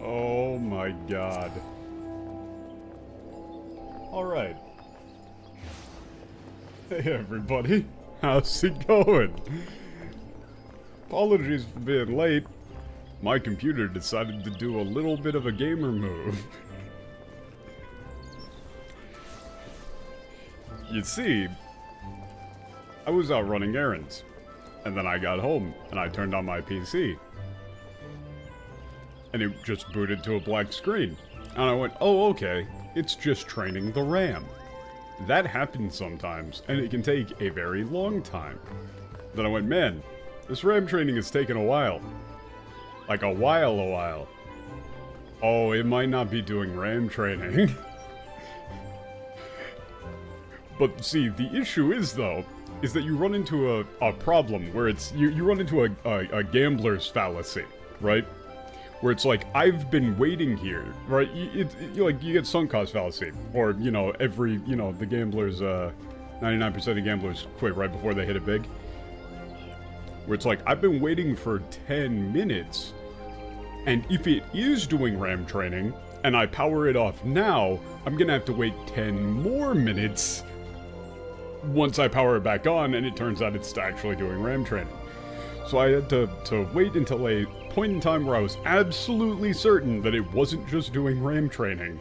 Oh my god. Alright. Hey everybody, how's it going? Apologies for being late. My computer decided to do a little bit of a gamer move. You see, I was out running errands, and then I got home, and I turned on my PC. And it just booted to a black screen. And I went, oh okay, it's just training the RAM. That happens sometimes, and it can take a very long time. Then I went, man, this RAM training is taking a while. Like a while. Oh, it might not be doing RAM training. But see, the issue is, though, is that you run into a problem where it's, you run into a gambler's fallacy, right? Where it's like, I've been waiting here, right? You get sunk cost fallacy. Or, you know, the gamblers, 99% of gamblers quit right before they hit it big. Where it's like, I've been waiting for 10 minutes, and if it is doing RAM training, and I power it off now, I'm gonna have to wait 10 more minutes once I power it back on, and it turns out it's actually doing RAM training. So I had to wait until a point in time where I was absolutely certain that it wasn't just doing RAM training.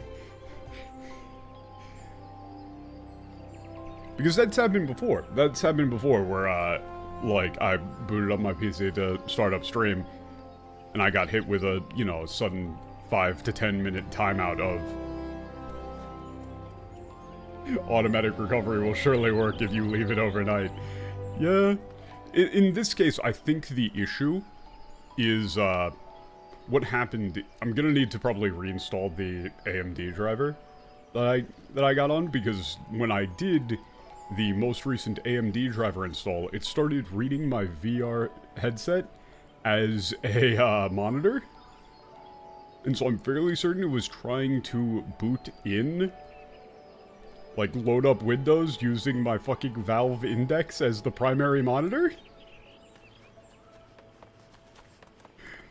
Because that's happened before. That's happened before where, like, I booted up my PC to start up stream, and I got hit with a, you know, sudden 5 to 10 minute timeout of automatic recovery will surely work if you leave it overnight. Yeah. In this case, I think the issue is, what happened. I'm gonna need to probably reinstall the AMD driver that I got on, because when I did the most recent AMD driver install, it started reading my VR headset as a monitor. And so I'm fairly certain it was trying to boot in, like, load up Windows using my fucking Valve Index as the primary monitor?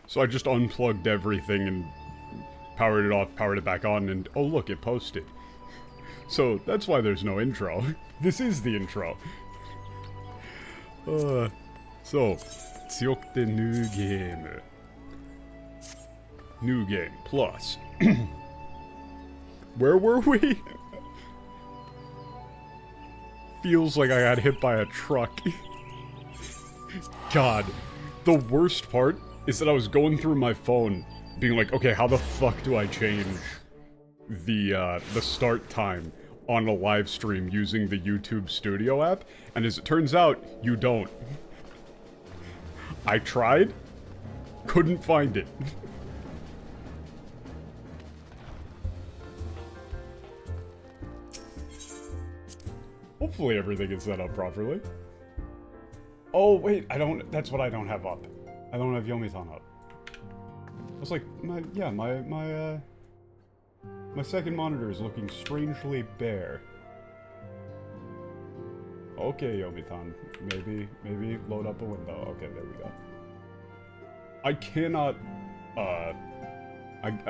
So I just unplugged everything and powered it off, powered it back on, and oh look, it posted. So that's why there's no intro. This is the intro. So, Tsiokte new game. New game, plus. Where were we? Feels like I got hit by a truck. God, the worst part is that I was going through my phone, being like, okay, how the fuck do I change the start time on a live stream using the YouTube Studio app? And as it turns out, you don't. I tried, couldn't find it. Hopefully everything is set up properly. Oh, wait, that's what I don't have up. I don't have Yomitan up. It's like, my second monitor is looking strangely bare. Okay, Yomitan. Maybe load up a window. Okay, there we go. I cannot, I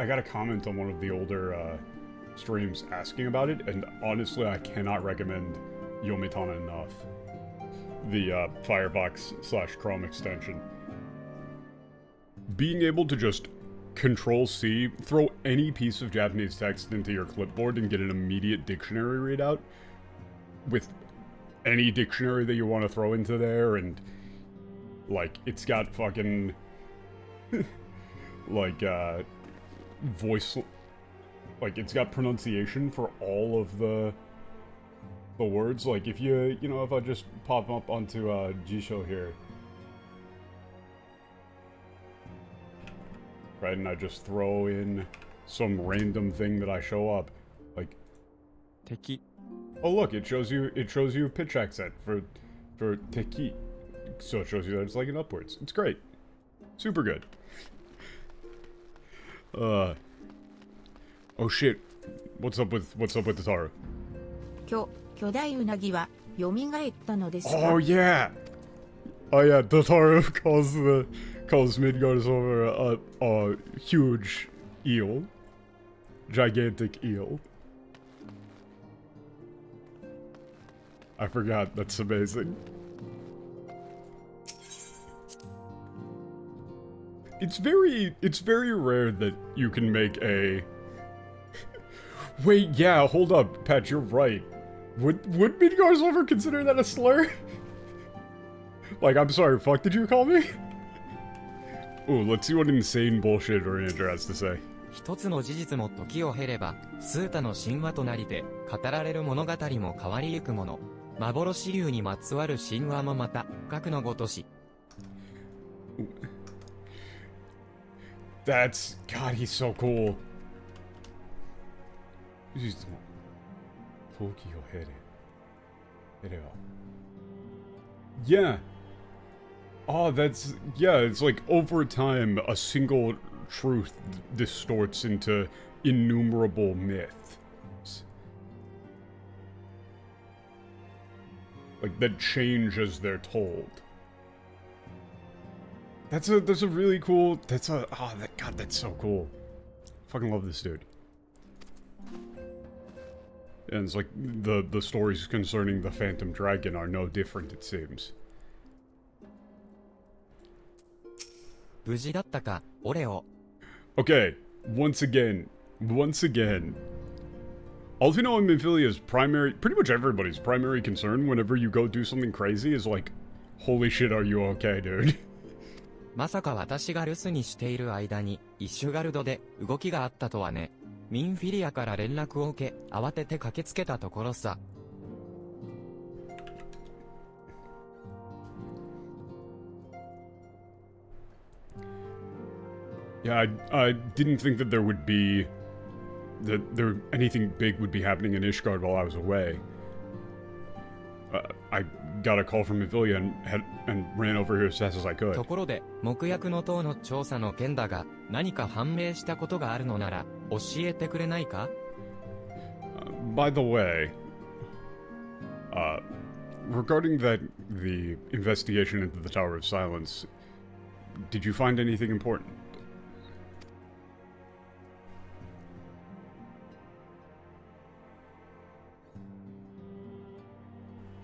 got a comment on one of the older, streams asking about it, and honestly, I cannot recommend Yomitan enough. The, Firefox/Chrome extension. Being able to just Control-C, throw any piece of Japanese text into your clipboard and get an immediate dictionary readout with any dictionary that you want to throw into there, and, like, it's got fucking, like, voice, like, it's got pronunciation for all of the words. Like, if you know, if I just pop up onto, Jisho here, right, and I just throw in some random thing that I show up, like, Teki. Oh look, it shows you pitch accent for Teki. So it shows you that it's like an upwards. It's great. Super good. Oh shit. What's up with the Taru? Oh yeah! Oh yeah, Dotaru calls Midgard's over a huge eel. Gigantic eel. I forgot, that's amazing. It's very rare that you can make a... Wait, yeah, hold up, Pat, you're right. Would Midgar's ever consider that a slur? Like, I'm sorry, fuck did you call me? Ooh, let's see what insane bullshit Reincarnator has to say. 一つの事実も時を経れば、数多の神話となりて、語られる物語も変わりゆくもの。幻竜にまつわる神話もまた、核のごとし。That's... God, he's so cool. Yeah. Oh, that's... Yeah, it's like over time, a single truth distorts into innumerable myths. Like, that change as they're told. That's a really cool... God, that's so cool. Fucking love this dude. And it's like, the stories concerning the Phantom Dragon are no different, it seems. 無事だったか、オレオ。Okay, once again, Alphinaud and Minphilia's primary, pretty much everybody's primary concern whenever you go do something crazy is like, holy shit, are you okay, dude? まさか私が留守にしている間に、イシュガルドで動きがあったとはね。ミンフィリアから連絡を受け、慌てて駆けつけたところさ。Yeah, I didn't think that there would be... anything big would be happening in Ishgard while I was away. I got a call from Minphilia and ran over here as fast as I could. ところで、木薬の塔の調査の件だが、何か判明したことがあるのなら、教えてくれないか？ By the way, regarding the investigation into the Tower of Silence, did you find anything important?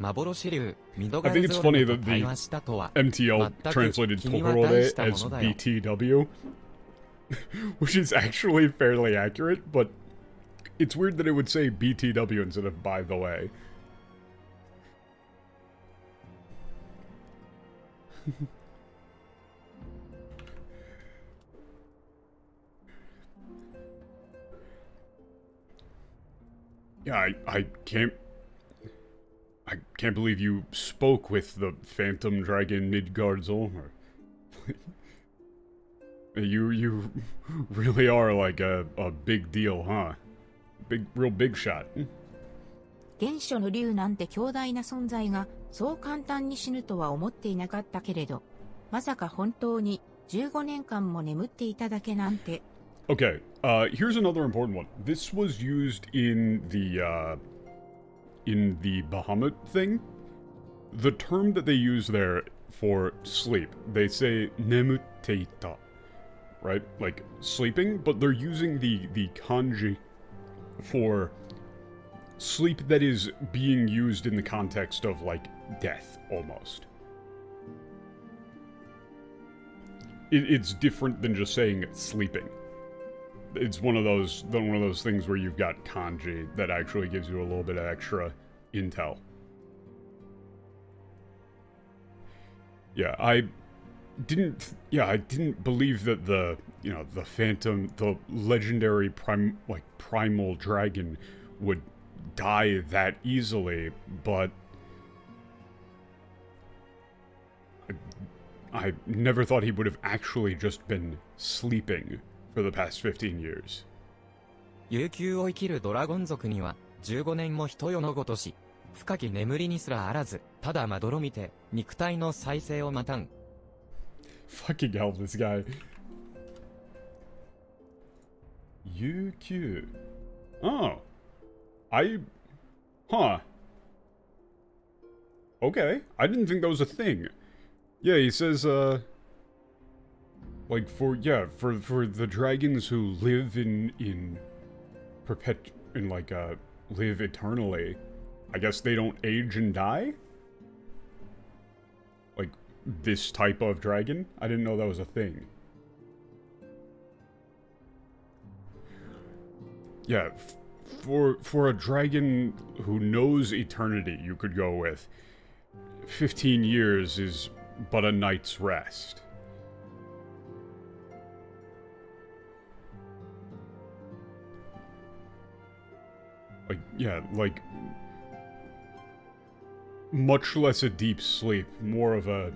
I think it's funny that the MTL translated Tokorore as BTW, which is actually fairly accurate, but it's weird that it would say BTW instead of by the way. Yeah, I can't believe you spoke with the Phantom Dragon Midgard's owner. You really are like a big deal, huh? Real big shot. 原初の竜なんて強大な存在がそう簡単に死ぬとは思っていなかったけれど、まさか本当に15年間も眠っていただけなんて。Okay, here's another important one. This was used in the Bahamut thing. The term that they use there for sleep, they say nemutteita, right? Like sleeping, but they're using the kanji for sleep that is being used in the context of like death almost. It's different than just saying sleeping. It's one of those things where you've got kanji that actually gives you a little bit of extra intel. Yeah, I didn't believe that the Phantom, the legendary primal dragon would die that easily, but I never thought he would have actually just been sleeping for the past 15 years. 悠久を生きるドラゴン族には15年も人世のごとし、深き眠りにすらあらず、ただまどろみて肉体の再生を待たん。Fucking hell, this guy. 悠久. Oh. Huh. Okay. I didn't think that was a thing. Yeah, he says, like, for the dragons who live live eternally, I guess they don't age and die? Like, this type of dragon? I didn't know that was a thing. Yeah, for a dragon who knows eternity, you could go with 15 years is but a night's rest. Like, yeah, like, much less a deep sleep, more of a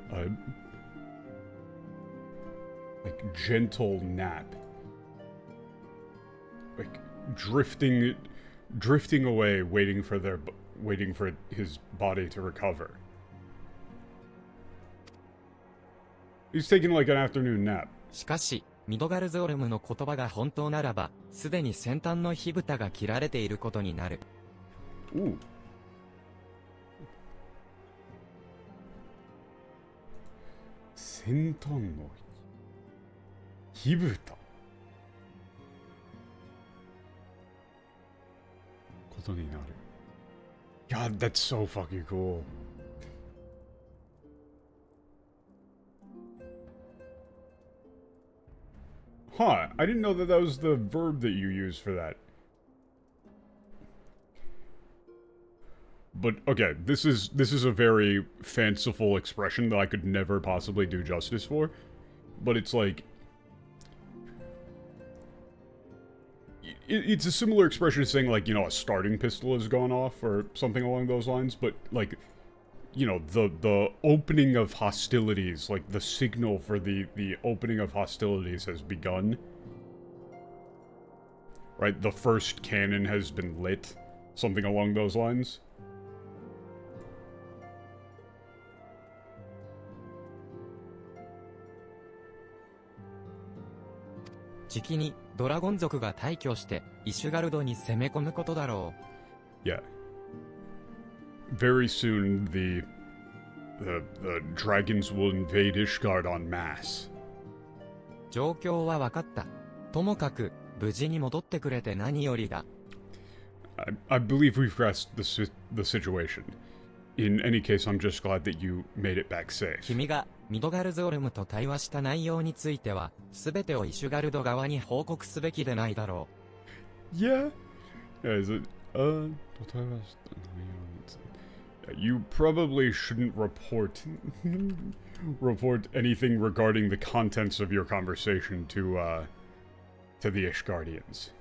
like, gentle nap. Like, drifting away, waiting for his body to recover. He's taking like an afternoon nap. しかし、ミドガルズオルムの言葉が本当ならば、すでに先端の火蓋が切られていることになる。Ooh. Senton no hibuta. Koto ni naru. God, that's so fucking cool. Huh, I didn't know that that was the verb that you use for that. But, okay, this is a very fanciful expression that I could never possibly do justice for. But it's like... It's a similar expression to saying, like, you know, a starting pistol has gone off, or something along those lines, but, like... You know, the opening of hostilities, like the signal for the opening of hostilities has begun. Right? The first cannon has been lit. Something along those lines. じきにドラゴン族が大挙してイシュガルドに攻め込むことだろう。Yeah. Very soon the dragons will invade Ishgard en masse. 状況は分かった。ともかく無事に戻ってくれて何よりだ。I believe we've grasped the situation. In any case, I'm just glad that you made it back safe. 君がミドガルズオルムと対話した内容については、すべてをイシュガルド側に報告すべきでないだろう。Yeah? Yeah, is it, you probably shouldn't report anything regarding the contents of your conversation to the Ishgardians.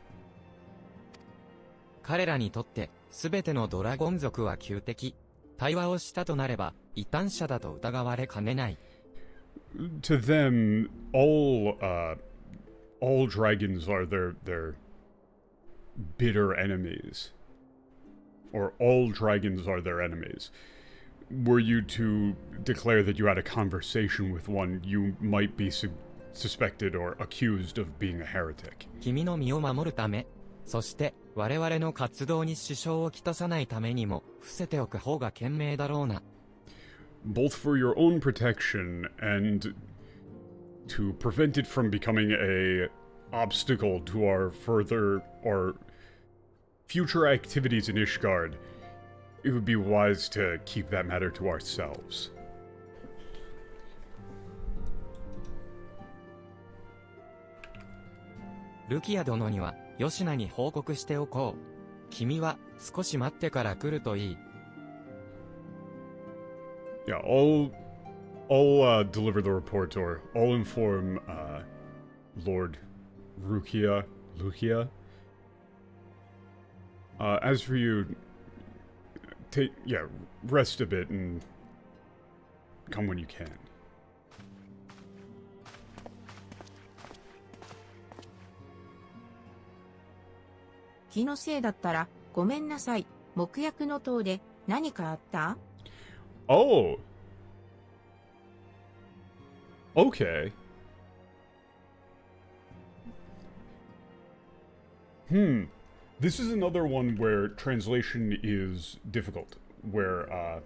彼らにとって、すべてのドラゴン族は旧敵。対話をしたとなれば、異端者だと疑われかねない。To them, all dragons are their bitter enemies. Or all dragons are their enemies. Were you to declare that you had a conversation with one, you might be suspected or accused of being a heretic. 君の身を守るため、そして我々の活動に支障をきたさないためにも伏せておく方が賢明だろうな。Both for your own protection and to prevent it from becoming a obstacle to our future activities in Ishgard, it would be wise to keep that matter to ourselves. ルキア殿にはヨシナに報告しておこう。君は少し待ってから来るといい。Yeah, I'll deliver the report, or I'll inform Lord Lukia. As for you, rest a bit and come when you can. 気のせいだったらごめんなさい。木薬の塔で何かあった？ Oh. Okay. This is another one where translation is difficult. Where,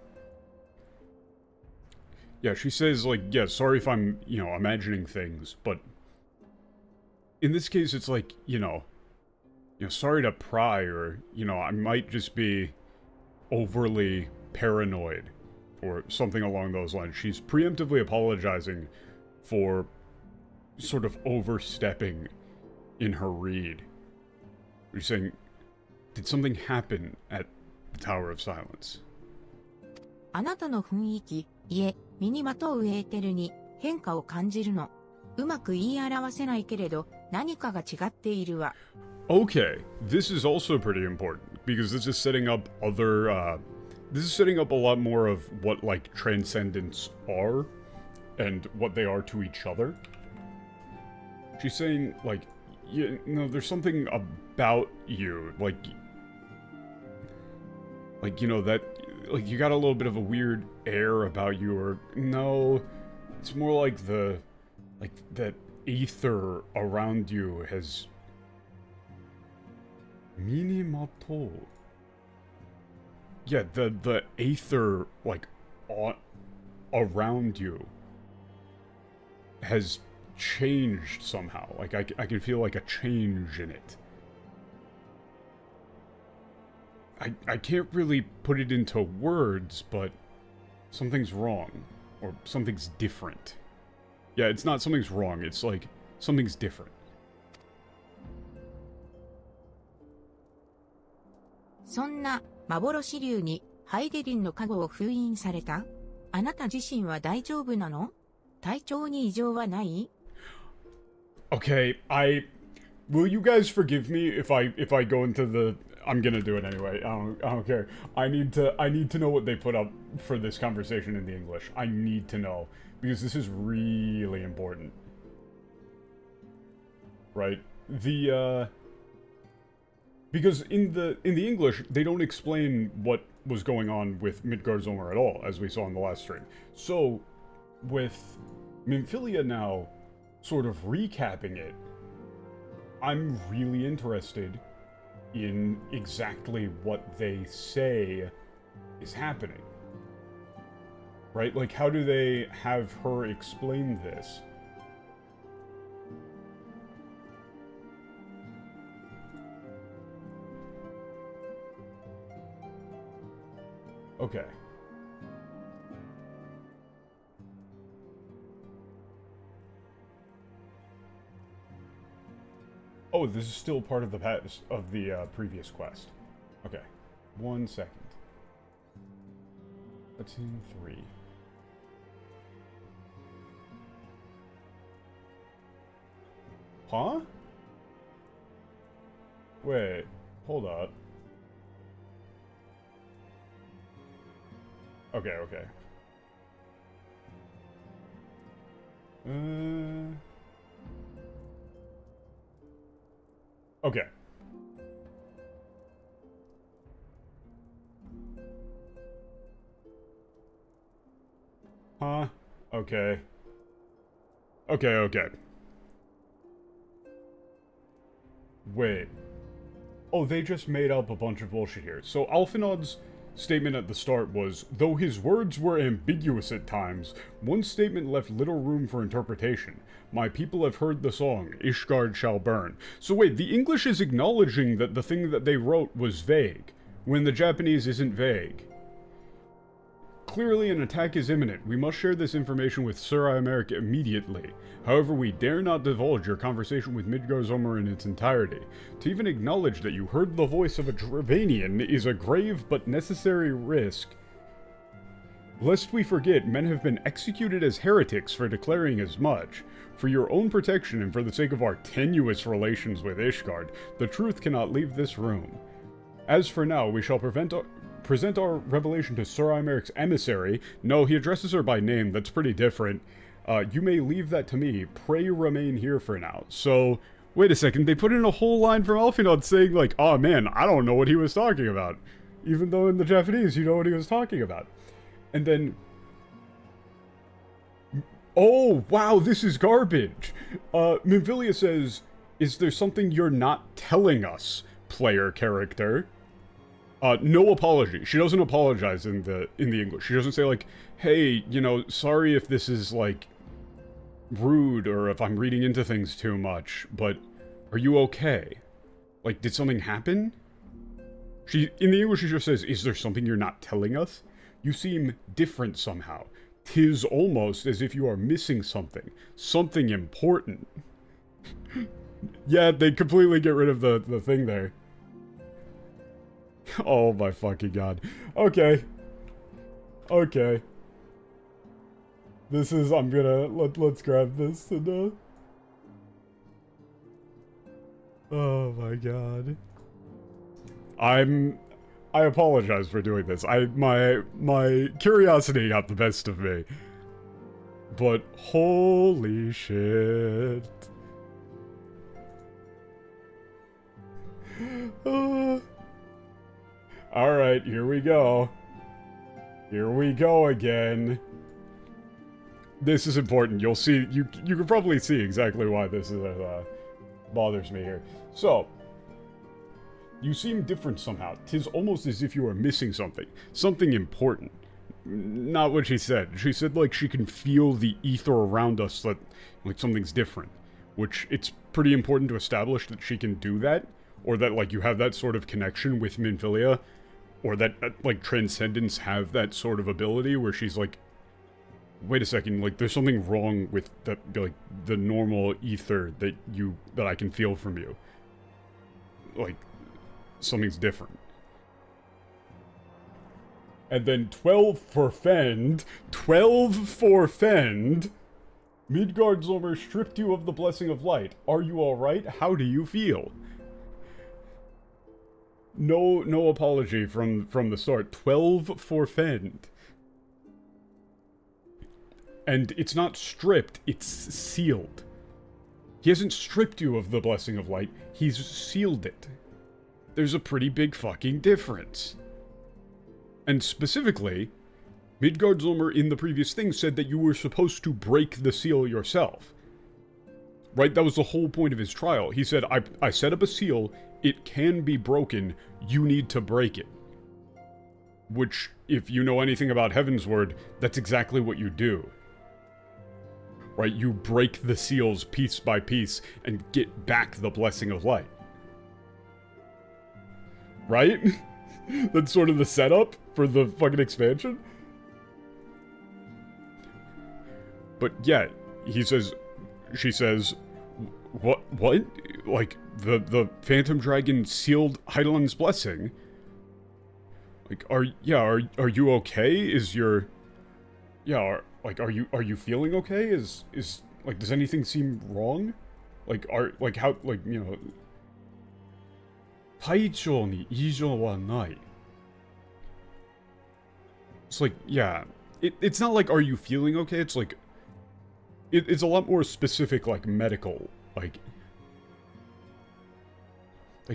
Yeah, she says, like, yeah, sorry if I'm, imagining things, but in this case, it's like, sorry to pry, or, I might just be overly paranoid, or something along those lines. She's preemptively apologizing for sort of overstepping in her read. She's saying, did something happen at the Tower of Silence? あなたの雰囲気、いえ、身にまとうエーテルに変化を感じるの。うまく言い表せないけれど、何かが違っているわ。Okay, this is also pretty important, because this is setting up this is setting up a lot more of what, like, transcendents are, and what they are to each other. She's saying, like, there's something about you, like, that, like, you got a little bit of a weird air about you, or, no, it's more like that ether around you has... Minimato. Yeah, the aether, like, around you has changed somehow. Like, I can feel, like, a change in it. I can't really put it into words, but something's wrong. Or something's different. Yeah, it's not something's wrong, it's like, something's different. そんな幻竜にハイデリンの加護を封印された？あなた自身は大丈夫なの？体調に異常はない？ Okay, will you guys forgive me if I go into the... I'm gonna do it anyway. I don't care. I need to know what they put up for this conversation in the English. I need to know, because this is really important. Right? Because in the English, they don't explain what was going on with Midgardsormr at all, as we saw in the last stream. So, with Minfilia now sort of recapping it, I'm really interested in exactly what they say is happening. Right? Like, how do they have her explain this? Okay. Oh, this is still part of the previous quest. Okay. 1 second. That's in 3. Huh? Wait, hold up. Okay, okay. Okay. Huh? Okay. Okay. Wait. Oh, they just made up a bunch of bullshit here. So Alphinaud's statement at the start was, though his words were ambiguous at times, one statement left little room for interpretation. My people have heard the song, Ishgard shall burn. So wait, the English is acknowledging that the thing that they wrote was vague, when the Japanese isn't vague. Clearly an attack is imminent. We must share this information with Sir Imeric immediately. However, we dare not divulge your conversation with Midgardsormr in its entirety. To even acknowledge that you heard the voice of a Dravanian is a grave but necessary risk. Lest we forget, men have been executed as heretics for declaring as much. For your own protection and for the sake of our tenuous relations with Ishgard, the truth cannot leave this room. As for now, we shall present our revelation to Sir Imeric's emissary. No, he addresses her by name, that's pretty different. You may leave that to me. Pray remain here for now. So, wait a second, they put in a whole line from Alphinaud saying, like, oh man, I don't know what he was talking about. Even though in the Japanese, you know what he was talking about. And then... Oh, wow, this is garbage! Minfilia says, is there something you're not telling us, player character? No apology. She doesn't apologize in the English. She doesn't say like, hey, you know, sorry if this is like rude or if I'm reading into things too much, but are you okay? Like, did something happen? In the English, she just says, is there something you're not telling us? You seem different somehow. 'Tis almost as if you are missing something. Something important. Yeah, they completely get rid of the thing there. Oh my fucking god. Okay. Okay. This is, I'm gonna, let's grab this and, oh my god. I apologize for doing this. My curiosity got the best of me. But holy shit. Alright, here we go. Here we go again. This is important. You'll see, you can probably see exactly why this is, bothers me here. So, you seem different somehow. 'Tis almost as if you are missing something. Something important. Not what she said. She said, like, she can feel the ether around us, that, like, something's different. Which, it's pretty important to establish that she can do that. Or that, like, you have that sort of connection with Minfilia. Or that, like, Transcendents have that sort of ability where she's like, wait a second, like, there's something wrong with the, like, the normal ether that I can feel from you. Like, something's different. And then 12 for Fend. 12 for Fend. Midgardsormr stripped you of the blessing of light. Are you alright? How do you feel? No apology from the start. 12 for Fend. And it's not stripped, it's sealed. He hasn't stripped you of the blessing of light, he's sealed it. There's a pretty big fucking difference. And specifically, Midgardsormr in the previous thing said that you were supposed to break the seal yourself. Right? That was the whole point of his trial. He said, I set up a seal, it can be broken, you need to break it. Which, if you know anything about Heavensward, that's exactly what you do. Right? You break the seals piece by piece and get back the blessing of light. Right? That's sort of the setup for the fucking expansion. But yeah, she says, what? Like, the Phantom Dragon sealed Heideland's blessing? Like, are you okay? Is your... Yeah, are you feeling okay? Is, like, does anything seem wrong? Like, how, like, you know... 体調に異常はない. It's like, yeah. It's not like, are you feeling okay? It's like... It's a lot more specific, like, medical. Like,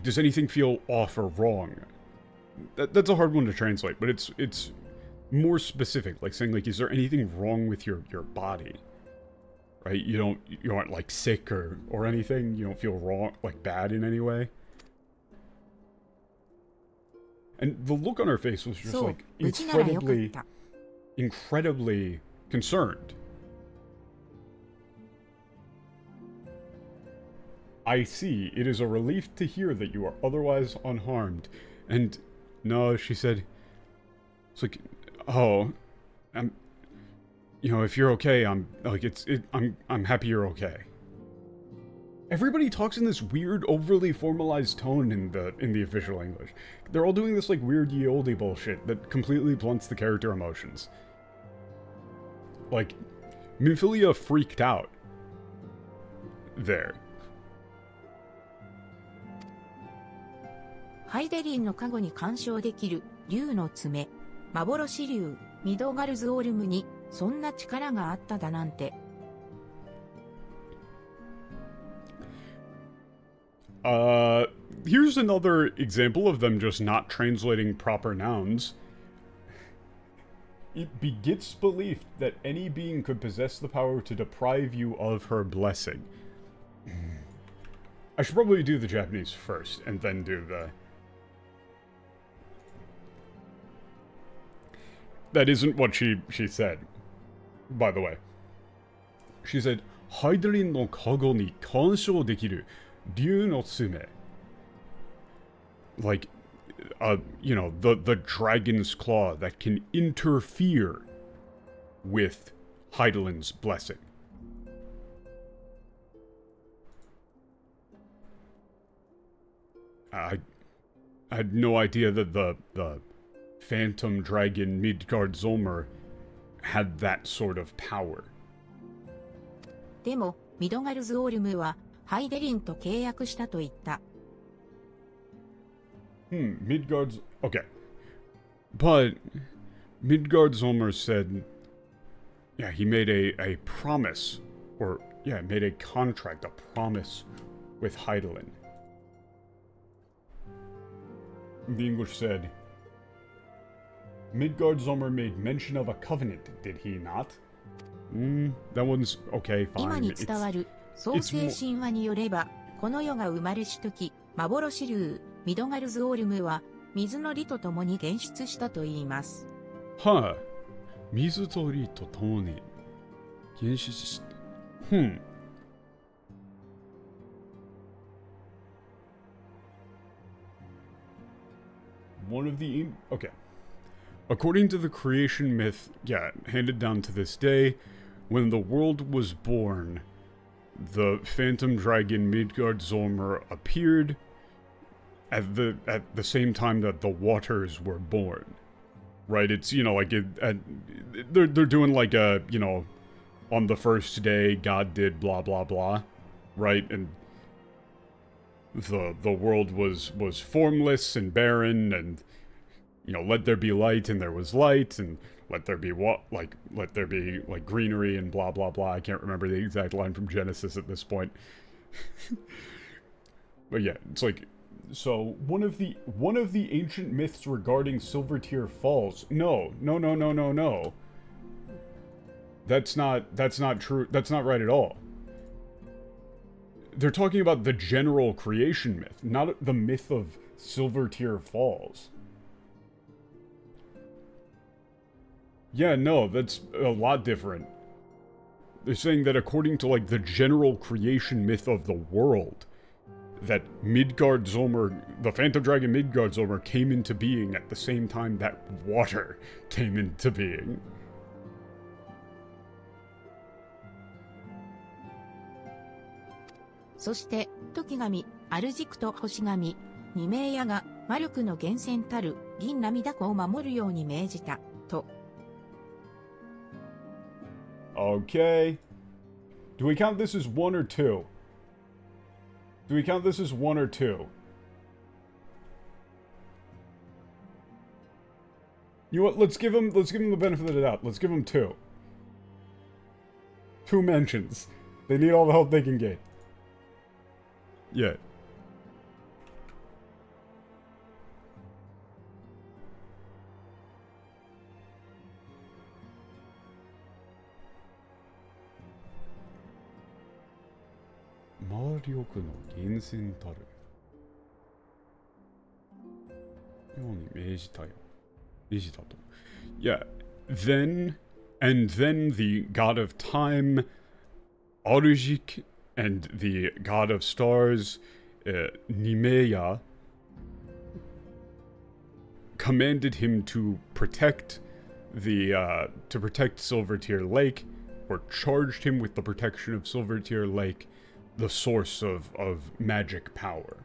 does anything feel off or wrong? That's a hard one to translate, but it's more specific. Like, saying, like, is there anything wrong with your body? Right? You aren't, like, sick or anything? You don't feel wrong, like, bad in any way? And the look on her face was just, like, incredibly concerned. I see. It is a relief to hear that you are otherwise unharmed. And, no, she said, it's like, oh, you know, if you're okay, I'm happy you're okay. Everybody talks in this weird, overly formalized tone in the official English. They're all doing this, like, weird ye olde bullshit that completely blunts the character emotions. Like, Minfilia freaked out there. ハイデリンの加護に干渉できる竜の爪、幻竜、ミドガルズオールムにそんな力があっただなんて。Here's another example of them just not translating proper nouns. It begets belief that any being could possess the power to deprive you of her blessing. I should probably do the Japanese first, and then do the... that isn't what she said, by the way. She said, Heidelin no kago ni kanshou dekiru ryu no tsume. Like, you know, the dragon's claw that can interfere with Heidelin's blessing. I had no idea that the Phantom Dragon Midgard Zolmer had that sort of power. でも、ミドガルズオールムは、ハイデリンと契約したと言った。Midgard's... Okay. But Midgard Zolmer said... Yeah, he made a promise. Or, yeah, made a contract, a promise with Heidelin. The English said... Midgard Zolmer made mention of a covenant, did he not? That one's okay, fine. 今に伝わる創世神話によれば、この世が生まれし時、幻竜、ミドガルズオールムは、水の利と共に現出したと言います。はあ、水と利と共に現出した。One of the... Okay. According to the creation myth, yeah, handed down to this day, when the world was born, the phantom dragon Midgard Zolmer appeared at the same time that the waters were born. Right? It's, you know, like they're doing like a, you know, on the first day God did blah blah blah, right? And the world was formless and barren, and you know, let there be light, and there was light, and let there be greenery and blah blah blah. I can't remember the exact line from Genesis at this point. But yeah, it's like, so one of the ancient myths regarding Silvertear Falls. No. That's not true. That's not right at all. They're talking about the general creation myth, not the myth of Silvertear Falls. Yeah, no, that's a lot different. They're saying that according to, like, the general creation myth of the world, that Midgard Zolmer, the Phantom Dragon Midgard Zolmer, came into being at the same time that water came into being. So, そして、時神、アルジクと星神、二名屋が、マルクの源泉たる、銀涙湖を守るように命じた、と。Okay. Do we count this as 1 or 2? Do we count this as 1 or 2? You know what? Let's give him the benefit of the doubt. Let's give him 2. 2 mentions. They need all the help they can get. Yeah. Yeah, then the god of time, Arujik, and the god of stars, Nimeya, commanded him to protect Silvertear Lake, or charged him with the protection of Silvertear Lake, the source of magic power.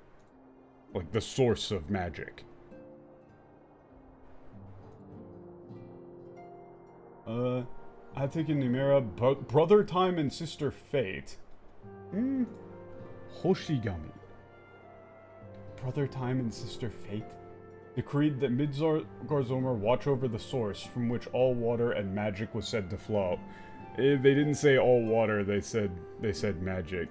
Like, the source of magic. I've taken Nimera, Brother Time and Sister Fate. Hoshigami. Brother Time and Sister Fate decreed that Midgard Zolmer watch over the source from which all water and magic was said to flow. They didn't say all water, they said magic.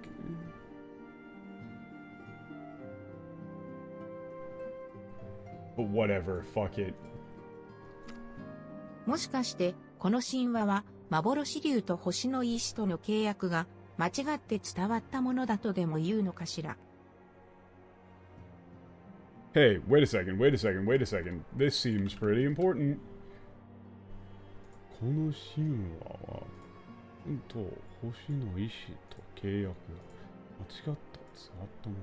But whatever, fuck it. もしかして、この神話は、幻竜と星の意志との契約が、間違って伝わったものだとでも言うのかしら。Hey, wait a second. This seems pretty important. この神話は、と星の意志と契約が間違った伝わったもの。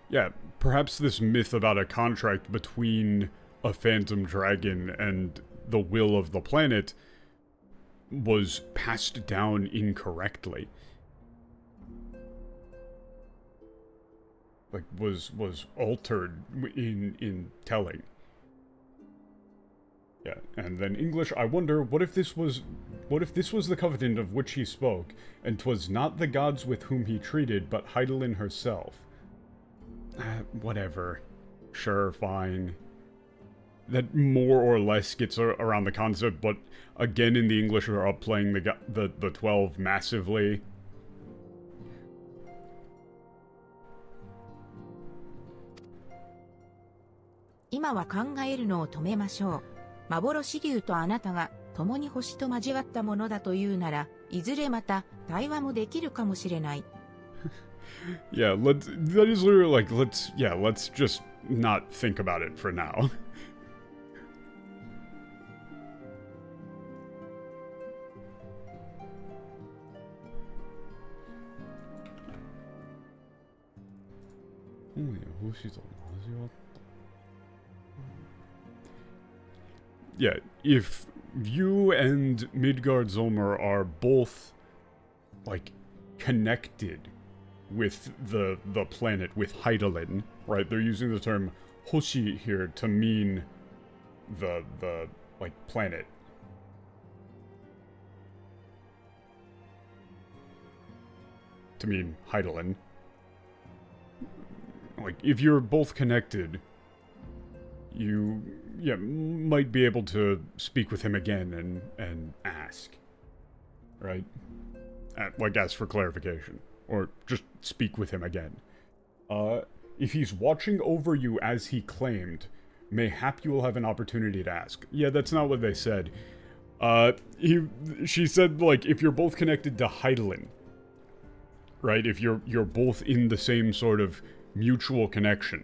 Yeah, perhaps this myth about a contract between a phantom dragon and the will of the planet was passed down incorrectly. Like, was altered in telling. Yeah, and then English, I wonder, what if this was the covenant of which he spoke, and 'twas not the gods with whom he treated, but Heidelin herself? Whatever. Sure, fine. That more or less gets around the concept, but again in the English we're upplaying the 12 massively. Now は考えるのを止めましょう。幻竜とあなたが共に星と交わったものだというなら、いずれまた対話もできるかもしれない。Yeah, that is literally like, let's just not think about it for now. Yeah, if you and Midgard Zomer are both, like, connected with the planet, with Heidelin, right? They're using the term Hoshi here to mean the like, planet. To mean Heidelin. Like, if you're both connected, you, might be able to speak with him again and ask. Right? Like, ask for clarification. Or just speak with him again. If he's watching over you as he claimed, mayhap you will have an opportunity to ask. Yeah, that's not what they said. She said, like, if you're both connected to Heidelin, right? If you're both in the same sort of mutual connection,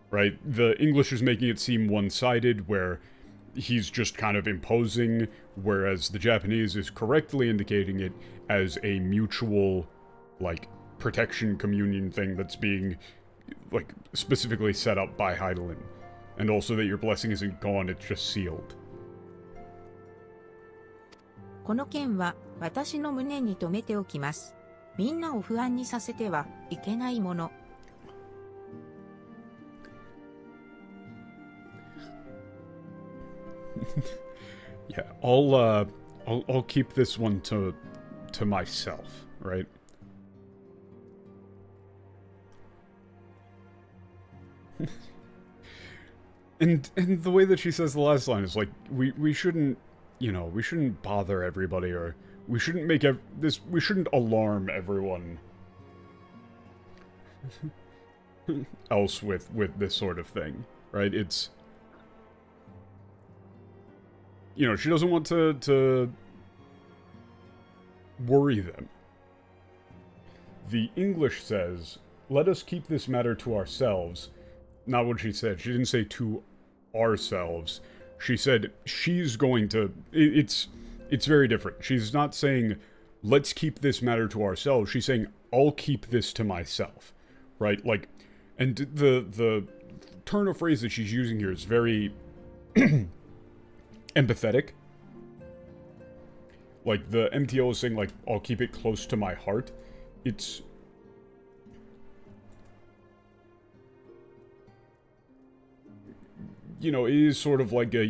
right? The English is making it seem one-sided, where he's just kind of imposing, whereas the Japanese is correctly indicating it as a mutual, like, protection communion thing that's being, like, specifically set up by Heidelin. And also that your blessing isn't gone, it's just sealed. この件は私の胸に留めておきます。みんなを不安にさせてはいけないもの。Yeah, I'll keep this one to myself, right? and the way that she says the last line is like, we shouldn't, we shouldn't bother everybody, or we shouldn't make we shouldn't alarm everyone else with this sort of thing, right? It's, she doesn't want to worry them. The English says, let us keep this matter to ourselves. Not what she said. She didn't say to ourselves. She said she's going to... It's very different. She's not saying, let's keep this matter to ourselves. She's saying, I'll keep this to myself. Right? Like, and the turn of phrase that she's using here is very... empathetic. Like, the MTO is saying, like, I'll keep it close to my heart. It's... it is sort of like a,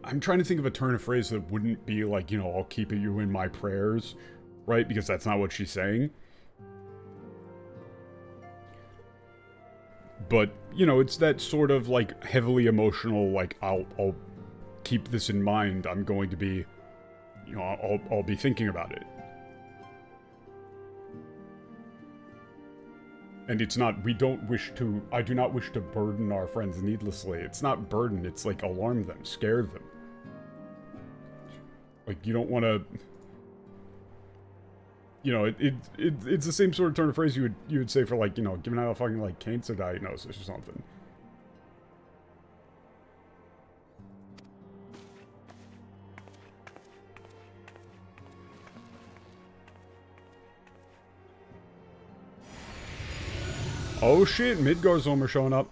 I'm trying to think of a turn of phrase that wouldn't be like, I'll keep you in my prayers, right? Because that's not what she's saying. But, it's that sort of, like, heavily emotional, like, I'll keep this in mind. I'm going to be, I'll be thinking about it. And it's not, I do not wish to burden our friends needlessly. It's not burden, it's like alarm them, scare them. Like, you don't want to... You know, it's the same sort of turn of phrase you would say for, like, you know, giving out a fucking, like, cancer diagnosis or something. Oh shit, Midgar's showing up.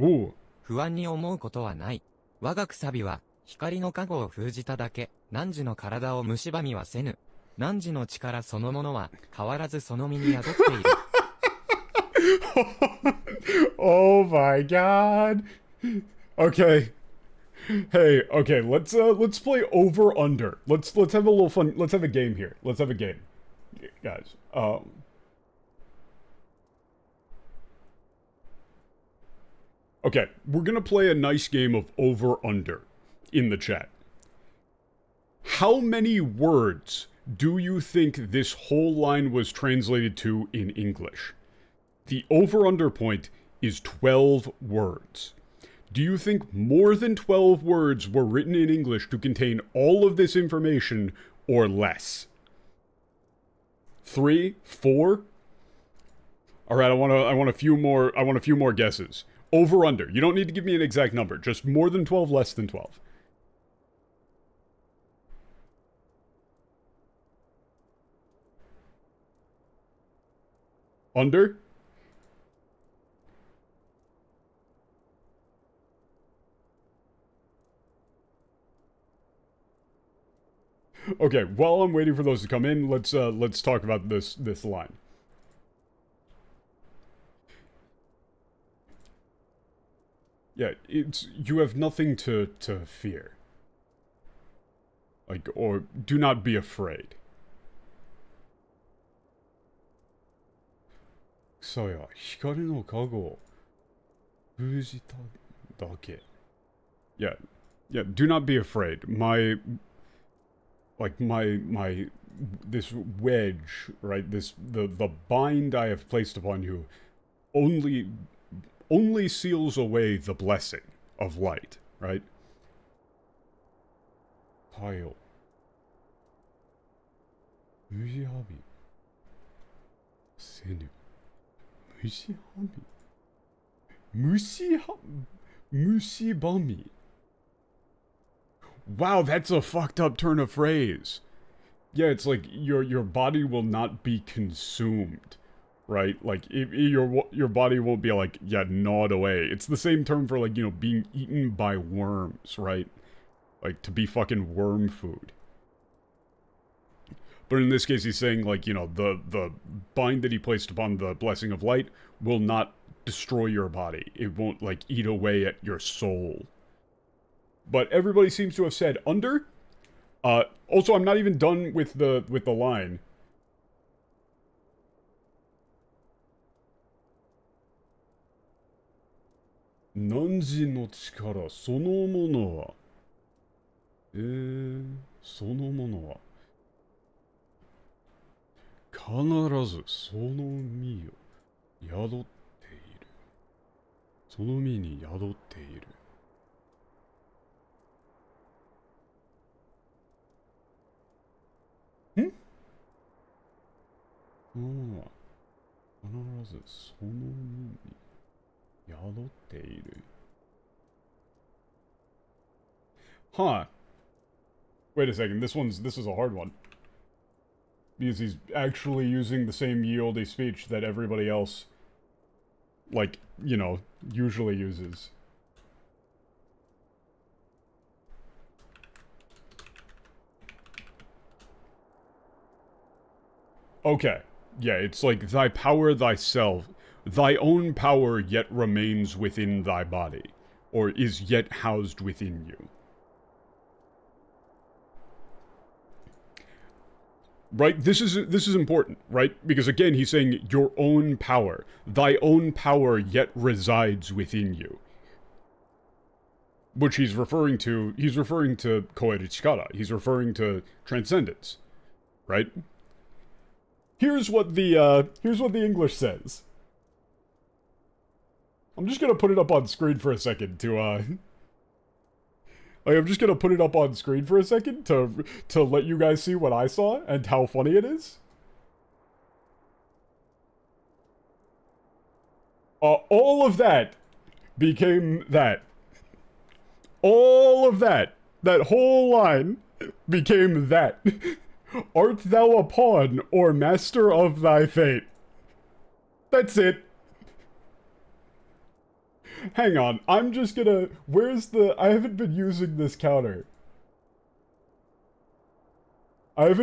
Ooh. 不安に思うことはない。我がくさびは、光の加護を封じただけ、汝の体を蝕みはせぬ。汝の力そのものは、変わらずその身に宿っている。Oh my god. Okay. Hey, okay, let's play over under. Let's have a little fun. Let's have a game here. Let's have a game. Guys, okay, we're gonna play a nice game of over under in the chat. How many words do you think this whole line was translated to in English? The over-under point is 12 words. Do you think more than 12 words were written in English to contain all of this information, or less? 3? 4? Alright, I want a few more guesses. Over-under. You don't need to give me an exact number. Just more than 12, less than 12. Under? Okay, while I'm waiting for those to come in, let's talk about this line. Yeah, you have nothing to fear. Like, or do not be afraid. 草や光の加護を封じただけ. Yeah, do not be afraid. This wedge, right? The bind I have placed upon you only seals away the blessing of light, right? 太陽虫はびせぬ虫ばみ Wow, that's a fucked up turn of phrase. Yeah, it's like your body will not be consumed, right? Like your body won't be like, yeah, gnawed away. It's the same term for, like, you know, being eaten by worms, right? Like, to be fucking worm food. But in this case, he's saying, like, you know, the bind that he placed upon the blessing of light will not destroy your body. It won't, like, eat away at your soul. But everybody seems to have said under. Also, I'm not even done with the line. Nanji no chikara sono mono wa. そのものは必ずその身を宿っている。その身に宿っている。ん？ああ、必ずその身に宿っている。Huh. Wait a second, this is a hard one. Because he's actually using the same ye olde speech that everybody else, like, you know, usually uses. Okay. Yeah, it's like, thy power thyself, thy own power yet remains within thy body, or is yet housed within you. Right? This is important, right? Because again, he's saying your own power. Thy own power yet resides within you. Which he's referring to Koeru Chikara. He's referring to transcendence. Right? Here's what the English says. I'm just gonna put it up on screen for a second to Like, I'm just gonna put it up on screen for a second to let you guys see what I saw and how funny it is. All of that became that. All of that whole line became that. Art thou a pawn or master of thy fate? That's it. Hang on, I'm just gonna... Where's the... I haven't been using this counter. I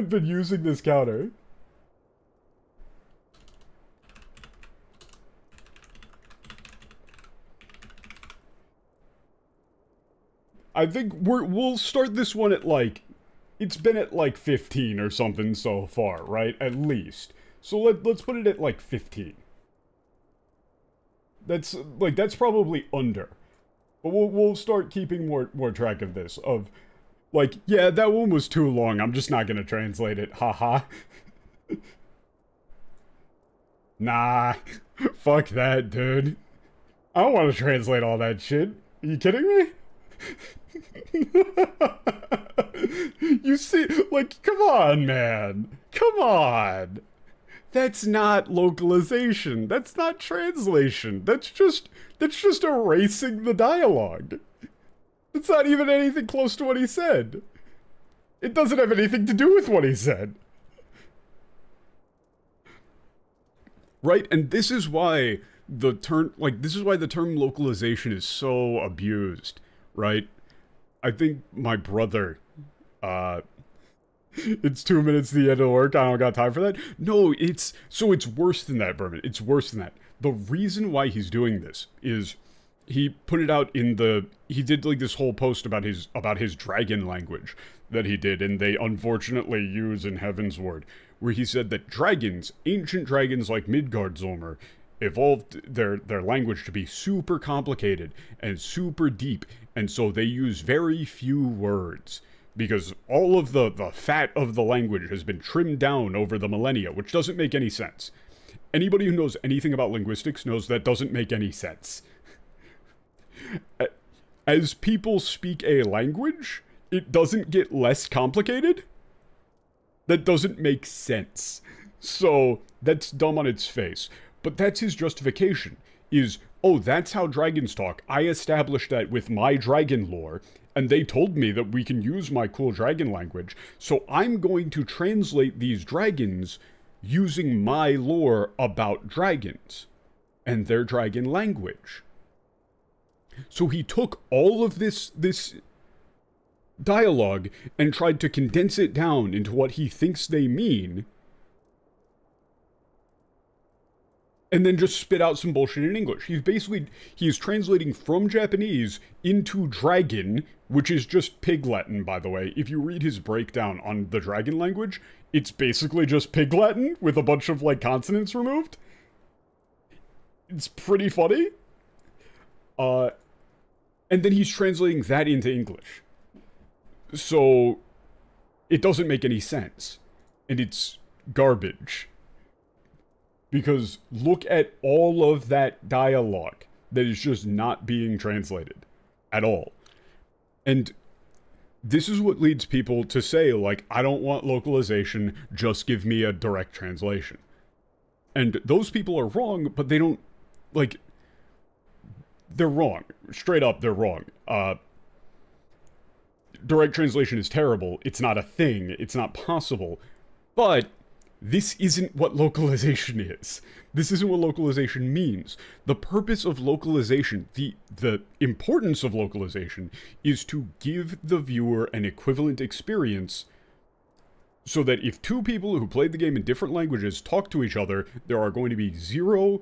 think we'll start this one at, like... It's been at, like, 15 or something so far, right? At least. So let's put it at, like, 15. That's probably under. But we'll start keeping more track of this. Of, like, yeah, that one was too long. I'm just not gonna translate it. Haha. Nah. Fuck that, dude. I don't want to translate all that shit. Are you kidding me? You see, like, come on, man. Come on. That's not localization. That's not translation. That's just erasing the dialogue. It's not even anything close to what he said. It doesn't have anything to do with what he said. Right? And this is why the term localization is so abused, right? I think my brother, it's 2 minutes to the end of work, I don't got time for that. No, it's worse than that, Berman. It's worse than that. The reason why he's doing this is he put it out he did like this whole post about his dragon language that he did, and they unfortunately use in Heaven's Ward, where he said that dragons, ancient dragons like Midgardsormr, evolved their language to be super complicated and super deep, and so they use very few words. Because all of the fat of the language has been trimmed down over the millennia, which doesn't make any sense. Anybody who knows anything about linguistics knows that doesn't make any sense. As people speak a language, it doesn't get less complicated. That doesn't make sense. So, that's dumb on its face. But that's his justification, is, oh, that's how dragons talk. I established that with my dragon lore, and they told me that we can use my cool dragon language, so I'm going to translate these dragons using my lore about dragons and their dragon language. So he took all of this dialogue and tried to condense it down into what he thinks they mean, and then just spit out some bullshit in English. He's translating from Japanese into dragon, which is just Pig Latin, by the way. If you read his breakdown on the dragon language, it's basically just Pig Latin with a bunch of, like, consonants removed. It's pretty funny. And then he's translating that into English. So, it doesn't make any sense. And it's garbage. Because look at all of that dialogue that is just not being translated at all. And this is what leads people to say, like, I don't want localization, just give me a direct translation. And those people are wrong, but they don't, like, they're wrong. Straight up, they're wrong. Direct translation is terrible. It's not a thing. It's not possible. But this isn't what localization is. This isn't what localization means. The purpose of localization, the importance of localization, is to give the viewer an equivalent experience so that if two people who played the game in different languages talk to each other, there are going to be zero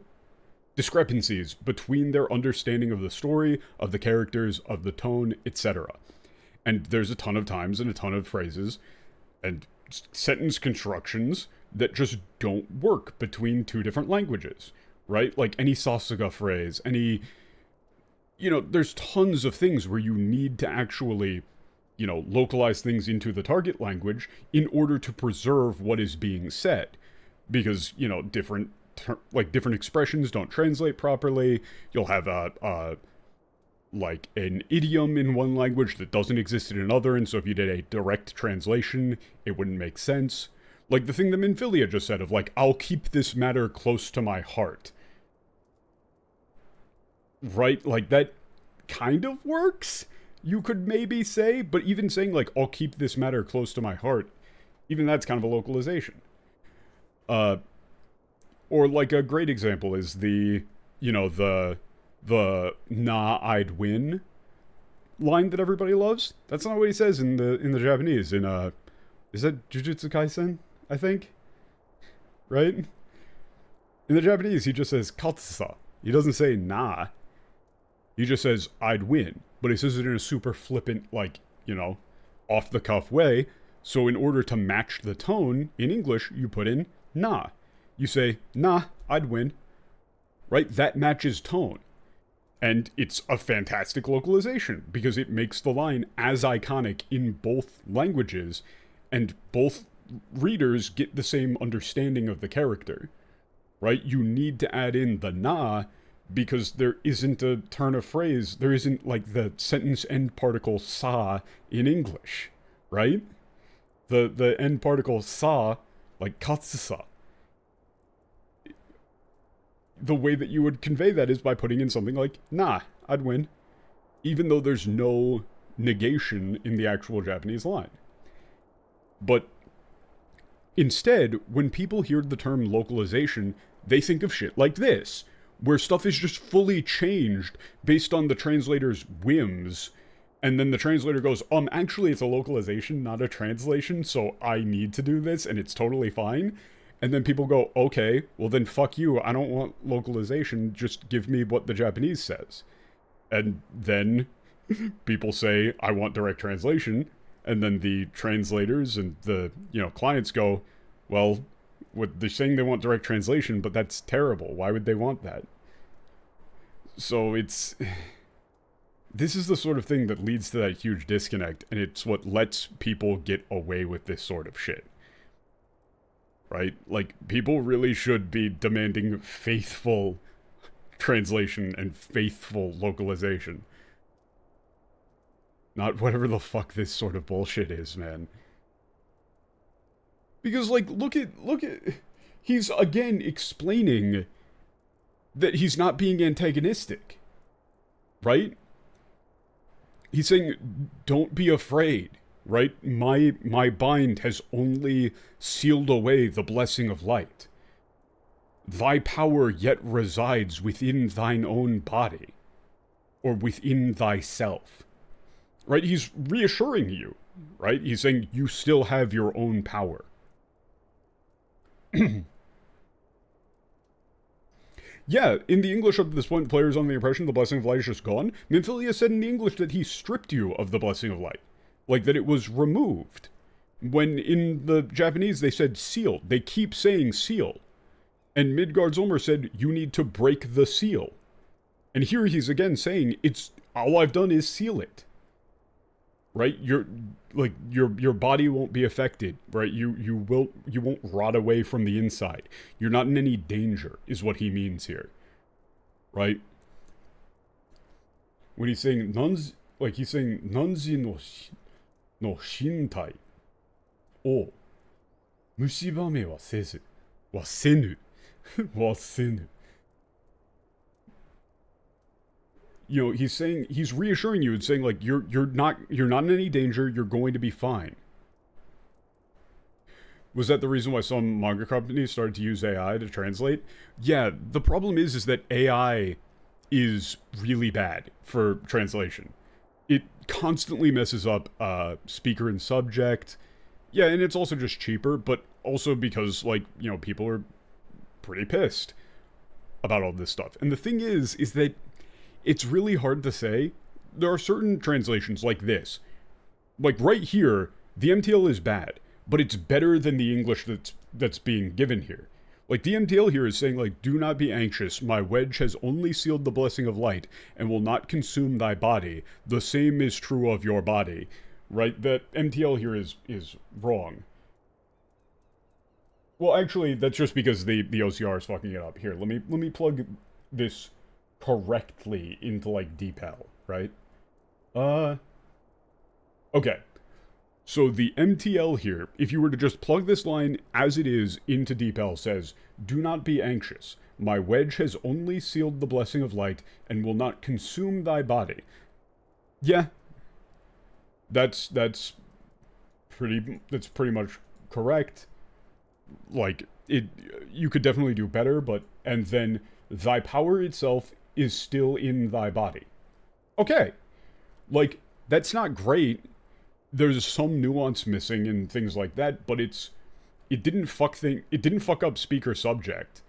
discrepancies between their understanding of the story, of the characters, of the tone, etc. And there's a ton of times and a ton of phrases and sentence constructions that just don't work between two different languages, right? Like any Sasuga phrase, there's tons of things where you need to actually, localize things into the target language in order to preserve what is being said. Because, different expressions don't translate properly. You'll have like an idiom in one language that doesn't exist in another, and so if you did a direct translation, it wouldn't make sense. Like the thing that Minfilia just said of like, I'll keep this matter close to my heart. Right? Like that kind of works, you could maybe say, but even saying like, I'll keep this matter close to my heart, even that's kind of a localization. Or like a great example is the, you know, the nah, I'd win line that everybody loves. That's not what he says in the Japanese. In is that Jujutsu Kaisen, I think? Right? In the Japanese, he just says katsusa. He doesn't say nah. He just says I'd win. But he says it in a super flippant, like, you know, off the cuff way. So in order to match the tone in English, you put in nah. You say, nah, I'd win. Right? That matches tone. And it's a fantastic localization because it makes the line as iconic in both languages, and both readers get the same understanding of the character. Right? You need to add in the nah because there isn't a turn of phrase. There isn't like the sentence end particle sa in English. Right? The end particle sa, like katsusa. The way that you would convey that is by putting in something like, nah, I'd win. Even though there's no negation in the actual Japanese line. But instead, when people hear the term localization, they think of shit like this, where stuff is just fully changed based on the translator's whims, and then the translator goes, actually it's a localization, not a translation, so I need to do this, and it's totally fine. And then people go, okay, well then fuck you, I don't want localization, just give me what the Japanese says. And then people say, I want direct translation, and then the translators and the, you know, clients go, well, they're saying they want direct translation, but that's terrible, why would they want that? So it's... This is the sort of thing that leads to that huge disconnect, and it's what lets people get away with this sort of shit. Right? Like, people really should be demanding faithful translation and faithful localization. Not whatever the fuck this sort of bullshit is, man. Because, like, look at... He's, again, explaining that he's not being antagonistic. Right? He's saying, don't be afraid. Right? My bind has only sealed away the blessing of light. Thy power yet resides within thine own body, or within thyself. Right? He's reassuring you, right? He's saying you still have your own power. Yeah, in the English up to this point, the player's on the impression the blessing of light is just gone. Minfilia said in the English that he stripped you of the blessing of light. Like, that it was removed. When in the Japanese they said sealed. They keep saying seal. And Midgardsormr said, you need to break the seal. And here he's again saying, it's all I've done is seal it. Right? Your body won't be affected. Right? You won't rot away from the inside. You're not in any danger, is what he means here. Right? When he's saying, Nanzi no shintai o mushibame wa sezu wa senu wa senu. You know, he's reassuring you and saying, like, you're not in any danger, you're going to be fine. Was that the reason why some manga companies started to use AI to translate? Yeah, the problem is that AI is really bad for translation. It constantly messes up speaker and subject. Yeah, and it's also just cheaper, but also because, like, you know, people are pretty pissed about all this stuff. And the thing is that it's really hard to say. There are certain translations like this. Like, right here, the MTL is bad, but it's better than the English that's being given here. Like, the MTL here is saying, like, do not be anxious, my wedge has only sealed the blessing of light, and will not consume thy body. The same is true of your body. Right? That MTL here is wrong. Well, actually, that's just because the OCR is fucking it up. Here, let me plug this correctly into, like, DeepL, right? Okay. So the MTL here, if you were to just plug this line as it is into DeepL, says, "Do not be anxious. My wedge has only sealed the blessing of light and will not consume thy body." Yeah. That's pretty much correct. Like, you could definitely do better, but, and then thy power itself is still in thy body. Okay. Like, that's not great. There's some nuance missing and things like that, but it didn't fuck up speaker subject.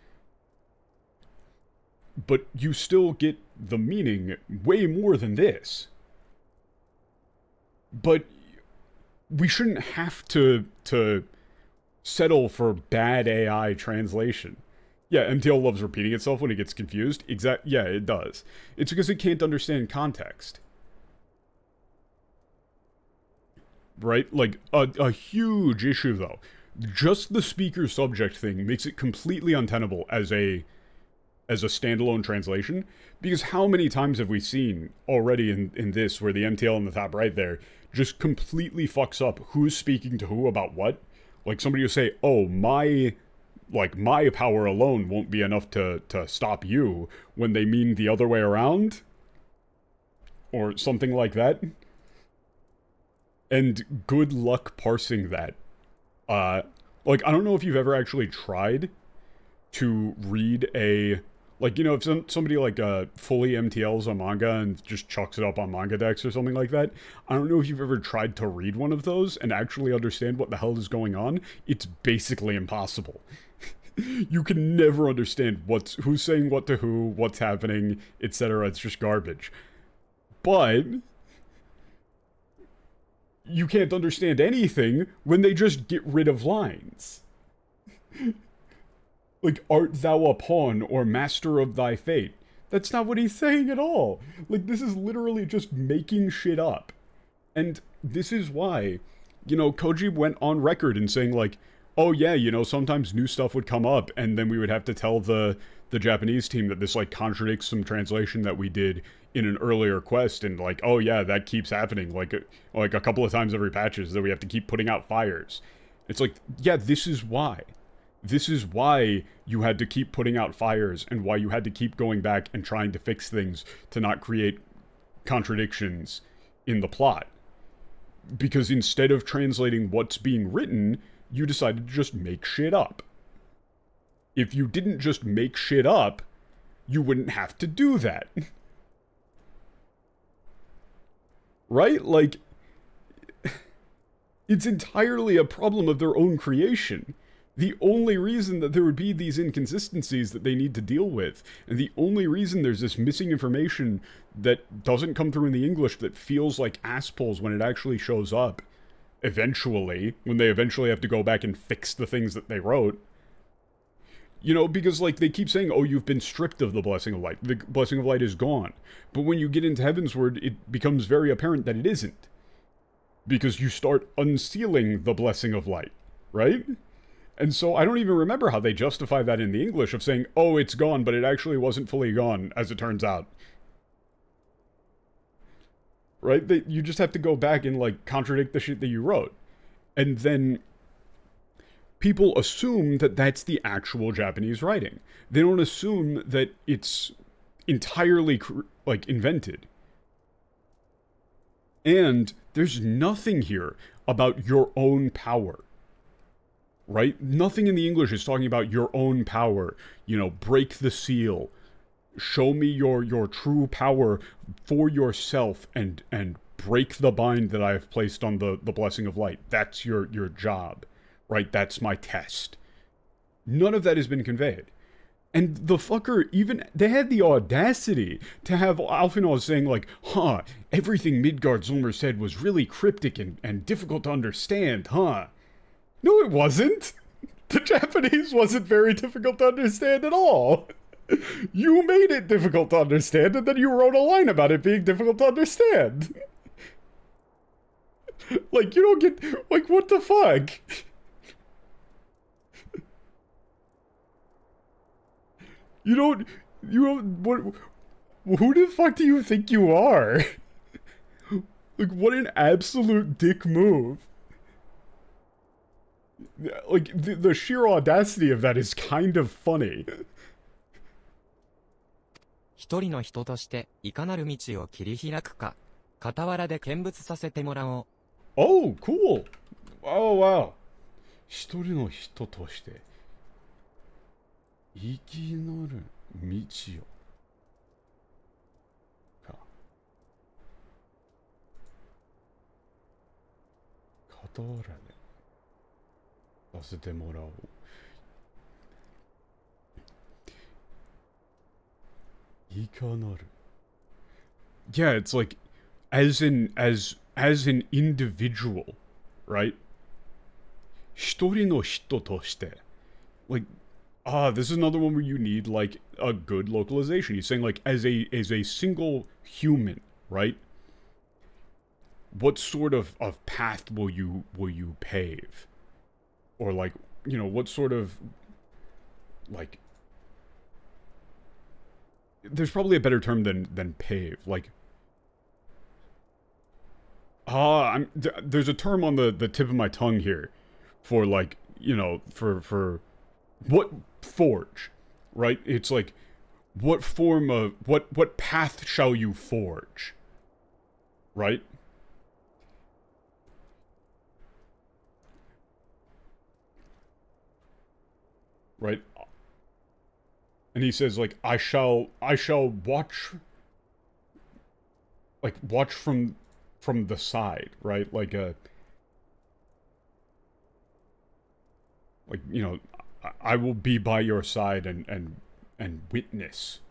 But you still get the meaning way more than this. But we shouldn't have to settle for bad AI translation. Yeah, MTL loves repeating itself when it gets confused. Yeah, it does. It's because it can't understand context. Right? Like, a huge issue, though. Just the speaker subject thing makes it completely untenable as a standalone translation, because how many times have we seen already in this where the MTL in the top right there just completely fucks up who's speaking to who about what? Like, somebody will say, "Oh, my power alone won't be enough to stop you," when they mean the other way around, or something like that. And good luck parsing that. Like, I don't know if you've ever actually tried to read a, like, you know, if somebody, like, fully MTLs a manga and just chucks it up on manga decks or something like that, I don't know if you've ever tried to read one of those and actually understand what the hell is going on. It's basically impossible. You can never understand who's saying what to who, what's happening, etc. It's just garbage. But you can't understand anything when they just get rid of lines. Like, "Art thou a pawn or master of thy fate?" That's not what he's saying at all. Like, this is literally just making shit up. And this is why, you know, Koji went on record in saying, like, "Oh yeah, you know, sometimes new stuff would come up, and then we would have to tell the Japanese team that this, like, contradicts some translation that we did in an earlier quest," and, like, "Oh yeah, that keeps happening, like a couple of times every patches, that we have to keep putting out fires." It's like, yeah, this is why. This is why you had to keep putting out fires, and why you had to keep going back and trying to fix things to not create contradictions in the plot. Because instead of translating what's being written, you decided to just make shit up. If you didn't just make shit up, you wouldn't have to do that. Right? Like, it's entirely a problem of their own creation. The only reason that there would be these inconsistencies that they need to deal with, and the only reason there's this missing information that doesn't come through in the English that feels like asspulls when it actually shows up, eventually, when they eventually have to go back and fix the things that they wrote. You know, because, like, they keep saying, "Oh, you've been stripped of the Blessing of Light. The Blessing of Light is gone." But when you get into Heavensward, it becomes very apparent that it isn't. Because you start unsealing the Blessing of Light, right? And so I don't even remember how they justify that in the English of saying, "Oh, it's gone, but it actually wasn't fully gone, as it turns out." Right? You just have to go back and, like, contradict the shit that you wrote. And then people assume that that's the actual Japanese writing. They don't assume that it's entirely, like, invented. And there's nothing here about your own power. Right? Nothing in the English is talking about your own power. You know, break the seal. Show me your true power for yourself and break the bind that I have placed on the Blessing of Light. That's your job. Right? That's my test. None of that has been conveyed. And the fucker, they had the audacity to have Alphinaud saying, like, "Huh, everything Midgard Zulmer said was really cryptic and difficult to understand, huh?" No, it wasn't. The Japanese wasn't very difficult to understand at all. You made it difficult to understand, and then you wrote a line about it being difficult to understand. Like, you don't get, like, what the fuck? You don't, what, Who the fuck do you think you are? Like, what an absolute dick move. Like, the sheer audacity of that is kind of funny. 一人の人として、いかなる道を切り開くか、傍らで見物させてもらおう。Oh, cool! Oh, wow. 一人の人として、いきなる道を。傍らでさせてもらおう。いかなる。Yeah, it's like as an individual, right? 一人の人として like this is another one where you need like a good localization. He's saying like as a single human, right? What sort of path will you pave? Or like, you know, what sort of like there's probably a better term than pave. Like there's a term on the tip of my tongue here for like, you know, for what forge, right? It's like what form of what path shall you forge? Right? Right? And he says like I shall watch from the side, right? Like you know, I will be by your side and witness.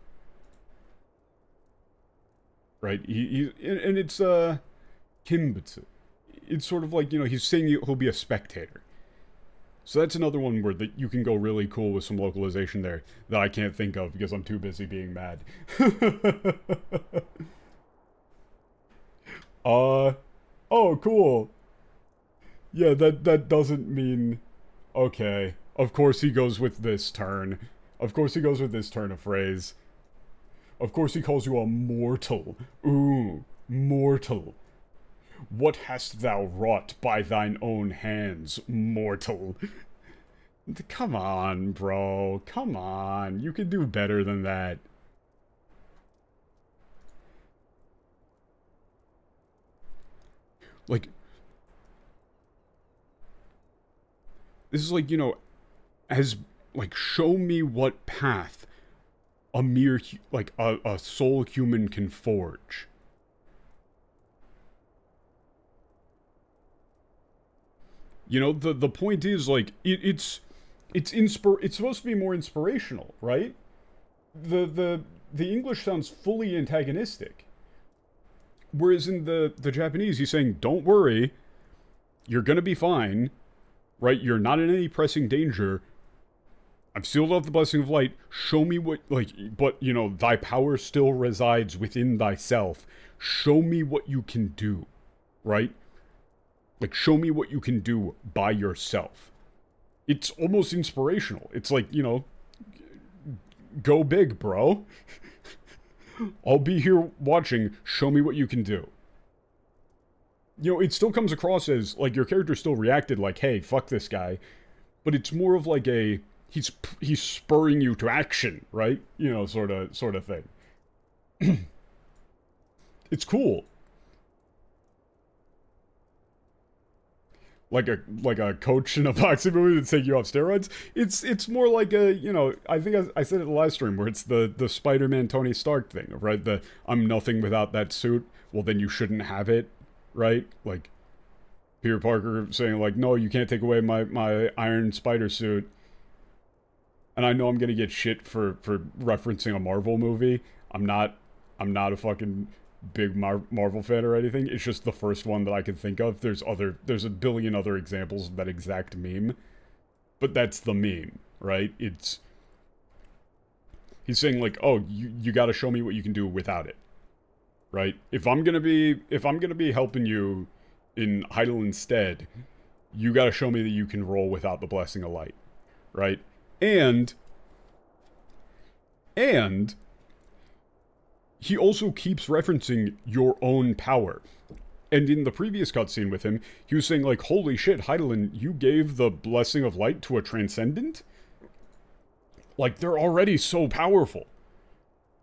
Right? And it's Kimbutsu. It's sort of like, you know, he's saying he'll be a spectator. So that's another one where you can go really cool with some localization there that I can't think of because I'm too busy being mad. Oh, cool. Yeah, that doesn't mean... Okay. Of course he goes with this turn. Of course he goes with this turn of phrase. Of course he calls you a mortal. Ooh, mortal. What hast thou wrought by thine own hands, mortal? Come on, bro. Come on. You can do better than that. Like, this is like, you know, as, like, show me what path a mere, like, a sole human can forge. You know, the point is, like, it's supposed to be more inspirational, right? The English sounds fully antagonistic. Whereas in the Japanese, he's saying, don't worry, you're gonna be fine, right? You're not in any pressing danger. I've sealed off the blessing of light. Show me what, like, but, you know, thy power still resides within thyself. Show me what you can do, right? Like, show me what you can do by yourself. It's almost inspirational. It's like, you know, go big, bro. I'll be here watching. Show me what you can do. You know, it still comes across as, like, your character still reacted like, hey, fuck this guy. But it's more of like a, he's spurring you to action, right? You know, sort of thing. It's cool. Like a coach in a boxing movie to take you off steroids. It's more like a, you know, I think I said it in the live stream where it's the Spider-Man Tony Stark thing, right? The I'm nothing without that suit. Well, then you shouldn't have it, right? Like Peter Parker saying like, no, you can't take away my Iron Spider suit. And I know I'm gonna get shit for referencing a Marvel movie. I'm not a fucking big Marvel fan or anything. It's just the first one that I can think of. There's a billion other examples of that exact meme. But that's the meme, right? He's saying like, oh, you gotta show me what you can do without it. Right? If I'm gonna be helping you in Heidel instead, you gotta show me that you can roll without the blessing of light. Right? And he also keeps referencing your own power. And in the previous cutscene with him, he was saying like, holy shit, Hydaelyn, you gave the Blessing of Light to a Transcendent? Like, they're already so powerful.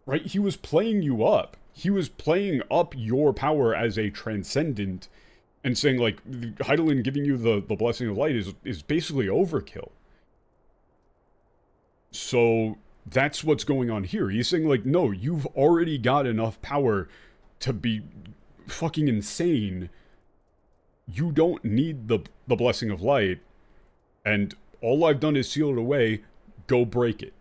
Right? He was playing you up. He was playing up your power as a Transcendent and saying like, Hydaelyn giving you the Blessing of Light is basically overkill. So that's what's going on here. He's saying like, no, you've already got enough power to be fucking insane. You don't need the Blessing of Light, and all I've done is seal it away. Go break it.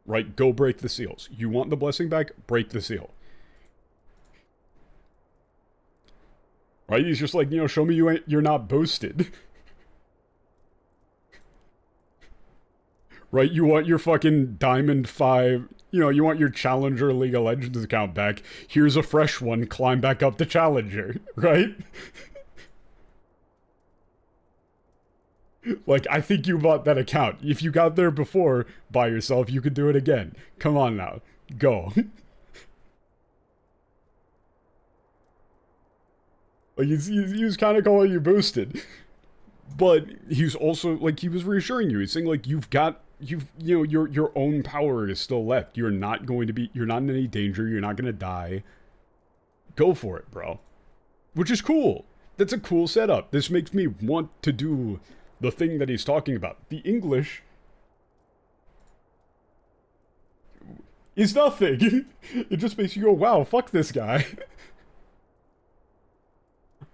Right? Go break the seals. You want the blessing back? Break the seal. Right? He's just like, show me you're not boosted. Right? You want your fucking Diamond 5, you want your Challenger League of Legends account back. Here's a fresh one, climb back up to Challenger, right? Like, I think you bought that account. If you got there before by yourself, you could do it again. Come on now. Go. Like, he was kind of calling you boosted. But he's also, like, he was reassuring you. He's saying, like, your own power is still left. You're not in any danger. You're not gonna die. Go for it, bro. Which is cool. That's a cool setup. This makes me want to do the thing that he's talking about. The English is nothing. It just makes you go, wow, fuck this guy.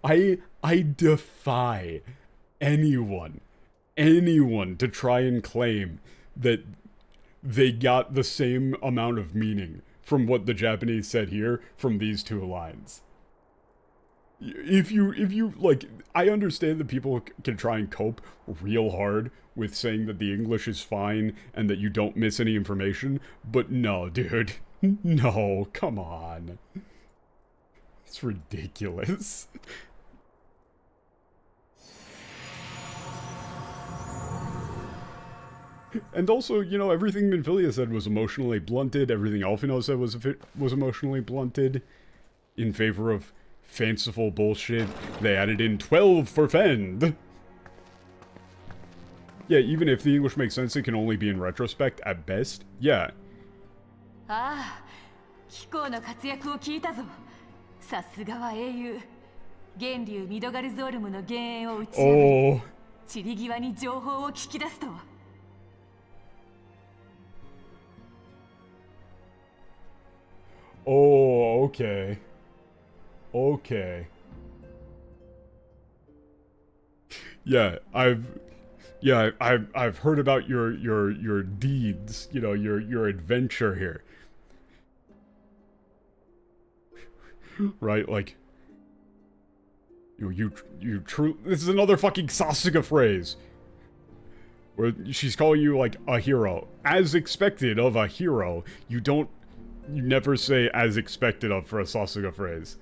I defy anyone to try and claim that they got the same amount of meaning from what the Japanese said here from these two lines. If you like, I understand that people can try and cope real hard with saying that the English is fine and that you don't miss any information, but no, dude. No, come on. It's ridiculous. And also, everything Minfilia said was emotionally blunted. Everything Alphinaud said was emotionally blunted in favor of fanciful bullshit. They added in 12 for Fend. Yeah, even if the English makes sense, it can only be in retrospect at best. Yeah. Ah, Kikoの活躍を聞いたぞ。さすがは英雄。源流ミドガルゾールムの幻影を打ち破り、散り際に情報を聞き出すとは。Oh, okay. Okay. Yeah, I've heard about your deeds, your adventure here. Right, like you true. This is another fucking Sasuke phrase. Where she's calling you like a hero. As expected of a hero, you never say as expected of for a Sasuke phrase.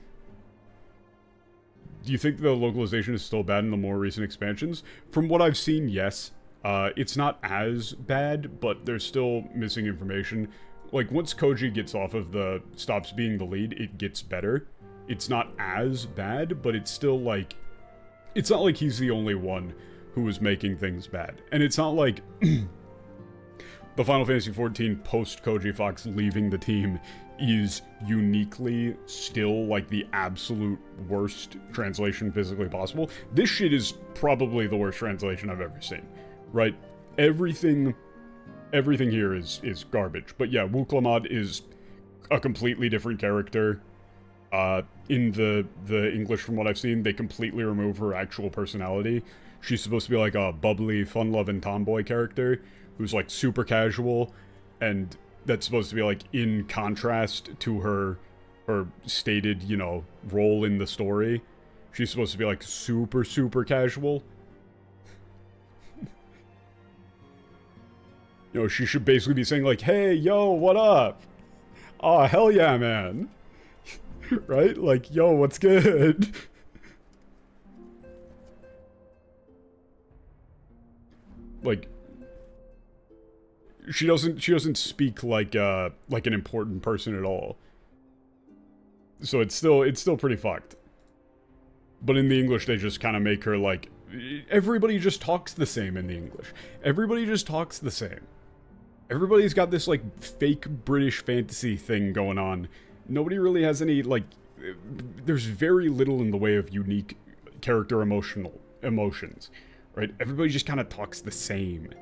Do you think the localization is still bad in the more recent expansions? From what I've seen, yes. It's not as bad, but there's still missing information. Like, once Koji stops being the lead, it gets better. It's not as bad, but it's still like, it's not like he's the only one who was making things bad. And it's not like the Final Fantasy XIV post-Koji Fox leaving the team is uniquely still like the absolute worst translation physically possible. This shit is probably the worst translation I've ever seen, right? Everything here is garbage. But yeah, Wuklamad is a completely different character. In the English, from what I've seen, they completely remove her actual personality. She's supposed to be like a bubbly, fun-loving tomboy character who's like super casual, and that's supposed to be like in contrast to her stated, role in the story. She's supposed to be like super, super casual. She should basically be saying like, hey, yo, what up? Aw, hell yeah, man. Right? Like, yo, what's good? Like, she doesn't speak like an important person at all. So it's still pretty fucked. But in the English, they just kind of make her like, everybody just talks the same in the English. Everybody just talks the same. Everybody's got this like fake British fantasy thing going on. Nobody really has any like, there's very little in the way of unique character emotions, right? Everybody just kind of talks the same.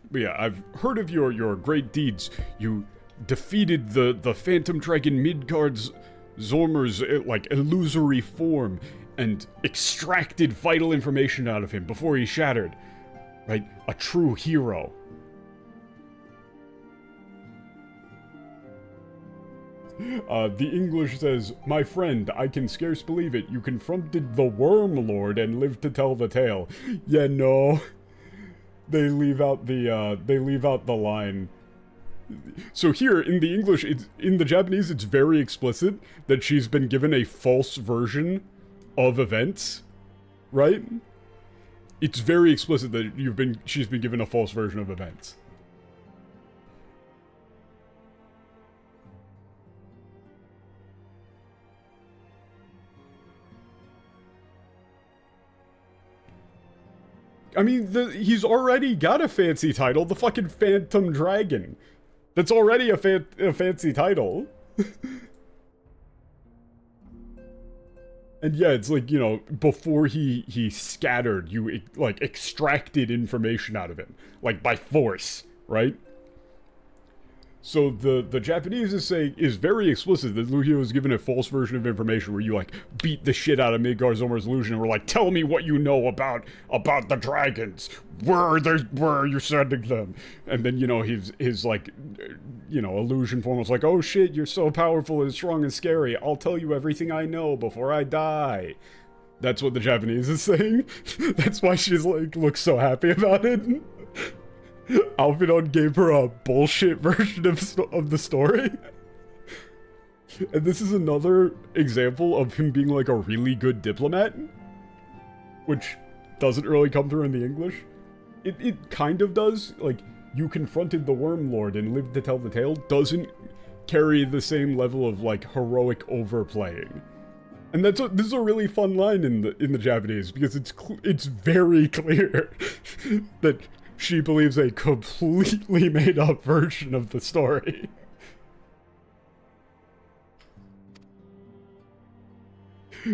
But yeah, I've heard of your great deeds. You defeated the Phantom Dragon Midgard's Zormer's like illusory form and extracted vital information out of him before he shattered. Right? A true hero. The English says, "My friend, I can scarce believe it. You confronted the Worm Lord and lived to tell the tale." Yeah, no. They leave out the line. So here, in the English, in the Japanese, it's very explicit that she's been given a false version of events, right? It's very explicit that she's been given a false version of events. I mean, he's already got a fancy title, the fucking Phantom Dragon. That's already a fancy title. And yeah, it's like, you know, before he scattered, you, like, extracted information out of him. Like, by force, right? So the Japanese is very explicit that Luhio was given a false version of information where you, like, beat the shit out of Midgard Zormer's illusion and were like, tell me what you know about the dragons. Where are you sending them? And then, you know, his like, you know, illusion form was like, oh shit, you're so powerful and strong and scary. I'll tell you everything I know before I die. That's what the Japanese is saying. That's why she's like, looks so happy about it. Alphinaud gave her a bullshit version of the story. And this is another example of him being like a really good diplomat, which doesn't really come through in the English. It kind of does. Like, you confronted the Worm Lord and lived to tell the tale doesn't carry the same level of like heroic overplaying. And this is a really fun line in the Japanese, because it's very clear that she believes a completely made-up version of the story.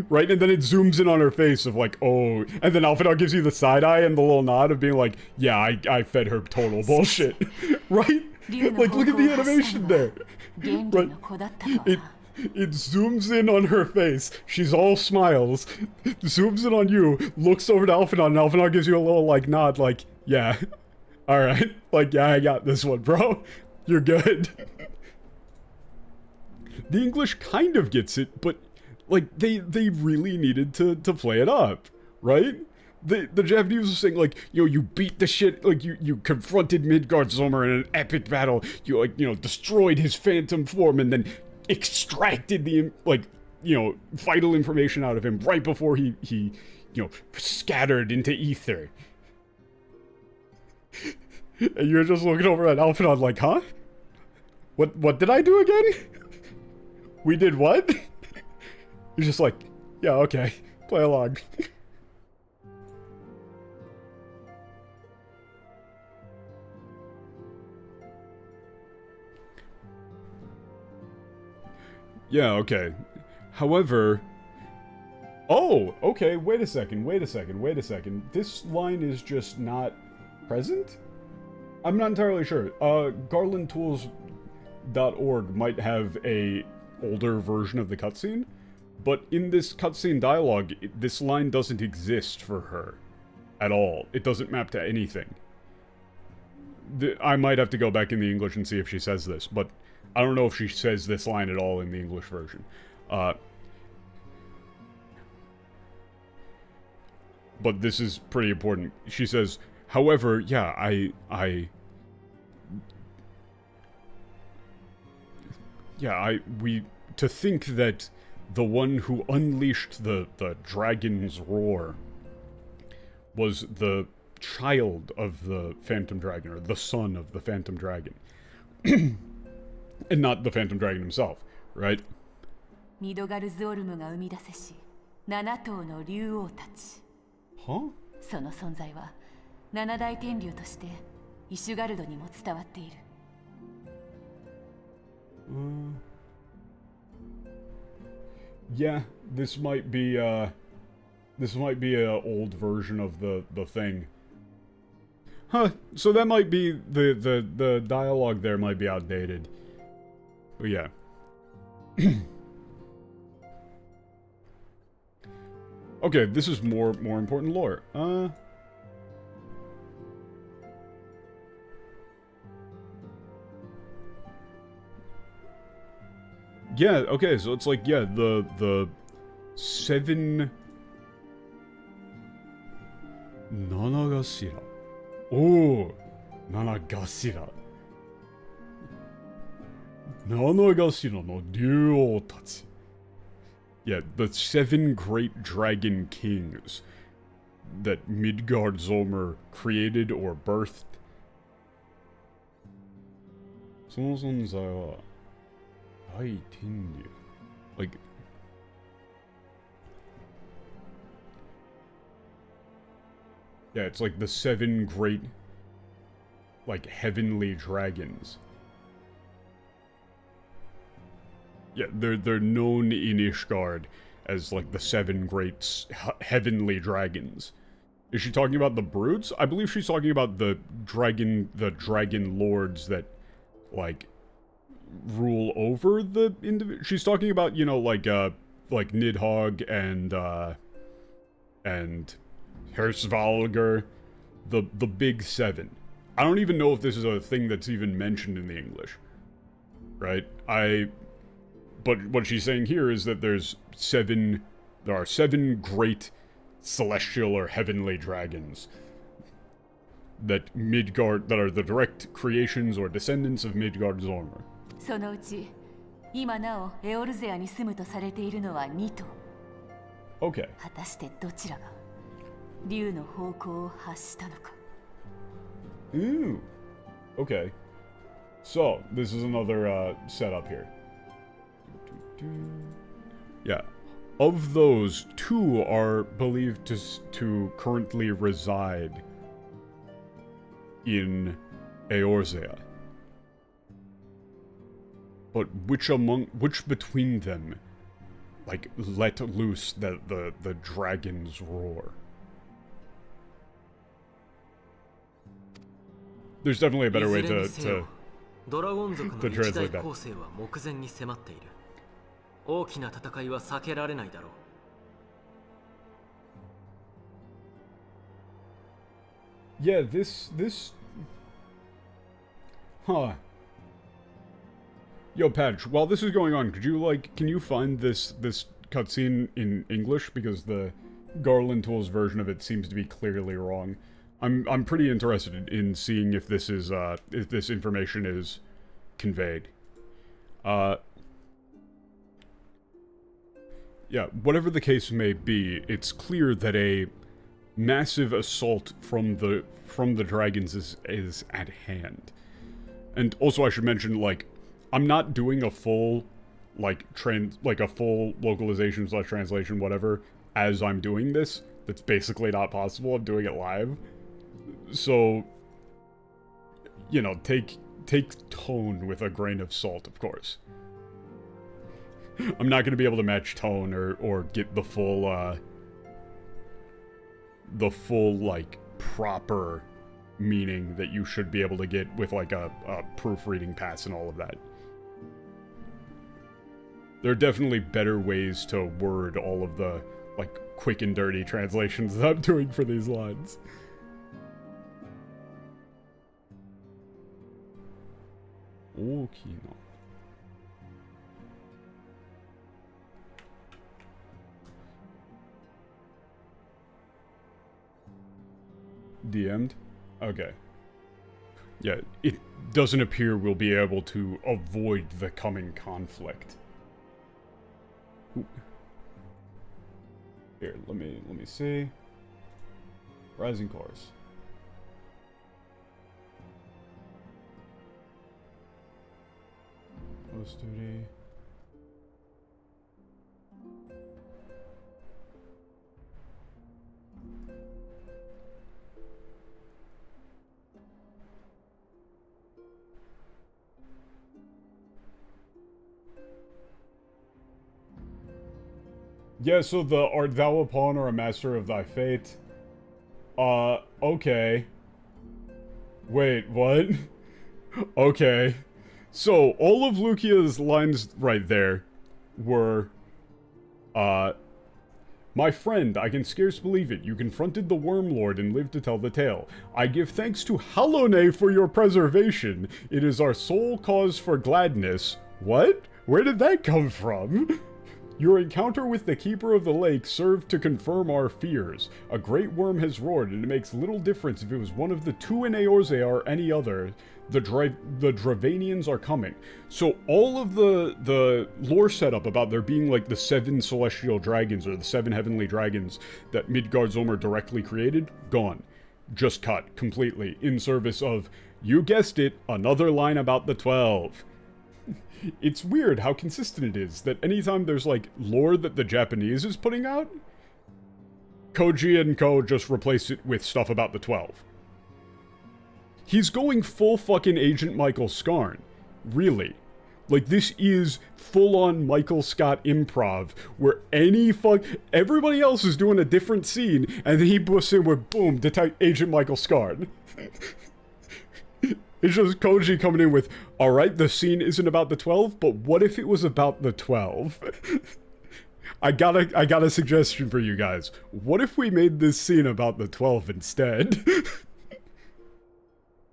Right? And then it zooms in on her face of like, oh... And then Alphinaud gives you the side-eye and the little nod of being like, yeah, I fed her total bullshit. Right? Like, look at the animation there. Right? It zooms in on her face. She's all smiles. Zooms in on you, looks over to Alphinaud, and Alphinaud gives you a little, like, nod, like, yeah. Alright. Like, yeah, I got this one, bro. You're good. The English kind of gets it, but, like, they really needed to play it up, right? The Japanese was saying, like, you know, you beat the shit, like, you confronted Midgard Zormer in an epic battle, you, like, you know, destroyed his phantom form, and then extracted the, like, you know, vital information out of him right before he you know, scattered into ether. And you're just looking over at Alphinaud like, huh? What did I do again? We did what? You're just like, yeah, okay, play along. Yeah, okay. However... Oh, okay, wait a second. This line is just not present? I'm not entirely sure. Garlandtools.org might have a older version of the cutscene, but in this cutscene dialogue, this line doesn't exist for her at all. It doesn't map to anything. I might have to go back in the English and see if she says this, but I don't know if she says this line at all in the English version. But this is pretty important. She says, however, yeah, to think that the one who unleashed the dragon's roar was the child of the Phantom Dragon, or the son of the Phantom Dragon. and not the Phantom Dragon himself, right? ミドガルゾールムが生み出せし7頭の竜王たち Huh? その存在は七大天竜としてイシュガルドにも伝わっている Yeah, this might be an old version of the thing. Huh, so that might be, the dialogue there might be outdated. But yeah. Okay, this is more important lore. Yeah, okay, so it's like, yeah, the 7... Nanagashira. Oh, Nanagashira. Nanagashira no ryūō tachi. Yeah, the 7 great dragon kings that Midgard-Zomer created or birthed. その存在は 大天竜 like yeah, it's like the 7 great like heavenly dragons. Yeah, they're known in Ishgard as like the 7 great heavenly dragons. Is she talking about the broods? I believe she's talking about the dragon lords that like rule over the individual. She's talking about, you know, like Nidhogg and Hersvalger, the big 7. I don't even know if this is a thing that's even mentioned in the English, right? But what she's saying here is that there are 7 great celestial or heavenly dragons that are the direct creations or descendants of Midgard-Zomer. そのうち今なおエオルゼアに住むとされているのは2頭 Okay. 果たしてどちらが竜の方向を発したのか Ooh. Okay. So, this is another setup here. Yeah. Of those, 2 are believed to currently reside in Eorzea. But which between them, like, let loose the dragon's roar? There's definitely a better way to translate that. 大きな戦いは避けられないだろう。Yeah, this... Huh. Yo, Patch, while this is going on, can you find this cutscene in English? Because the Garland Tools version of it seems to be clearly wrong. I'm pretty interested in seeing if this is, if this information is conveyed. Yeah, whatever the case may be, it's clear that a massive assault from the dragons is at hand. And also I should mention, like, I'm not doing a full, like, a full localization / translation, whatever, as I'm doing this. That's basically not possible. I'm doing it live. So, you know, take tone with a grain of salt, of course. I'm not going to be able to match tone or get the full, like, proper meaning that you should be able to get with, like, a proofreading pass and all of that. There are definitely better ways to word all of the, like, quick and dirty translations that I'm doing for these lines. Okay, no. DM'd? Okay. Yeah, it doesn't appear we'll be able to avoid the coming conflict. Ooh. Here, let me see. Rising Chorus. Post duty. Yeah, so the art thou a pawn or a master of thy fate? Okay. Wait, what? Okay. So, all of Lucia's lines right there were, my friend, I can scarce believe it. You confronted the Worm Lord and lived to tell the tale. I give thanks to Halone for your preservation. It is our sole cause for gladness. What? Where did that come from? Your encounter with the Keeper of the Lake served to confirm our fears. A great worm has roared, and it makes little difference if it was one of the two in Eorzea or any other. The Dravanians are coming. So all of the lore setup about there being like the 7 celestial dragons or the 7 heavenly dragons that Midgardsormr directly created, gone. Just cut completely in service of, you guessed it, another line about the 12. It's weird how consistent it is that anytime there's like lore that the Japanese is putting out, Koji and Co just replace it with stuff about the 12. He's going full fucking Agent Michael Scarn. Really. Like, this is full-on Michael Scott improv, where everybody else is doing a different scene, and then he busts in with, boom, Agent Michael Scarn. It's just Koji coming in with, alright, the scene isn't about the 12, but what if it was about the 12? I got a suggestion for you guys. What if we made this scene about the 12 instead?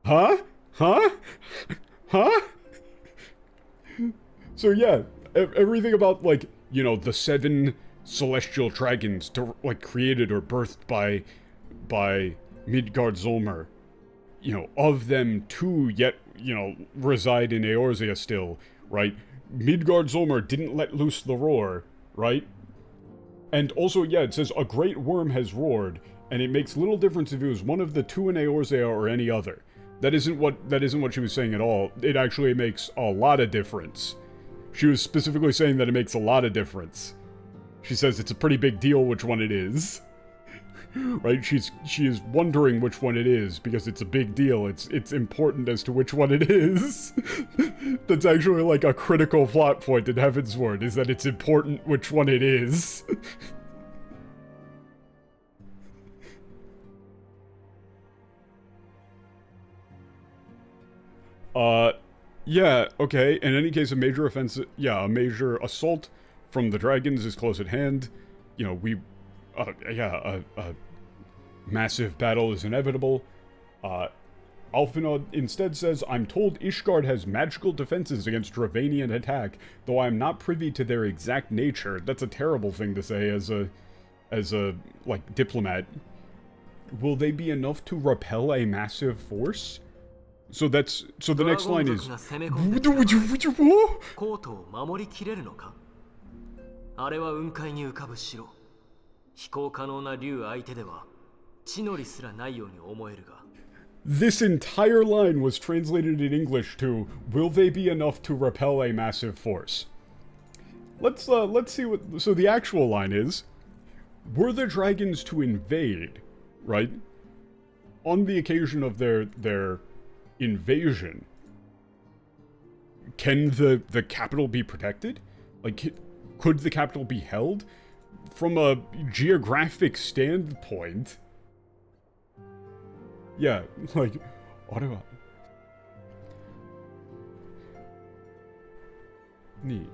Huh? Huh? Huh? So yeah, everything about, like, you know, the 7 celestial dragons like created or birthed by Midgardsormr. You know, of them 2 yet, you know, reside in Eorzea still, right? Midgardsormr didn't let loose the roar, right? And also, yeah, it says, a great worm has roared, and it makes little difference if it was one of the 2 in Eorzea or any other. That isn't what she was saying at all. It actually makes a lot of difference. She was specifically saying that it makes a lot of difference. She says it's a pretty big deal which one it is. Right? She is wondering which one it is, because it's a big deal. It's important as to which one it is. That's actually like a critical plot point in Heavensward, is that it's important which one it is. Yeah, okay. In any case, a major assault from the dragons is close at hand. You know, a massive battle is inevitable. Alphinaud instead says, I'm told Ishgard has magical defenses against Dravanian attack, though I am not privy to their exact nature. That's a terrible thing to say as a, like, diplomat. Will they be enough to repel a massive force? So the next line is... コートを守りきれるのか? あれは雲海に浮かぶ城。飛行可能な竜相手では地の利すらないように思えるが。 This entire line was translated in English to, will they be enough to repel a massive force? Let's see what... So the actual line is, were the dragons to invade, right? On the occasion of their invasion, can the capital be protected? Like, could the capital be held? From a geographic standpoint... Yeah, like, what about... Neat.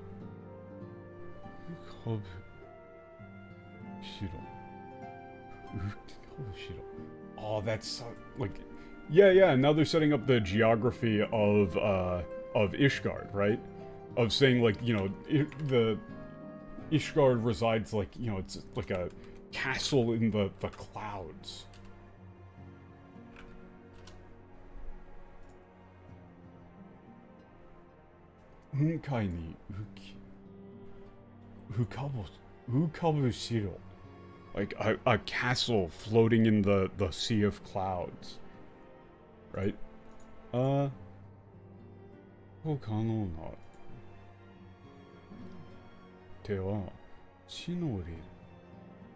Oh, that's so, like... Yeah, now they're setting up the geography of Ishgard, right? Of saying, like, you know, the Ishgard resides, like, you know, it's like a castle in the clouds. Unkai ni ukabu shiro. Like a castle floating in the sea of clouds. Right? ては地の利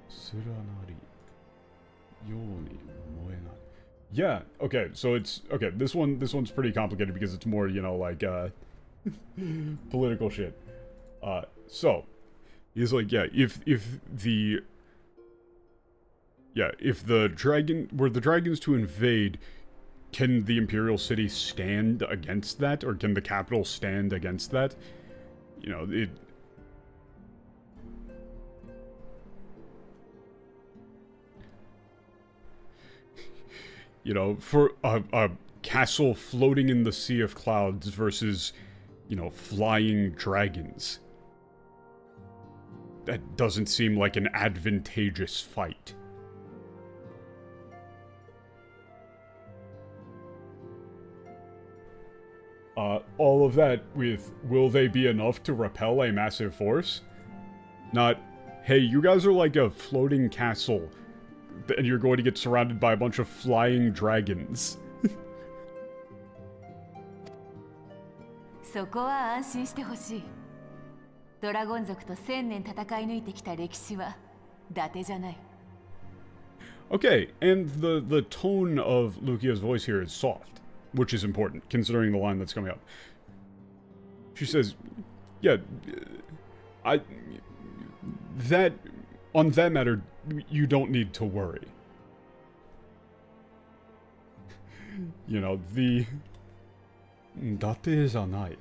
すらなりように思えない。Yeah, okay, so it's okay, this one's pretty complicated because it's more, you know, like political shit. So he's like, yeah, if the dragon were the dragons to invade, can the Imperial City stand against that, or can the capital stand against that? You know, it. You know, for a castle floating in the sea of clouds versus, you know, flying dragons. That doesn't seem like an advantageous fight. All of that with, will they be enough to repel a massive force? Not, hey, you guys are like a floating castle, and you're going to get surrounded by a bunch of flying dragons. そこは安心してほしい。ドラゴン族と1000年戦い抜いてきた歴史は伊達じゃない。Okay, and the tone of Lukia's voice here is soft, which is important, considering the line that's coming up. She says, yeah, on that matter, you don't need to worry. You know, the... Date janai.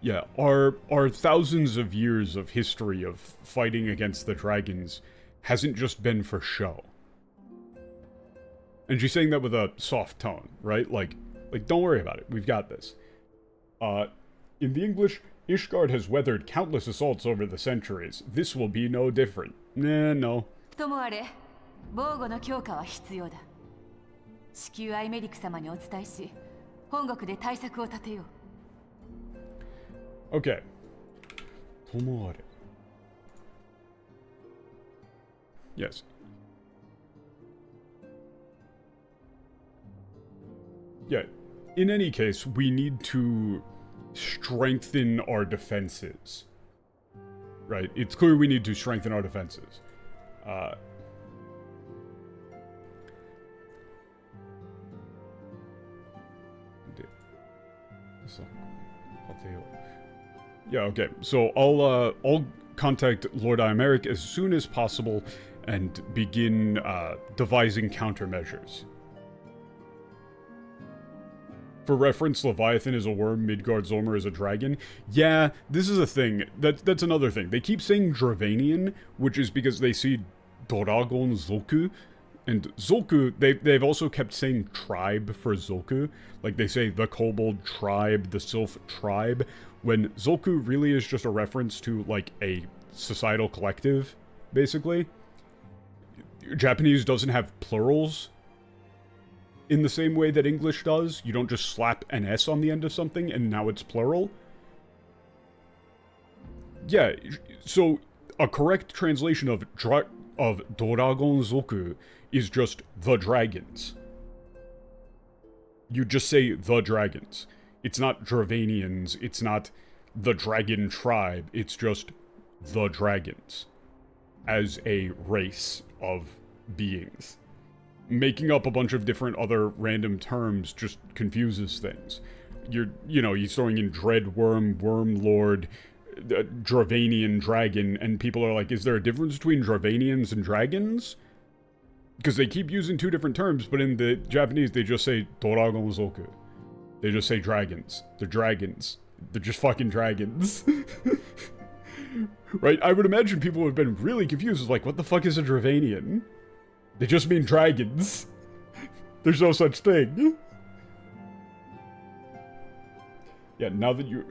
Yeah, our thousands of years of history of fighting against the dragons hasn't just been for show. And she's saying that with a soft tone, right? Like, don't worry about it. We've got this. In the English, Ishgard has weathered countless assaults over the centuries. This will be no different. Nah, no. ともあれ、防護の強化は必要だ。至急アイメリック様にお伝えし、本国で対策を立てよう。Okay. ともあれ. Yes. Yeah, in any case, we need to strengthen our defenses. Right? It's clear we need to strengthen our defenses. Yeah, okay. So I'll contact Lord Imeric as soon as possible and begin devising countermeasures. For reference, Leviathan is a worm, Midgard Zormer is a dragon. Yeah, this is a thing. That's another thing. They keep saying Dravanian, which is because they see Doragon Zoku. And Zoku, they've also kept saying tribe for Zoku. Like, they say the Kobold tribe, the Sylph tribe, when Zoku really is just a reference to, like, a societal collective, basically. Japanese doesn't have plurals in the same way that English does. You don't just slap an S on the end of something and now it's plural. Yeah, so a correct translation of Doragon Zoku is just the dragons. You just say the dragons. It's not Dravanians, it's not the dragon tribe, it's just the dragons as a race of beings. Making up a bunch of different other random terms just confuses things. You're throwing in Dreadworm, Wormlord, Dravanian dragon, and people are like, is there a difference between Dravanians and dragons? Because they keep using two different terms, but in the Japanese they just say Doragon Zoku. They just say dragons. They're dragons. They're just fucking dragons. Right? I would imagine people would have been really confused, like, what the fuck is a Dravanian? They just mean dragons. There's no such thing. Yeah, now that you...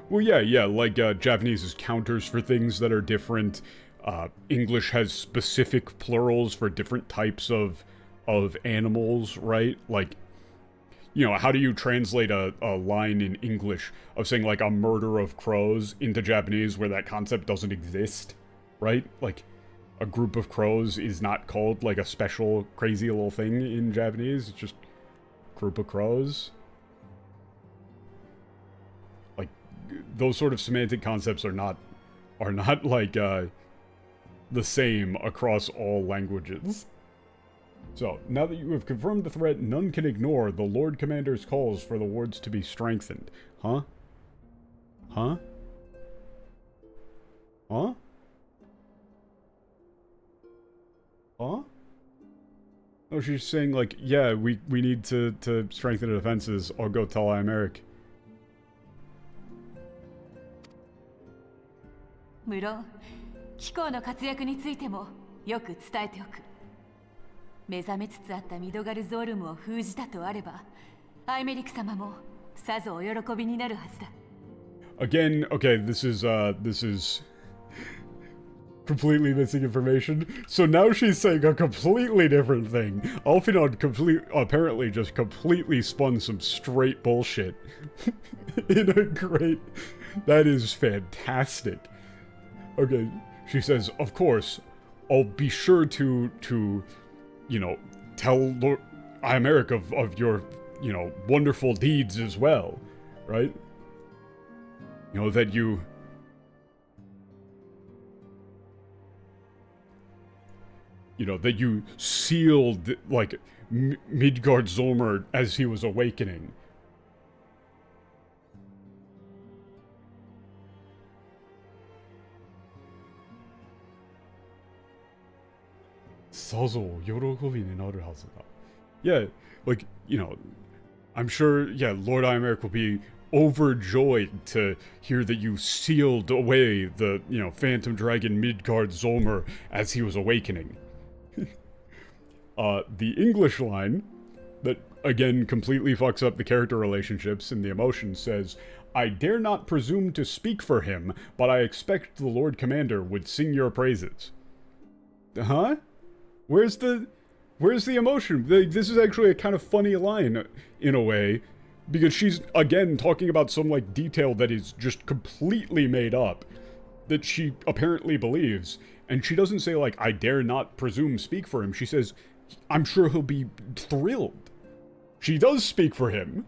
Well, yeah, like, Japanese has counters for things that are different. English has specific plurals for different types of animals, right? Like, you know, how do you translate a line in English of saying, like, a murder of crows into Japanese where that concept doesn't exist, right? Like, a group of crows is not called like a special crazy little thing in Japanese. It's just group of crows. Like those sort of semantic concepts are not like the same across all languages. So, now that you have confirmed the threat, none can ignore the Lord Commander's calls for the wards to be strengthened. Huh? Huh? Huh? Huh? Oh, she's saying, like, yeah, we need to strengthen the defenses. I'll go tell Imeric. 無論、機構の活躍についてもよく伝えておく。目覚めつつあったミドガルゾールムを封じたとあれば、アイメリク様もさぞお喜びになるはずだ。Again, okay, this is completely missing information. So now she's saying a completely different thing. Alphinaud apparently just completely spun some straight bullshit. In a great... That is fantastic. Okay, she says, of course, I'll be sure to you know, tell Lord Imeric of your, you know, wonderful deeds as well, right? You know, that you... You know, that you sealed, like, Midgard Zolmer as he was awakening. Yeah, like, you know, I'm sure, yeah, Lord Imeric will be overjoyed to hear that you sealed away the, you know, Phantom Dragon Midgard Zolmer as he was awakening. The English line, that, again, completely fucks up the character relationships and the emotions, says, I dare not presume to speak for him, but I expect the Lord Commander would sing your praises. Huh? Where's the emotion? This is actually a kind of funny line, in a way, because she's, again, talking about some, like, detail that is just completely made up, that she apparently believes, and she doesn't say, like, I dare not presume speak for him. She says, I'm sure he'll be thrilled. She does speak for him.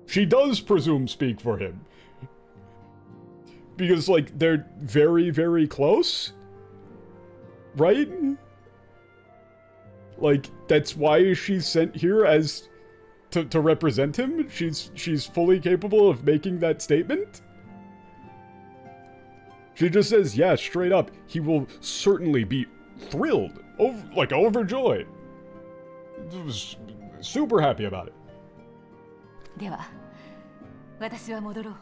She does presume speak for him. Because, like, they're very, very close? Right? Like, that's why she's sent here as... to represent him? She's fully capable of making that statement? She just says, yeah, straight up, he will certainly be thrilled. Overjoyed. Super happy about it. では、私は戻ろう。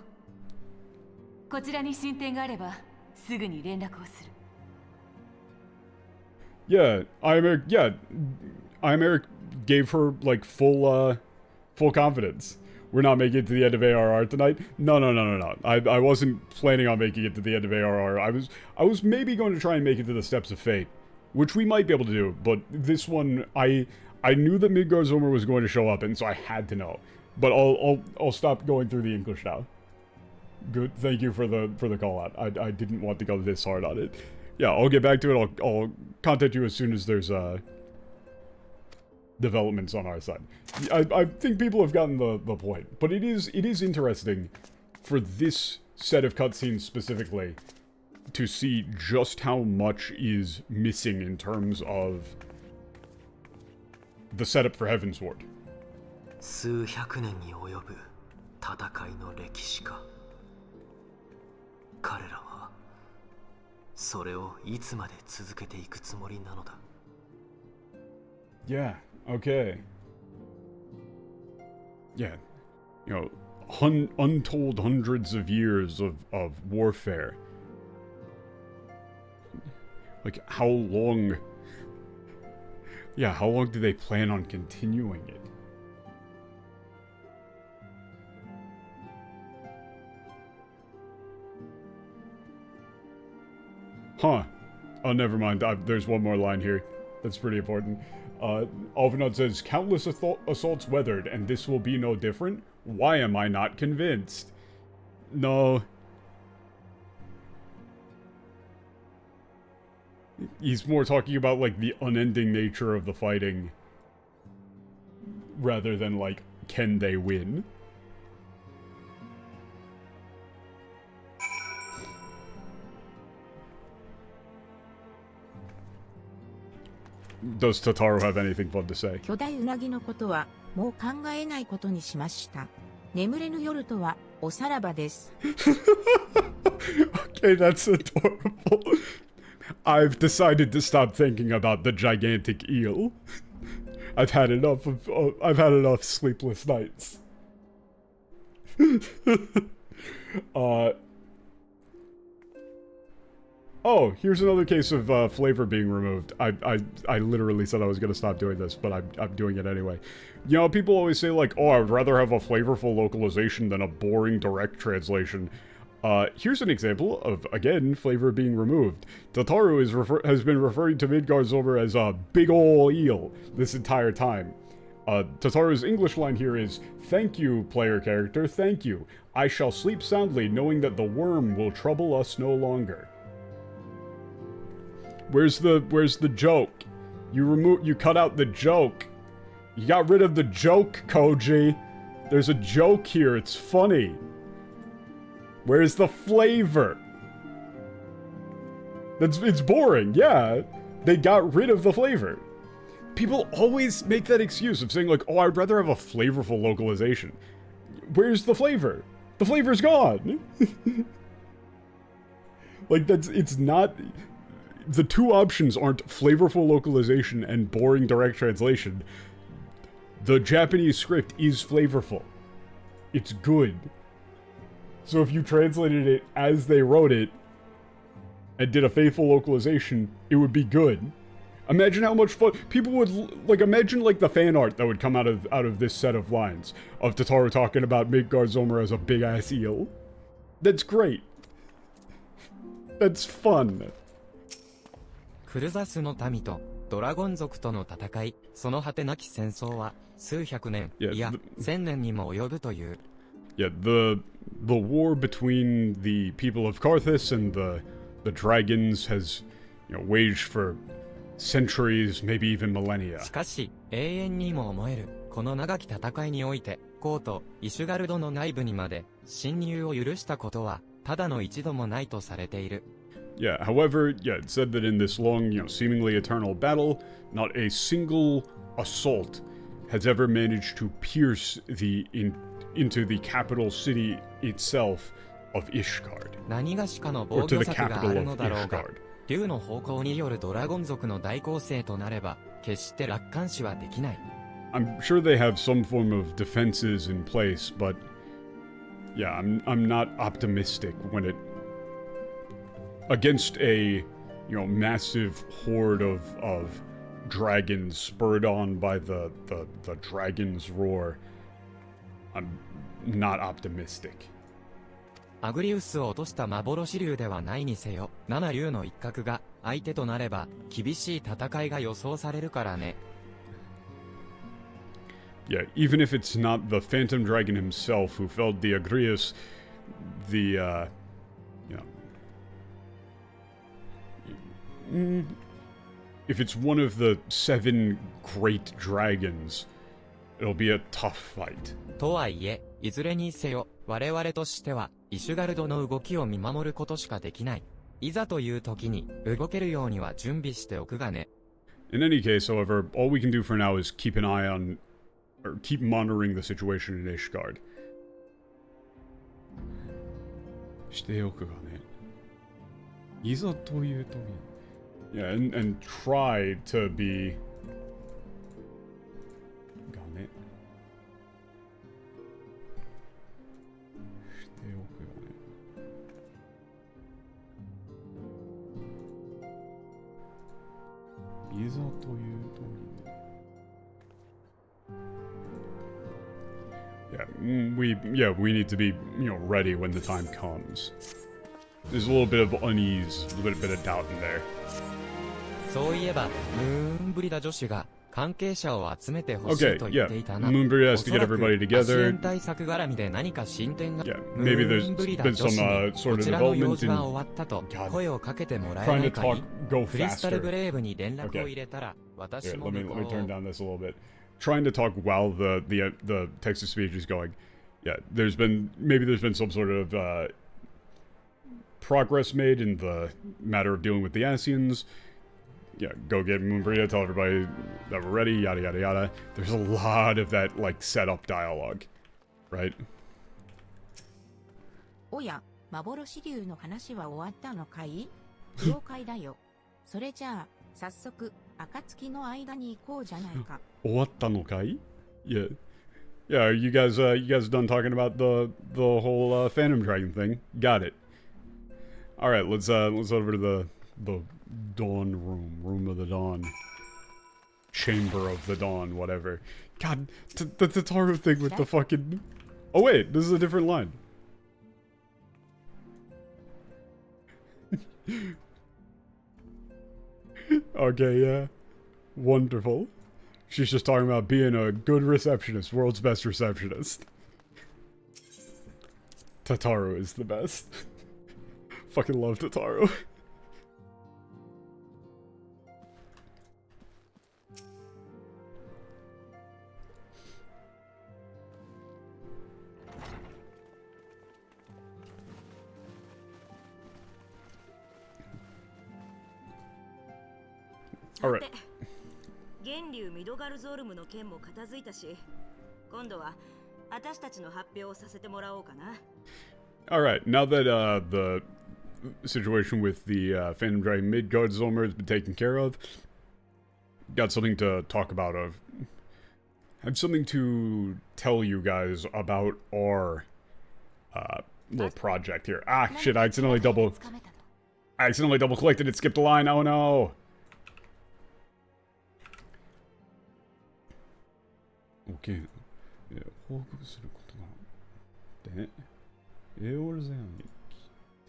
こちらに進展があれば、すぐに連絡をする。Yeah, Imeric gave her, like, full confidence. We're not making it to the end of ARR tonight. No. I wasn't planning on making it to the end of ARR. I was maybe going to try and make it to the Steps of Fate, which we might be able to do, but this one, I knew that Midgard Zolmer was going to show up, and so I had to know. But I'll stop going through the English now. Good, thank you for the call out. I didn't want to go this hard on it. Yeah, I'll get back to it. I'll contact you as soon as there's developments on our side. I think people have gotten the point, but it is interesting for this set of cutscenes specifically to see just how much is missing in terms of the setup for Heavensward. 数百年に及ぶ戦いの歴史か。彼らはそれをいつまで続けていくつもりなのだ。Yeah, okay. Yeah, you know, untold hundreds of years of warfare. Like, how long... Yeah, how long do they plan on continuing it? Huh. Oh, never mind. There's one more line here. That's pretty important. Alphinaud says, countless assaults weathered, and this will be no different? Why am I not convinced? No. He's more talking about, like, the unending nature of the fighting rather than, like, can they win? Does Totaro have anything fun to say? 巨大うなぎのことはもう考えないことにしました。眠れぬ夜とはおさらばです。Okay, that's adorable. I've decided to stop thinking about the gigantic eel. I've had enough sleepless nights. Oh, here's another case of flavor being removed. I literally said I was gonna stop doing this, but I'm doing it anyway. You know, people always say like, oh, I'd rather have a flavorful localization than a boring direct translation. Here's an example of, again, flavor being removed. Totaro has been referring to Midgardsormr as a big ol' eel this entire time. Totaro's English line here is, "Thank you, player character, thank you. I shall sleep soundly knowing that the worm will trouble us no longer." Where's the joke? You cut out the joke. You got rid of the joke, Koji. There's a joke here, it's funny. Where's the flavor? It's boring, yeah. They got rid of the flavor. People always make that excuse of saying like, oh, I'd rather have a flavorful localization. Where's the flavor? The flavor's gone. Like, it's not... The two options aren't flavorful localization and boring direct translation. The Japanese script is flavorful. It's good. So if you translated it as they wrote it and did a faithful localization, it would be good. Imagine how much fun people would like. Imagine like the fan art that would come out of this set of lines of Totaro talking about Midgardsormr as a big ass eel. That's great. That's fun. クルザスの民とドラゴン族との戦い、その果てなき戦争は数百年、いや千年にも及ぶという。Yeah, the war between the people of Karthus and the dragons has, you know, waged for centuries, maybe even millennia. しかし、永遠にも思える、この長き戦いにおいて、コート、イシュガルドの内部にまで侵入を許したことは、ただの一度もないとされている。Yeah, however, yeah, it said that in this long, you know, seemingly eternal battle, not a single assault has ever managed to pierce into the capital city itself of Ishgard. 何がしかの防御策があるのだろうが、竜の方向によるドラゴン族の大攻勢となれば、決して楽観視はできない。I'm sure they have some form of defenses in place, but yeah, I'm not optimistic when it against a, you know, massive horde of dragons spurred on by the dragon's roar. I'm not optimistic. アグリウスを落とした幻竜ではないにせよ、七竜の一角が相手となれば厳しい戦いが予想されるからね。Yeah, even if it's not the Phantom Dragon himself who felled the Agrius, you know, if it's one of the 7 great dragons, it'll be a tough fight. とはいえ、いずれにせよ、我々としては、イシュガルドの動きを見守ることしかできない。いざという時に、動けるようには準備しておくがね。In any case, however, all we can do for now is keep an eye on, or keep monitoring the situation in Ishgard. しておくがね。いざという時に。Yeah, and try to be... がね。しておくがね。いざという時に。Yeah, we need to be, you know, ready when the time comes. There's a little bit of unease, a little bit of doubt in there. そういえば、ムーンブリダ女子が、関係者を集めてほしいと言っていたな。 Moonbreed お has to そ get らく everybody アシエ together. ン対策絡みで何か進展が Yeah, maybe there's ムーンブリダ been 女 some 子に sort こ of ちらの用 development 事は終 in わったと God. 声をかけてもらえ trying な to いか talk, い？ go クリスタル faster. ブレイブに連絡 Okay. を入れたら Here, 私も let 向 me こ turn う down this a little bit. Trying to talk while the text to speech is going. Yeah, there's been some sort of progress made in the matter of dealing with the Asians. Yeah, go get Moonbreed, tell everybody that we're ready, yada yada yada. There's a lot of that like setup dialogue, right? おや、幻竜の話は終わったのかい？了解だよ。それじゃあ、早速、暁の間に行こうじゃないか。終わったのかい? Yeah. Yeah, you guys done talking about the whole Phantom Dragon thing? Got it. All right, let's over to the Dawn room of the Dawn, Chamber of the Dawn, whatever. God, the Tataru thing with the fucking. Oh wait, this is a different line. Okay, yeah, wonderful. She's just talking about being a good receptionist, world's best receptionist. Tataru is the best. Fucking love Tataru. Alright. 源流ミドガルゾールムの件も片付いたし、今度は私たちの発表をさせてもらおうかな。Alright, now that the situation with the Phantom Dragon Midgard Zolmer has been taken care of, got something to talk about. Had something to tell you guys about our little project here. Ah, shit! I accidentally double clicked and it skipped a line. Oh no! Okay. 報告することがあって、エオルゼアに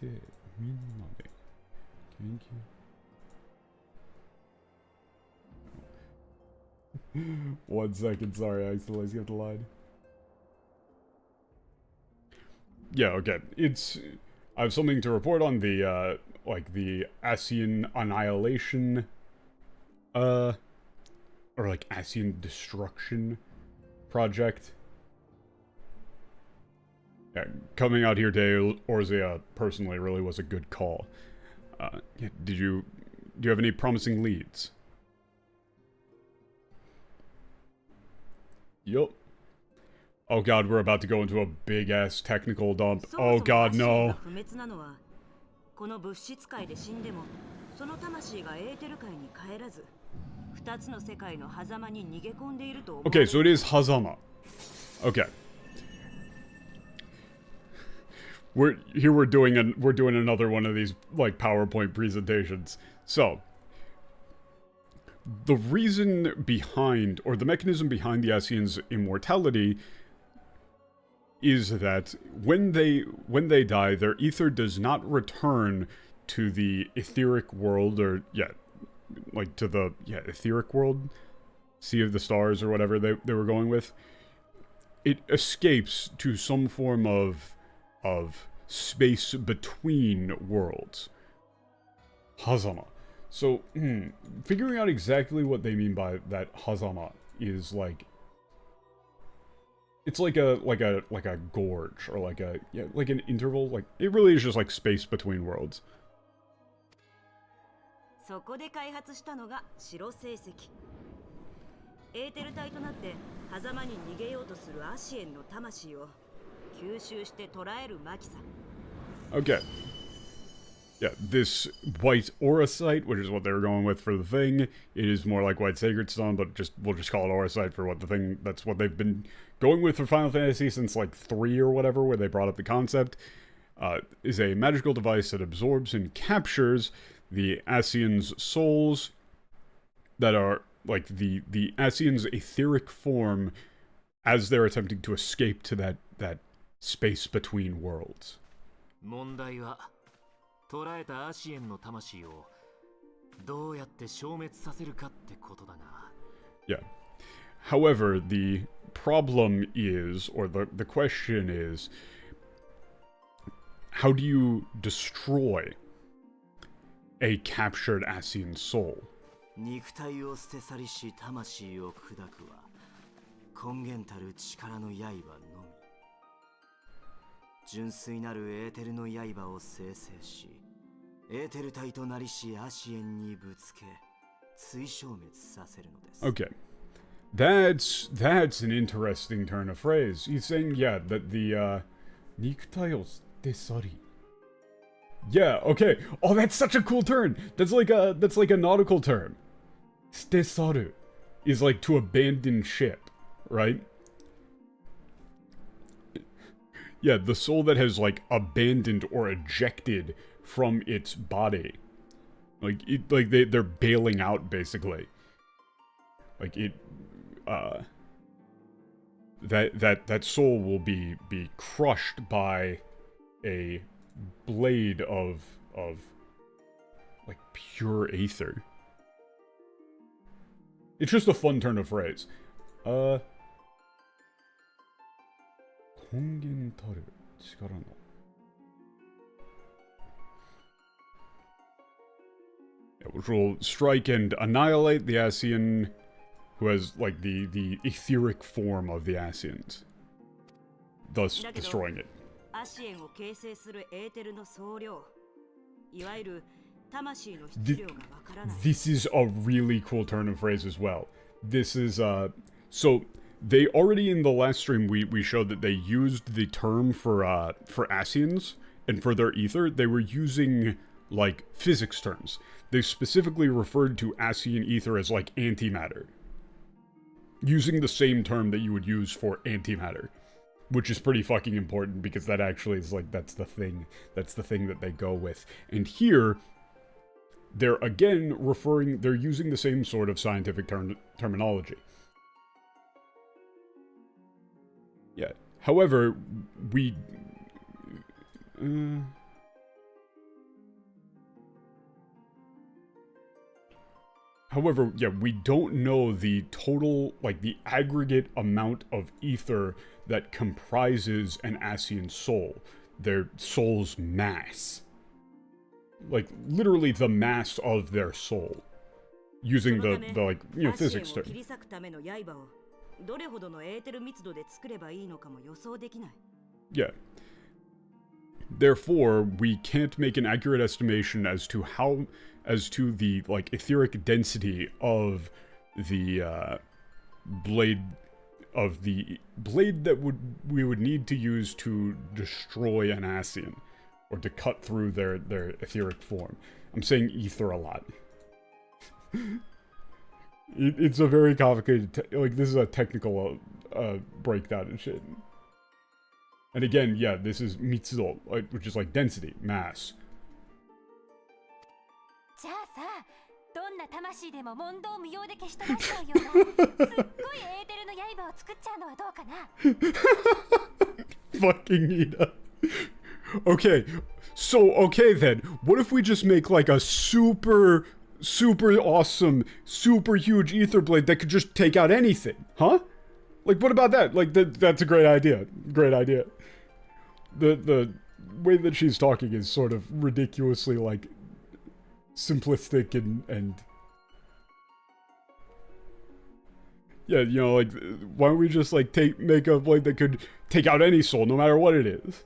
来て、みんなで研究。One second, sorry, I accidentally skipped the line. Yeah, okay. I have something to report on the, like, the Asian annihilation, or, like, Asian destruction project. Yeah, coming out here to Orzea personally really was a good call. Yeah, do you have any promising leads? Yup. Oh god, we're about to go into a big ass technical dump. Oh god, no. この物質界で死んでも、その魂がエーテル界に帰らず、二つの世界の狭間に逃げ込んでいると思う。 Okay, so it is Hazama. Okay. We're doing another one of these like PowerPoint presentations. So the reason behind, or the mechanism behind the Asians' immortality is that when they die, their ether does not return to the etheric world, or like to the etheric world, Sea of the Stars or whatever they were going with. It escapes to some form of space between worlds. Hazama. So, figuring out exactly what they mean by that Hazama is like, it's like a gorge, or like an interval. Like, it really is just like space between worlds. そこで開発したのが白星石。エーテル体となって狭間に逃げようとするアシエンの魂を吸収して捉えるマキさ。 Okay. Yeah, this white auracite, which is what they were going with for the thing, it is more like white sacred stone, but we'll just call it auracite for what the thing. That's what they've been going with for Final Fantasy since like 3 or whatever, where they brought up the concept. Is a magical device that absorbs and captures the Asians' souls that are like the Asians' etheric form as they're attempting to escape to that space between worlds. 問題は捕らえたアシエンの魂をどうやって消滅させるかってことだが。Yeah. However, the problem is, or the question is, how do you destroy a captured Asian soul? 肉体を捨て去りし魂を砕くは根源たる力の刃のみ。純粋なるエーテルの刃を生成し、エーテル体となりしアシエンにぶつけ、追消滅させるのです。Okay. That's an interesting turn of phrase. He's saying, yeah, that the, 肉体を捨て去り. Yeah, okay. Oh, that's such a cool turn. That's like a nautical term. 捨て去る is like to abandon ship, right? Yeah, the soul that has like abandoned or ejected from its body. Like they're bailing out basically. Like it that soul will be crushed by a blade of like pure aether. It's just a fun turn of phrase. 根源たる力の which will strike and annihilate the Asian who has like the etheric form of the Asians, thus destroying it. アシエンを形成するエーテルの総量、いわゆる魂の質量がわからない。 This is a really cool turn of phrase as well. This is so they already in the last stream we showed that they used the term for Asians and for their ether they were using like physics terms. They specifically referred to Asian ether as like antimatter, using the same term that you would use for antimatter, which is pretty fucking important because that actually is like that's the thing that they go with. And here they're again they're using the same sort of scientific terminology. Yeah. However, yeah, we don't know the total, like, the aggregate amount of ether that comprises an Asian soul. Their soul's mass. Like, literally the mass of their soul. Using the like, you know, physics term. どれほどのエーテル密度で作ればいいのかも予想できない。 Yeah. Therefore, we can't make an accurate estimation as to the like etheric density of the blade that we would need to use to destroy an Asian or to cut through their etheric form. I'm saying ether a lot. It's a very complicated, like, this is a technical breakdown and shit. And again, yeah, this is mitsudo, which is like density, mass. じゃあさ、どんな魂でも問答無用で消し飛ばしちゃうようなすっごいエーテルの刃を作っちゃうのはどうかな Fucking Nina. Okay, so, okay then, what if we just make like a super awesome, super huge ether blade that could just take out anything, huh? Like, what about that? Like, that's a great idea. Great idea. The way that she's talking is sort of ridiculously, like, simplistic and... Yeah, you know, like, why don't we just, like, make a blade that could take out any soul, no matter what it is?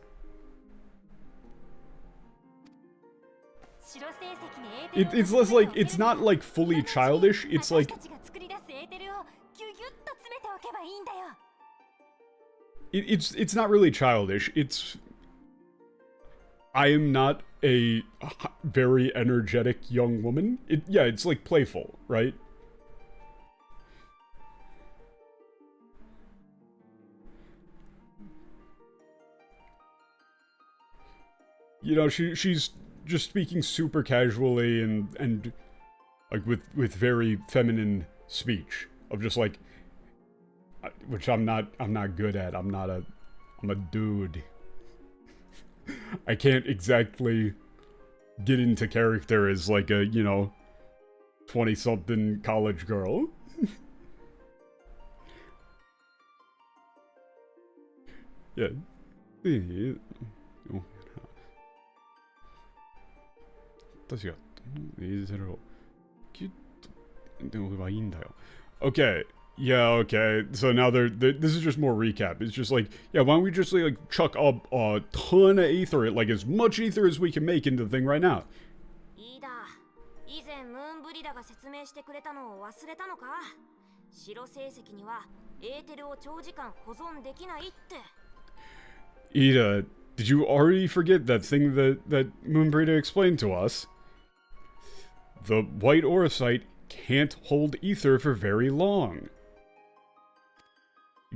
It's less like, it's not like fully childish, it's like... It's not really childish, it's... I am not a very energetic young woman. Yeah, it's like playful, right? You know, she's just speaking super casually and like with very feminine speech of just like, which I'm not good at. I'm a dude. I can't exactly get into character as like a, you know, 20-something college girl. Yeah. 私がエーゼルをキュッとでもいいんだよ。Okay. Yeah, okay. So now this is just more recap. It's just like, yeah, why don't we just like chuck a ton of ether, like as much ether as we can make into the thing right now. いいだ。以前ムーンブリダが説明してくれたのを忘れたのか？白成績にはエーテルを長時間保存できないって。Ida, did you already forget that thing that Moonbreeder explained to us? The white aurosite can't hold ether for very long.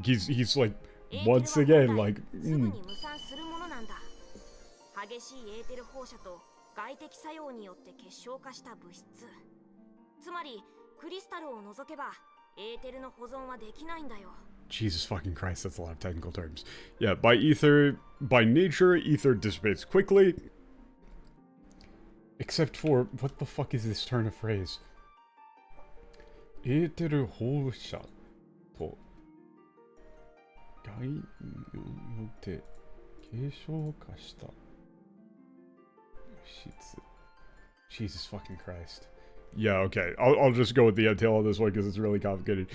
He's like, once again, like, すぐに無酸するものなんだ。激しいエーテル放射と外的作用によって結晶化した物質。つまりクリスタルを除けばエーテルの保存はできないんだよ。Jesus fucking Christ, that's a lot of technical terms. Yeah, by nature, ether dissipates quickly. Except for, what the fuck is this turn of phrase? エーテル放射と外によって結晶化した物質。Jesus fucking Christ. Yeah, okay. I'll just go with the tail of this one because it's really complicated.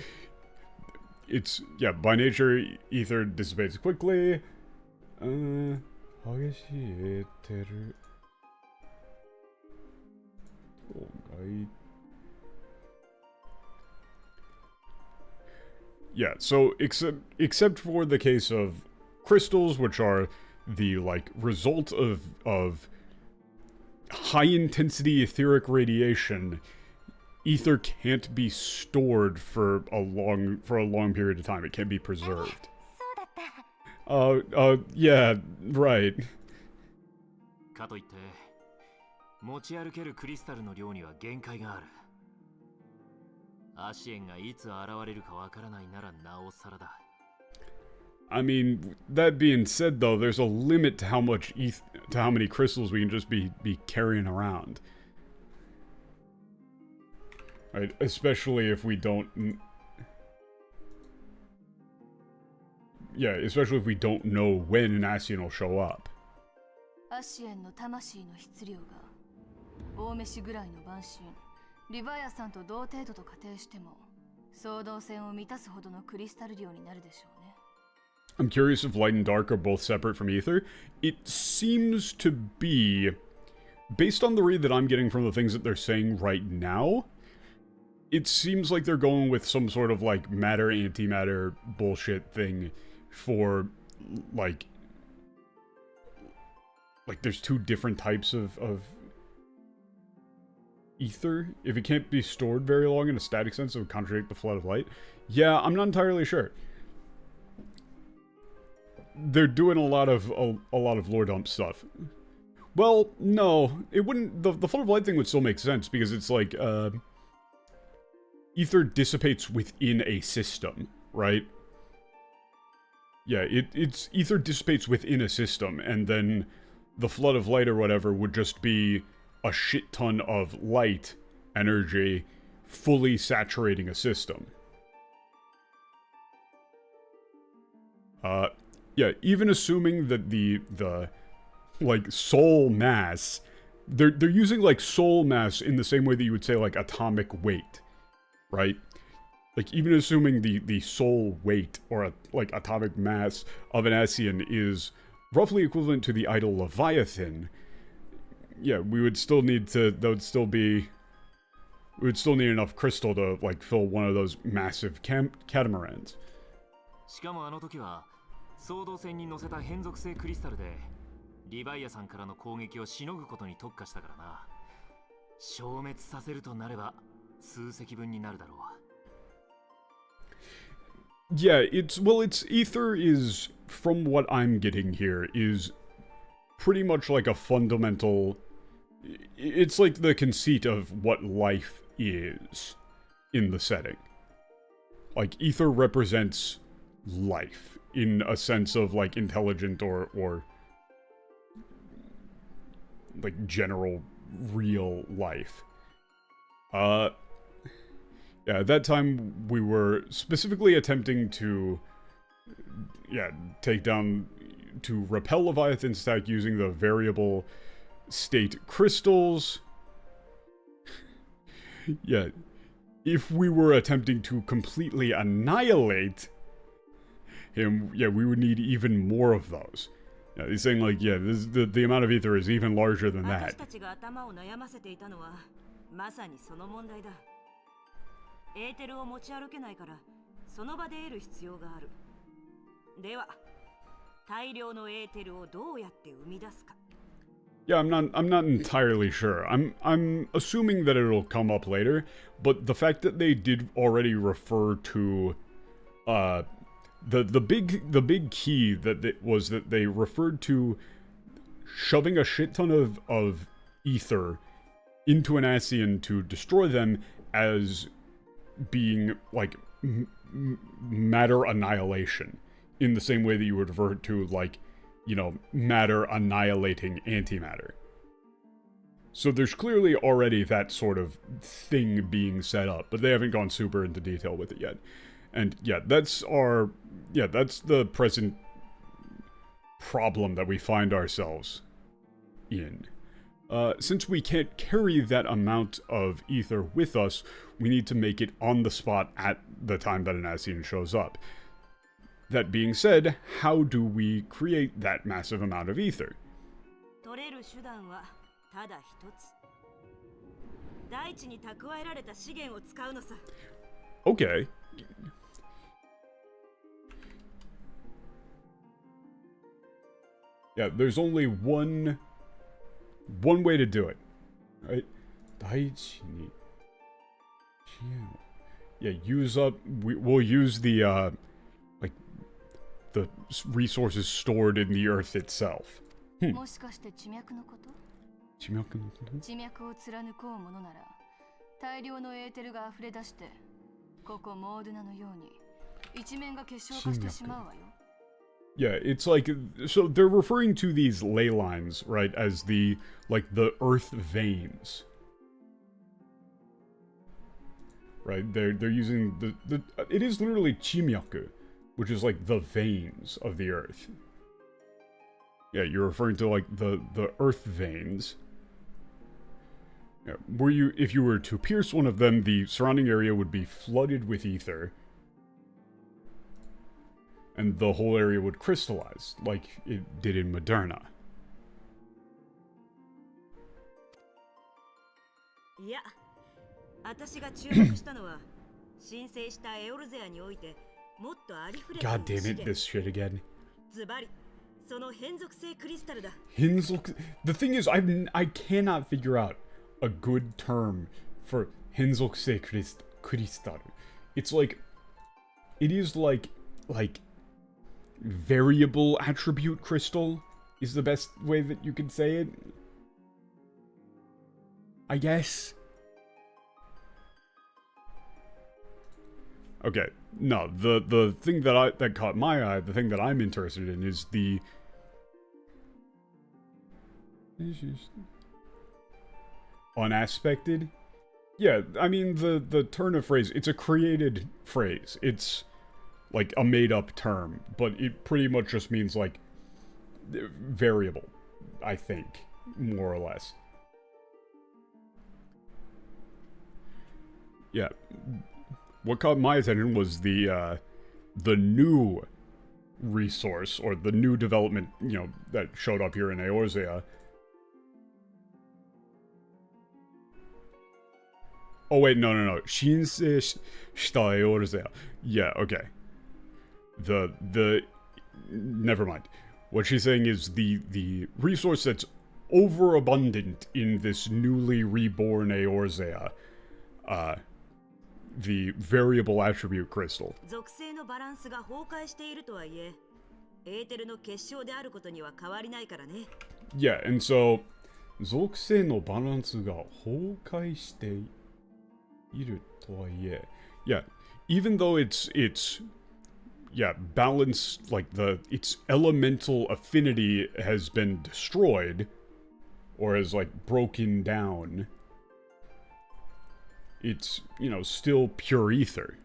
It's, yeah, by nature, ether dissipates quickly. 激しいエーテルと外。Yeah, so except for the case of crystals, which are the like result of high intensity etheric radiation, ether can't be stored for a long period of time. It can't be preserved. Yeah, right. かといって持ち歩けるクリスタルの量には限界がある。アシエンがいつ現れるかわからないならなおさらだ。I mean, that being said, though, there's a limit to how many crystals we can just be carrying around. Right? Especially if we don't... Yeah, especially if we don't know when an Ascian will show up. アシエンの魂の質量が大飯ぐらいの晩神リヴァイアさんと同程度と仮定しても相動線を満たすほどのクリスタル量になるでしょうね。I'm curious if light and dark are both separate from ether. It seems to be, based on the read that I'm getting from the things that they're saying right now, it seems like they're going with some sort of like matter antimatter bullshit thing for like there's two different types of ether. If it can't be stored very long in a static sense, it would contradict the flood of light. Yeah, I'm not entirely sure. They're doing a lot of lore dump stuff. Well, no, it wouldn't. The flood of light thing would still make sense because it's like ether dissipates within a system, right? Yeah, it's ether dissipates within a system, and then the flood of light or whatever would just be a shit ton of light energy fully saturating a system. Yeah, even assuming that the like soul mass, they're using like soul mass in the same way that you would say like atomic weight, right? Like even assuming the soul weight or like atomic mass of an Ascian is roughly equivalent to the idol Leviathan, yeah, we would still need to, we would still need enough crystal to like fill one of those massive catamarans. しかもあの時は総動線に乗せた変属性クリスタルでリヴァイアさんからの攻撃をしのぐことに特化したからな。消滅させるとなれば数積分になるだろう。Yeah, it's ether is, from what I'm getting here, is pretty much like a fundamental, it's like the conceit of what life is in the setting. Like ether represents life in a sense of like intelligent or like general real life. Yeah, at that time we were specifically attempting to take down to repel Leviathan's attack using the variable state crystals. Yeah, if we were attempting to completely annihilate him, yeah, we would need even more of those. Yeah, he's saying like, yeah, the amount of ether is even larger than that. 私たちが頭を悩ませていたのはまさにその問題だ。エーテルを持ち歩けないからその場で得る必要がある。では、大量のエーテルをどうやって生み出すか。Yeah, I'm not entirely sure. I'm assuming that it'll come up later, but the fact that they did already refer to the big key was that they referred to shoving a shit ton of ether into an Ascian to destroy them as being like matter annihilation, in the same way that you would refer to, like, you know, matter annihilating antimatter. So there's clearly already that sort of thing being set up, but they haven't gone super into detail with it yet. And yeah, that's the present problem that we find ourselves in. Since we can't carry that amount of ether with us, we need to make it on the spot at the time that an Ascian shows up. That being said, how do we create that massive amount of ether? 取れる手段はただ一つ。大地に蓄えられた資源を使うのさ。Okay. Yeah, there's only one way to do it, right? 大地に Yeah, use up. We'll use the the resources stored in the earth itself. もしかして地脈のこと？地脈を貫こうものなら、大量のエーテルが溢れ出して、ここモードナのように一面が結晶化してしまうわよ。Yeah, it's like, so they're referring to these ley lines, right, as the earth veins. Right, they're using it is literally chimyaku, which is like the veins of the earth. Yeah, you're referring to like the earth veins. Yeah, if you were to pierce one of them, the surrounding area would be flooded with ether. And the whole area would crystallize, like it did in Moderna. いや、私が注目したのは申請したエオルゼアにおいてもっとありふれた God damn it, this shit again. ズバリ、その変属性クリスタルだ。The thing is, I cannot figure out a good term for 変属性クリスタル. It's like, it is like variable attribute crystal is the best way that you could say it, I guess. Okay, no, the thing that caught my eye, the thing that I'm interested in is the unaspected. Yeah, I mean the turn of phrase, it's a created phrase. It's like a made-up term, but it pretty much just means, like, variable, I think, more or less. Yeah. What caught my attention was the new resource, or the new development, you know, that showed up here in Eorzea. Oh wait, no. 申請した Eorzea. Yeah, okay. Never mind. What she's saying is the resource that's overabundant in this newly reborn Eorzea, the variable attribute crystal. 属性のバランスが崩壊しているとはいえ、エーテルの結晶であることには変わりないからね。Yeah, and so 属性のバランスが崩壊しているとはいえ, yeah, even though it's yeah, balance, like its elemental affinity has been destroyed, or has, like, broken down, it's, you know, still pure ether.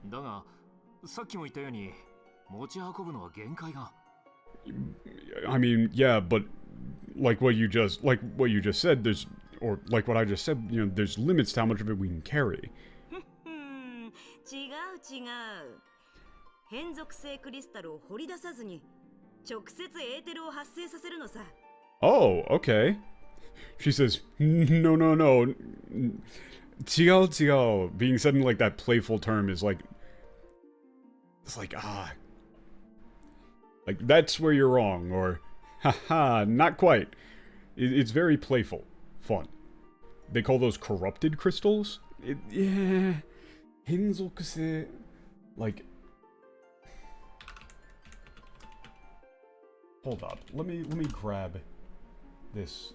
だが、さっきも言ったように持ち運ぶのは限界が。I mean, yeah, but like what you just said, there's, or like what I just said, you know, there's limits to how much of it we can carry. 違う違う。変属性クリスタルを掘り出さずに直接エーテルを発生させるのさ。Oh, okay. She says, no, no, no. 違う違う. Being said in like that playful term is like, it's like, like that's where you're wrong, or haha, not quite. It's very playful, fun. They call those corrupted crystals? Yeah. 変属性, like, hold up. Let me grab this.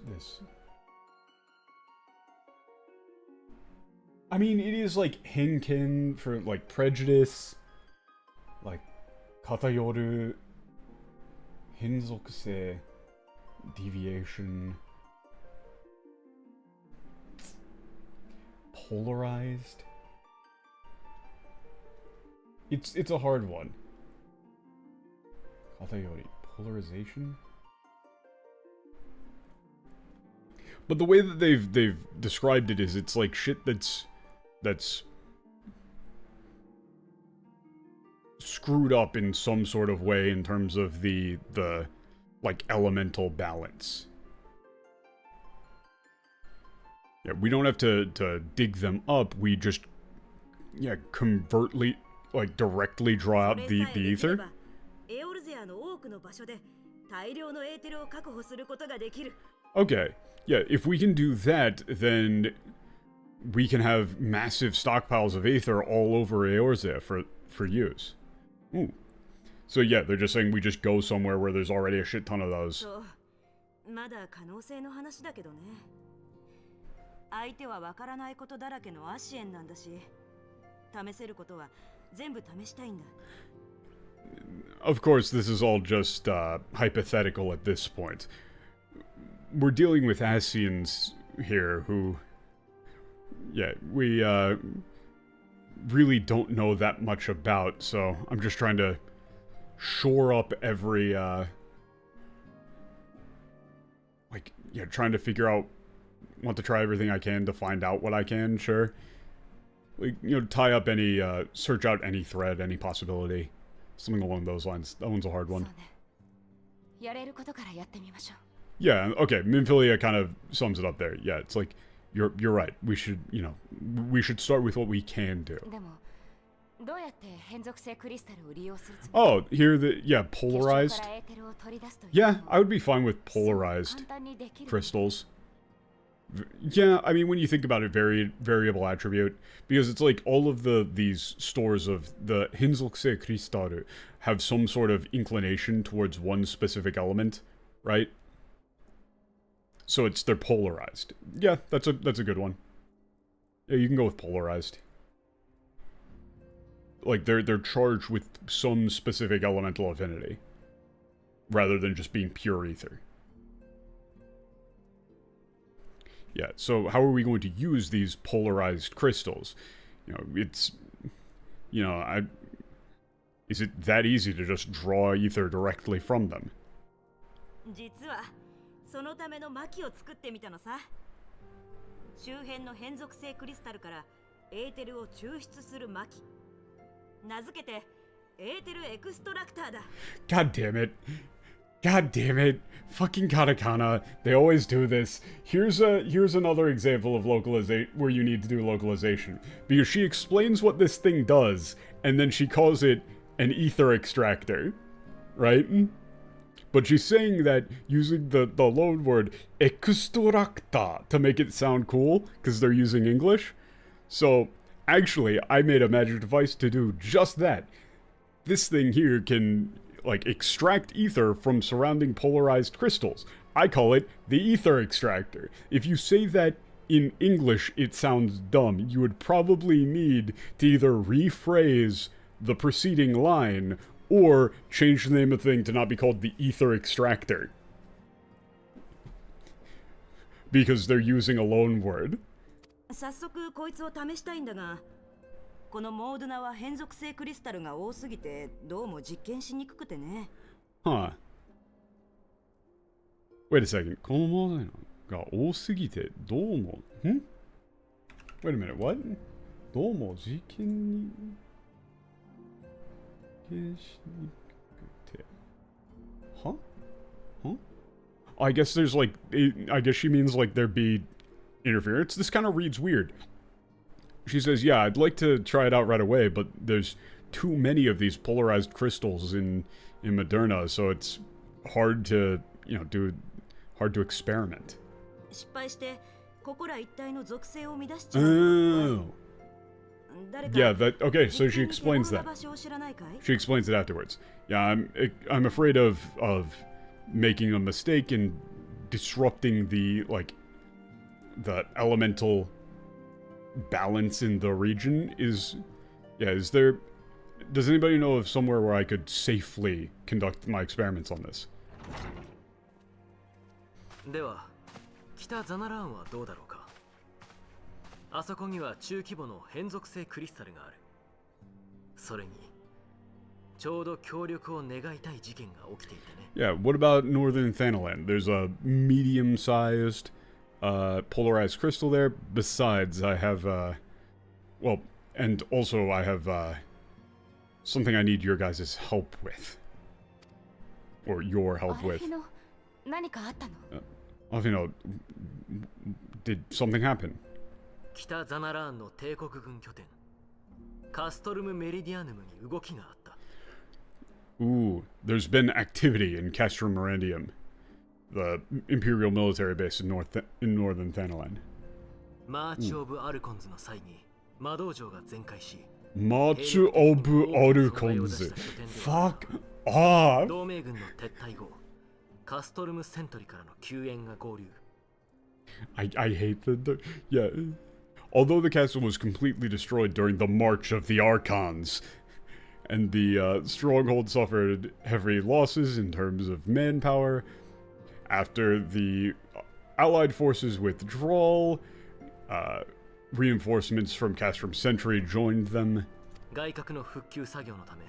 I mean, it is like henken for like prejudice, like katayoru, 変属性, deviation, polarized. It's a hard one. Katayori, polarization? But the way that they've described it is it's like shit that's screwed up in some sort of way in terms of the like elemental balance. Yeah, we don't have to dig them up, we just like directly draw out the ether. Okay, yeah, if we can do that, then we can have massive stockpiles of aether all over Eorzea for use. Ooh. So yeah, they're just saying we just go somewhere where there's already a shit ton of those. まだ可能性の話だけどね。相手はわからないことだらけのアシエンなんだし、試せることは全部試したいんだ。Of course, this is all just hypothetical at this point. We're dealing with Asians here who, yeah, we really don't know that much about, so I'm just trying to shore up every, like, yeah, trying to figure out, want to try everything I can to find out what I can, sure. Like, you know, tie up any, search out any thread, any possibility. Something along those lines. That one's a hard one. Yeah, okay, Minfilia kind of sums it up there. Yeah, it's like, you're right. We should, you know, we should start with what we can do. Oh, here yeah, polarized. Yeah, I would be fine with polarized crystals. Yeah, I mean, when you think about it, variable attribute, because it's like all of these stores of the Hinzulkse Kristaru have some sort of inclination towards one specific element, right? So they're polarized. Yeah, that's a good one. Yeah, you can go with polarized. Like they're charged with some specific elemental affinity, rather than just being pure ether. Yeah, so how are we going to use these polarized crystals? You know, it's, you know, is it that easy to just draw ether directly from them? 実はそのための巻を作ってみたのさ。周辺の変属性クリスタルからエーテルを抽出する巻。名付けてエーテルエクストラクターだ。God damn it. God damn it. Fucking katakana. They always do this. Here's another example of localization where you need to do localization. Because she explains what this thing does, and then she calls it an ether extractor. Right? But she's saying that using the loan word extracta to make it sound cool, because they're using English. So, actually, I made a magic device to do just that. This thing here can, like, extract ether from surrounding polarized crystals. I call it the ether extractor. If you say that in English, it sounds dumb. You would probably need to either rephrase the preceding line or change the name of the thing to not be called the ether extractor. Because they're using a loan word. 早速こいつを試したいんだが、このモードナは変属性クリスタルが多すぎてどうも実験しにくくてね。Huh. Wait a second. この問題が多すぎてどうも。ん Wait a minute, what? どうも事件に消しにくくて。Huh? Huh? I guess there's like, I guess she means like there'd be interference. This kind of reads weird. She says, yeah, I'd like to try it out right away, but there's too many of these polarized crystals in Moderna, so it's hard to, you know, hard to experiment. 失敗してここら一帯の属性を乱しちゃう。 Oh. Yeah, that, okay, so she explains that. She explains it afterwards. Yeah, I'm afraid of making a mistake and disrupting the, like, the elemental balance in the region is... Yeah, is there... Does anybody know of somewhere where I could safely conduct my experiments on this? では、北ザナラーンはどうだろうか。あそこには中規模の変属性クリスタルがある。それに、ちょうど協力を願いたい事件が起きていてね。Yeah, what about Northern Thanalan? There's a medium-sized, polarized crystal there. Besides, I have, well, and also I have, something I need your guys' help with. Or your help with. 何かあったの？ Alphinaud, did something happen? 北ザナラーンの帝国軍拠点、カストルムメリディアヌムに動きがあった。Ooh, there's been activity in Castrum Merendium, the Imperial military base in northern Thanalan. マーチ・オブ・アルコンズの際に魔道場が全開し、March of Archons. Fuck off! 同盟軍の撤退後、カストルムセントリからの救援が合流。I hate yeah. Although the castle was completely destroyed during the March of the Archons, and the stronghold suffered heavy losses in terms of manpower, after the Allied forces' withdrawal, reinforcements from Castrum Sentry joined them. 外角の復旧作業のため、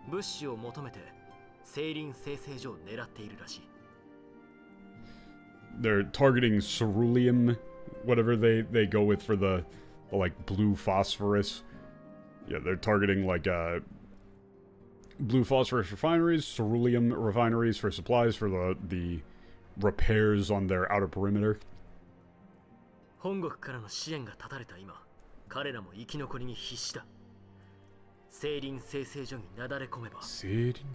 物資を求めて聖林生成所を狙っているらしい。They're targeting ceruleum, whatever they go with for the like blue phosphorus. Yeah, they're targeting like blue phosphorus refineries, ceruleum refineries for supplies for the repairs on their outer perimeter. 本国からの支援が断たれた今、彼らも生き残りに必死だ。聖林生成所になだれ込めば、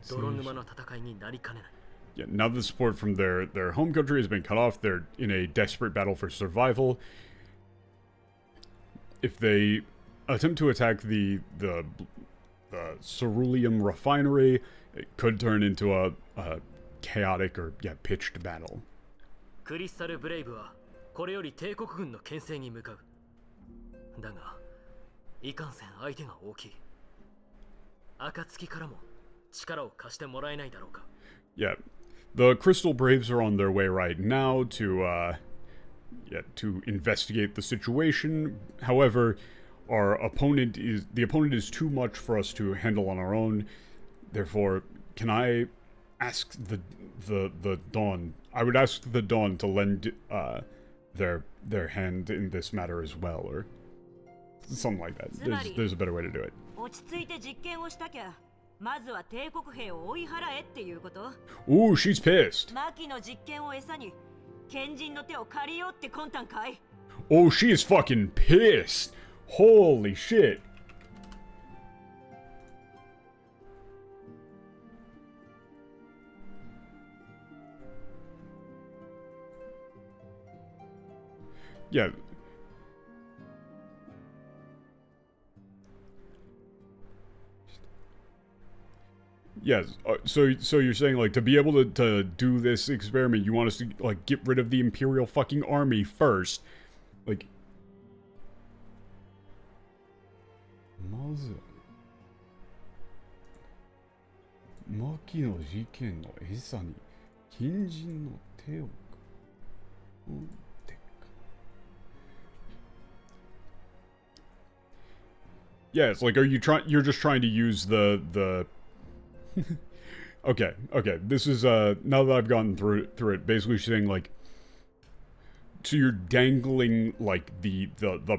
泥沼の戦いになりかねない。Yeah, now the support from their home country has been cut off. They're in a desperate battle for survival. If they attempt to attack the ceruleum refinery, it could turn into a chaotic or pitched battle. クリスタルブレイブはこれより帝国軍の牽制に向かう。だが、いかんせん相手が大きい。暁からも力を貸してもらえないだろうか。Yeah. The Crystal Braves are on their way right now to investigate the situation. However, the opponent is too much for us to handle on our own. Therefore, can I ask the Dawn? I would ask the Dawn to lend their hand in this matter as well, or something like that. There's a better way to do it. 落ち着いて実験をしたきゃ、まずは帝国兵を追い払えっていうこと。Ooh, she's pissed. マキの実験を餌に賢人の手を借りようって魂胆かい。Oh, she is fucking pissed. Holy shit. Yeah. Yes, so you're saying, like, to be able to do this experiment, you want us to, like, get rid of the Imperial fucking army first. Like... まず、マキの事件の餌に、近人の手を打ってか。Yeah, it's like, you're just trying to use the Okay, okay. This is now that I've gone through it, basically saying like, so you're dangling like the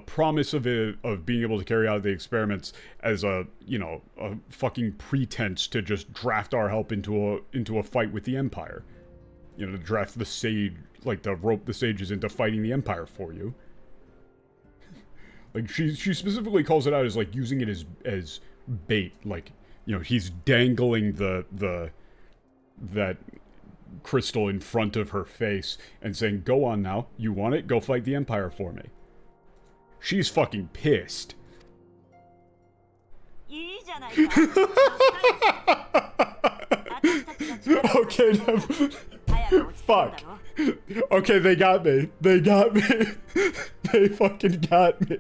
promise of being able to carry out the experiments as a, you know, a fucking pretense to just draft our help into a fight with the Empire. You know, to draft the sage, like to rope the sages into fighting the Empire for you. Like she specifically calls it out as like using it as bait, like, you know, he's dangling that crystal in front of her face and saying, "Go on now, you want it? Go fight the Empire for me." She's fucking pissed. Okay, no. Fuck. Okay, they got me. They got me. They fucking got me.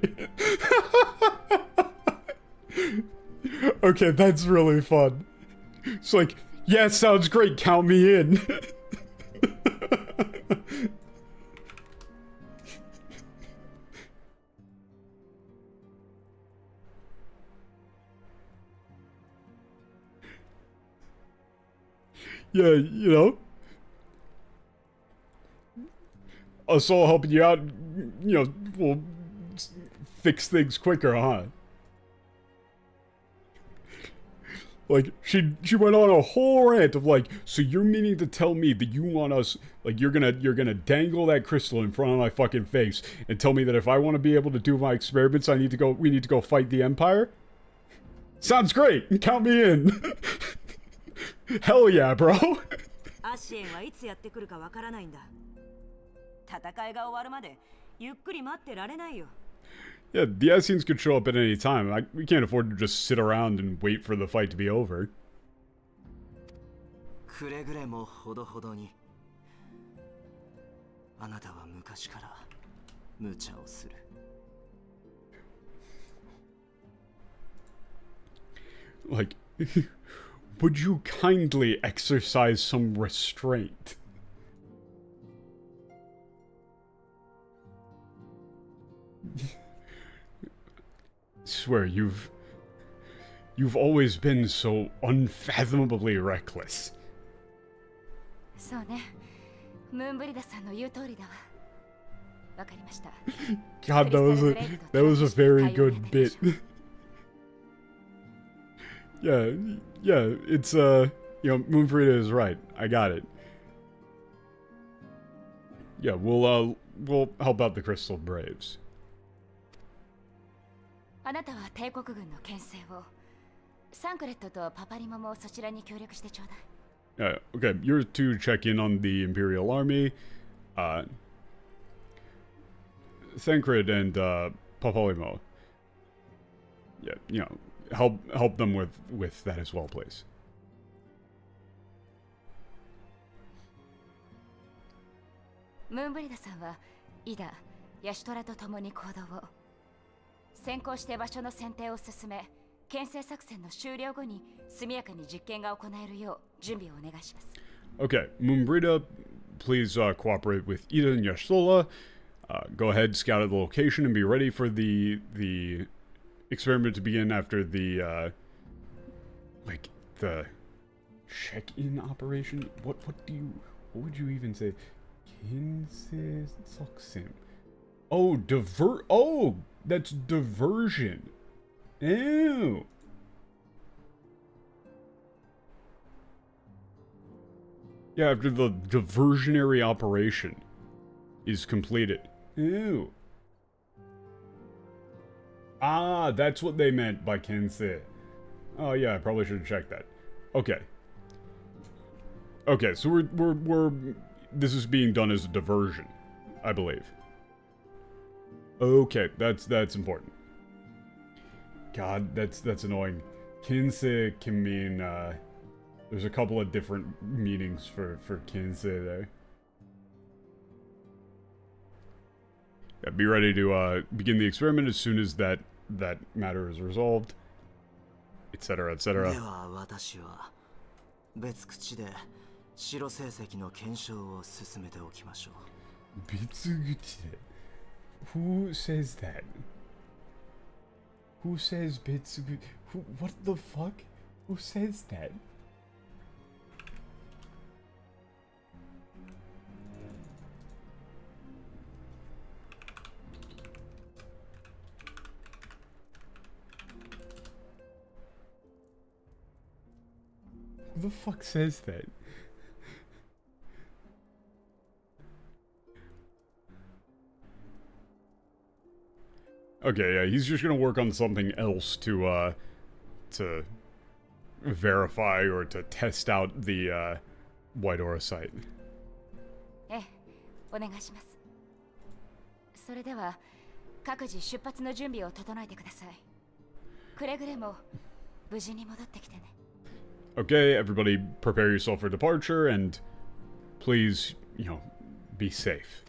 Okay, that's really fun. It's like, yeah, sounds great, count me in. Yeah, you know, us all helping you out, you know, will fix things quicker, huh? Like, she went on a whole rant of like, so you're meaning to tell me that you want us, like, you're gonna dangle that crystal in front of my fucking face and tell me that if I want to be able to do my experiments, we need to go fight the Empire? Sounds great, count me in. Hell yeah, bro. アシエンはいつやってくるかわからないんだ。戦いが終わるまでゆっくり待ってられないよ。 Yeah, the Assassins could show up at any time. We can't afford to just sit around and wait for the fight to be over. くれぐれもほどほどに。あなたは昔から無茶をする。Like, would you kindly exercise some restraint? Swear, you've always been so unfathomably reckless. そうね。ムーンブリダさんの言う通りだわ。わかりました。God, that was a very good bit. Yeah, it's you know, Moonfrida is right. I got it. Yeah, we'll help out the Crystal Braves. あなたは帝国軍の牽制を、サンクレットとパパリモもそちらに協力してちょうだい。Okay, you're to check in on the Imperial Army. Thancred and Papolimo. Yeah, you know, help them with that as well, please. ムーンブリダさんはイダ、ヤシトラと共に行動を。先行して場所の選定を進め、牽制作戦の終了後に速やかに実験が行えるよう準備をお願いします。Okay, Moonbrida, please cooperate with Ida and Yashtola. Go ahead, scout at the location, and be ready for the experiment to begin after the like the check-in operation. What would you even say? Kinsesoksim. Oh, oh, that's diversion. Ew. Yeah, after the diversionary operation is completed. Ew. Ah, that's what they meant by Kensei. Oh yeah, I probably should have checked that. Okay. Okay, so we're this is being done as a diversion, I believe. Okay, that's important. God, that's annoying. Kensei can mean there's a couple of different meanings for Kensei there. Yeah, be ready to begin the experiment as soon as that matter is resolved, etc., etc. では私は別口で白成績の検証を進めておきましょう。別口で Who says that? Who says 別口? What the fuck? Who says that? Who the fuck says that? Okay, yeah, he's just gonna work on something else to verify or to test out the, White Aura site. ええ、お願いします。それでは各自出発の準備を整えてください。くれぐれも無事に戻ってきてね。Okay, everybody prepare yourself for departure and please, you know, be safe.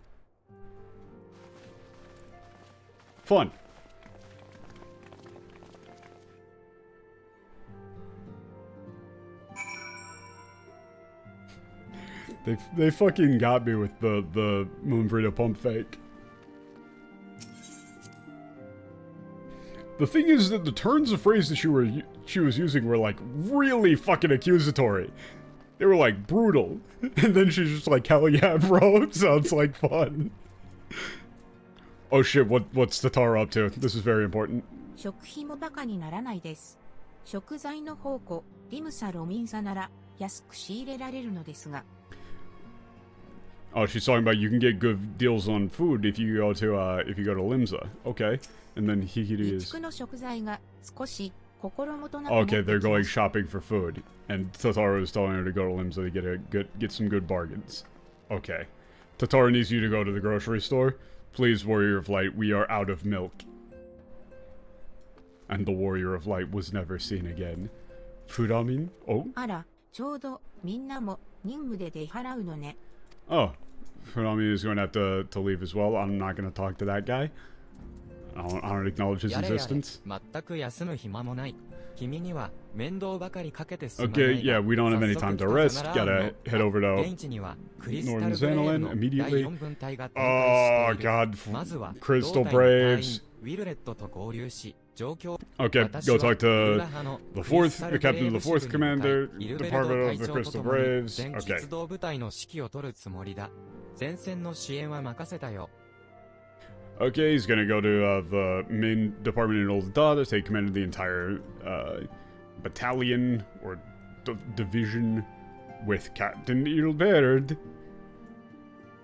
Fun. They fucking got me with the Moonbrita pump fake. The thing is that the turns of phrase that she was using were like really fucking accusatory. They were like brutal. And then she's just like, hell yeah, bro, sounds like fun. Oh shit, what's Tatara up to? This is very important. 食費もバカにならないです。食材の宝庫、リムサ・ロミンサなら安く仕入れられるのですが。Oh, she's talking about you can get good deals on food if you go to Limsa. Okay. And then Hikiri is... Okay, they're going shopping for food. And Totoro is telling her to go to Limsa to get some good bargains. Okay. Totoro needs you to go to the grocery store. Please, Warrior of Light, we are out of milk. And the Warrior of Light was never seen again. Furamin? Oh? Oh. Furamin is going to have to leave as well. I'm not going to talk to that guy. I don't acknowledge his existence. Okay, yeah, we don't have any time to rest. Gotta head over to Northern Xanalan immediately. Oh god, Crystal Braves. Okay, go talk to the captain of the 4th Commander, Department of the Crystal Braves. Okay. Okay, he's gonna go to the main department in Ul'dah to take command of the entire battalion or division with Captain Edelbert.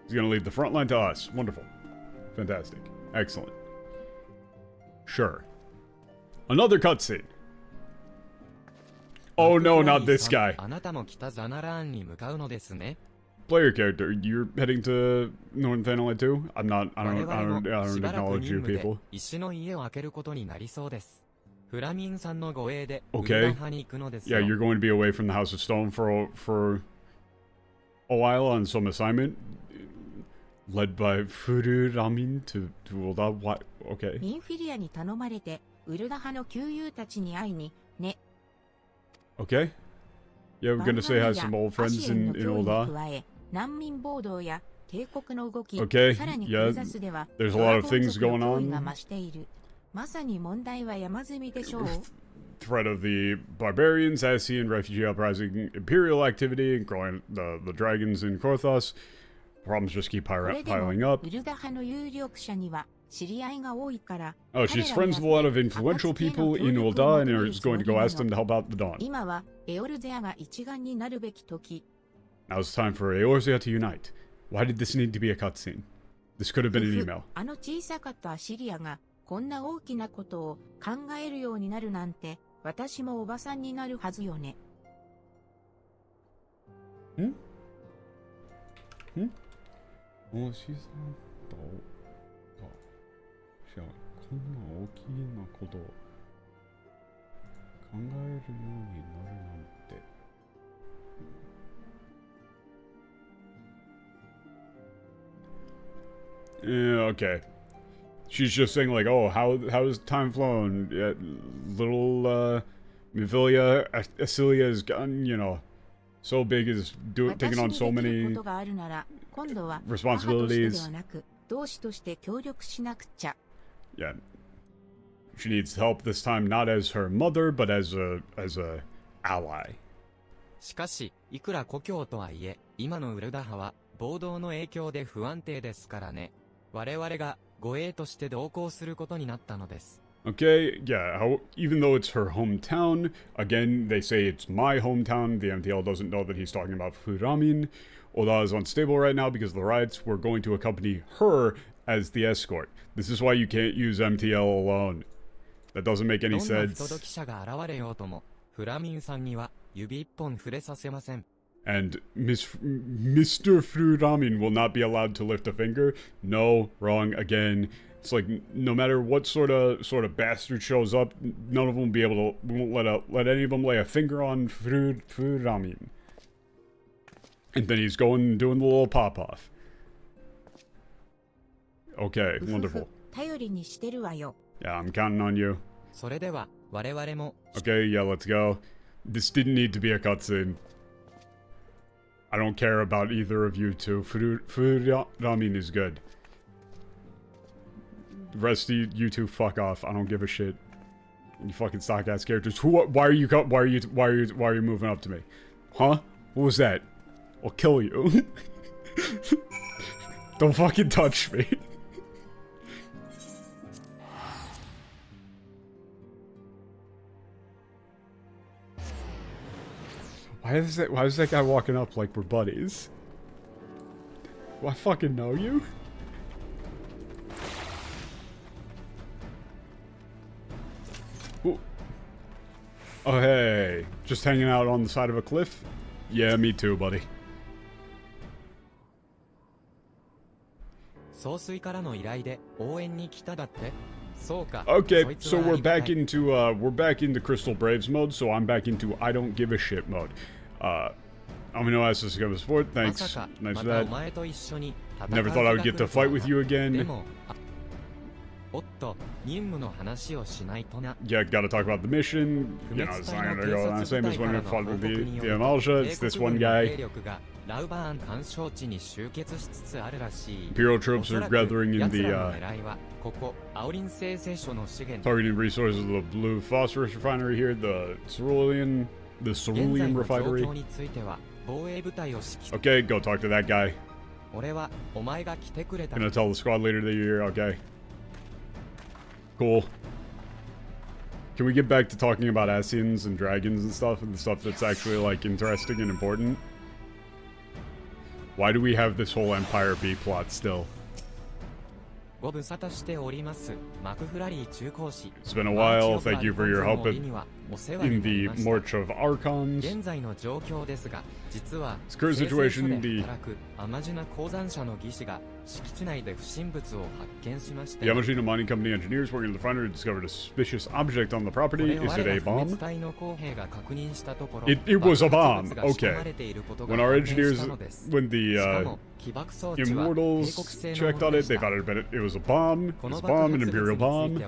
He's gonna leave the front line to us. Wonderful. Fantastic. Excellent. Sure. Another cutscene. Oh no, not this guy. Player character, you're heading to Northern Xanalan too? I don't acknowledge you people. Okay. Yeah, you're going to be away from the House of Stone for a while on some assignment. Led by Furamin to Ul'dah. What? Okay. Okay. Yeah, we're gonna say hi to some old friends in Ul'dah. Okay, yeah, there's a lot of things going on. Threat of the barbarians, Ascian refugee uprising, imperial activity, including the dragons in Korthos. Problems just keep piling up. Oh, she's friends with a lot of influential people in Ul'dah and is going to go ask them to help out the Dawn. Now it's time for Eorzea to unite. Why did this need to be a cutscene? This could have been an email. Hmm? Hmm? おしさんとじゃあこんな大きなことを考えるようになるなんて。Yeah, okay. She's just saying like, oh, how's time flown? Little Mivilia, Acilia has gotten, you know, so big, is taking on so many responsibilities. Yeah. She needs help this time, not as her mother, but as a ally. しかし、いくら故郷とはいえ、今のウルダ派は暴動の影響で不安定ですからね。我々が護衛として同行することになったのです。Okay, yeah, even though it's her hometown, again, they say it's my hometown. The MTL doesn't know that he's talking about Furamin. Oda is unstable right now because of the riots. We're going to accompany her as the escort. This is why you can't use MTL alone. That doesn't make any どんな不 sense. 届き者が現れようとも、フラミンさんには指一本触れさせません。And Mr. Furamin will not be allowed to lift a finger. No, wrong again. It's like no matter what sort of bastard shows up, none of them will be able to. We won't let any of them lay a finger on Furamin. And then he's going and doing the little pop off. Okay, うふふ wonderful. 頼りにしてるわよ。 Yeah, I'm counting on you. それでは、我々も、 Okay, yeah, let's go. This didn't need to be a cutscene. I don't care about either of you two. Furamin is good. The rest of you two, fuck off. I don't give a shit. You fucking stock ass characters. Why are you moving up to me? Huh? What was that? I'll kill you. Don't fucking touch me. Why is that guy walking up like we're buddies? Do I fucking know you? Ooh. Oh hey, just hanging out on the side of a cliff? Yeah, me too, buddy. 総帥からの依頼で応援に来ただって。そうか。 Okay, そいつ so はあ we're りがたい back into Crystal Braves mode, so I'm back into I don't give a shit mode. Alphinaud asked us to come to support, ま thanks. さか、 Nice ま for たお that. 前と一緒に戦う Never thought I would get to fight with you で again. も、おっと、任務の話をしないとな。 Yeah, gotta talk about the mission. You know, it's not gonna go the same as when we fought with the Amalja. It's this one guy. ラウバーン干渉地に集結しつつあるらしい。 Imperial troops are gathering in 奴 the, らの狙いはここアオリン製製所の資源。 targeting resources of the blue phosphorus refinery here, the cerulean 現在 refinery. の状況については防衛部隊を指揮。 Okay, go talk to that guy. 俺はお前が来てくれた。 Gonna tell the squad leader that you're here. Okay. Cool. Can we get back to talking about Asians and dragons and the stuff that's actually like interesting and important? Why do we have this whole Empire B plot still? ご無沙汰しております。マクフラリー中高士。 It's been a while. Thank you for your help in the March of Archons. 現在の状況ですが、実は This current situation, で働く甘ジナ鉱山社の技師が敷地内で不審物を発見しました。 The Yamashita Mining Company engineers working at the refinery discovered a suspicious object on the property. Is it a bomb? It was a bomb. Okay. When our engineers, when the Immortals checked on it, they thought it was a bomb. It was a bomb, an Imperial bomb.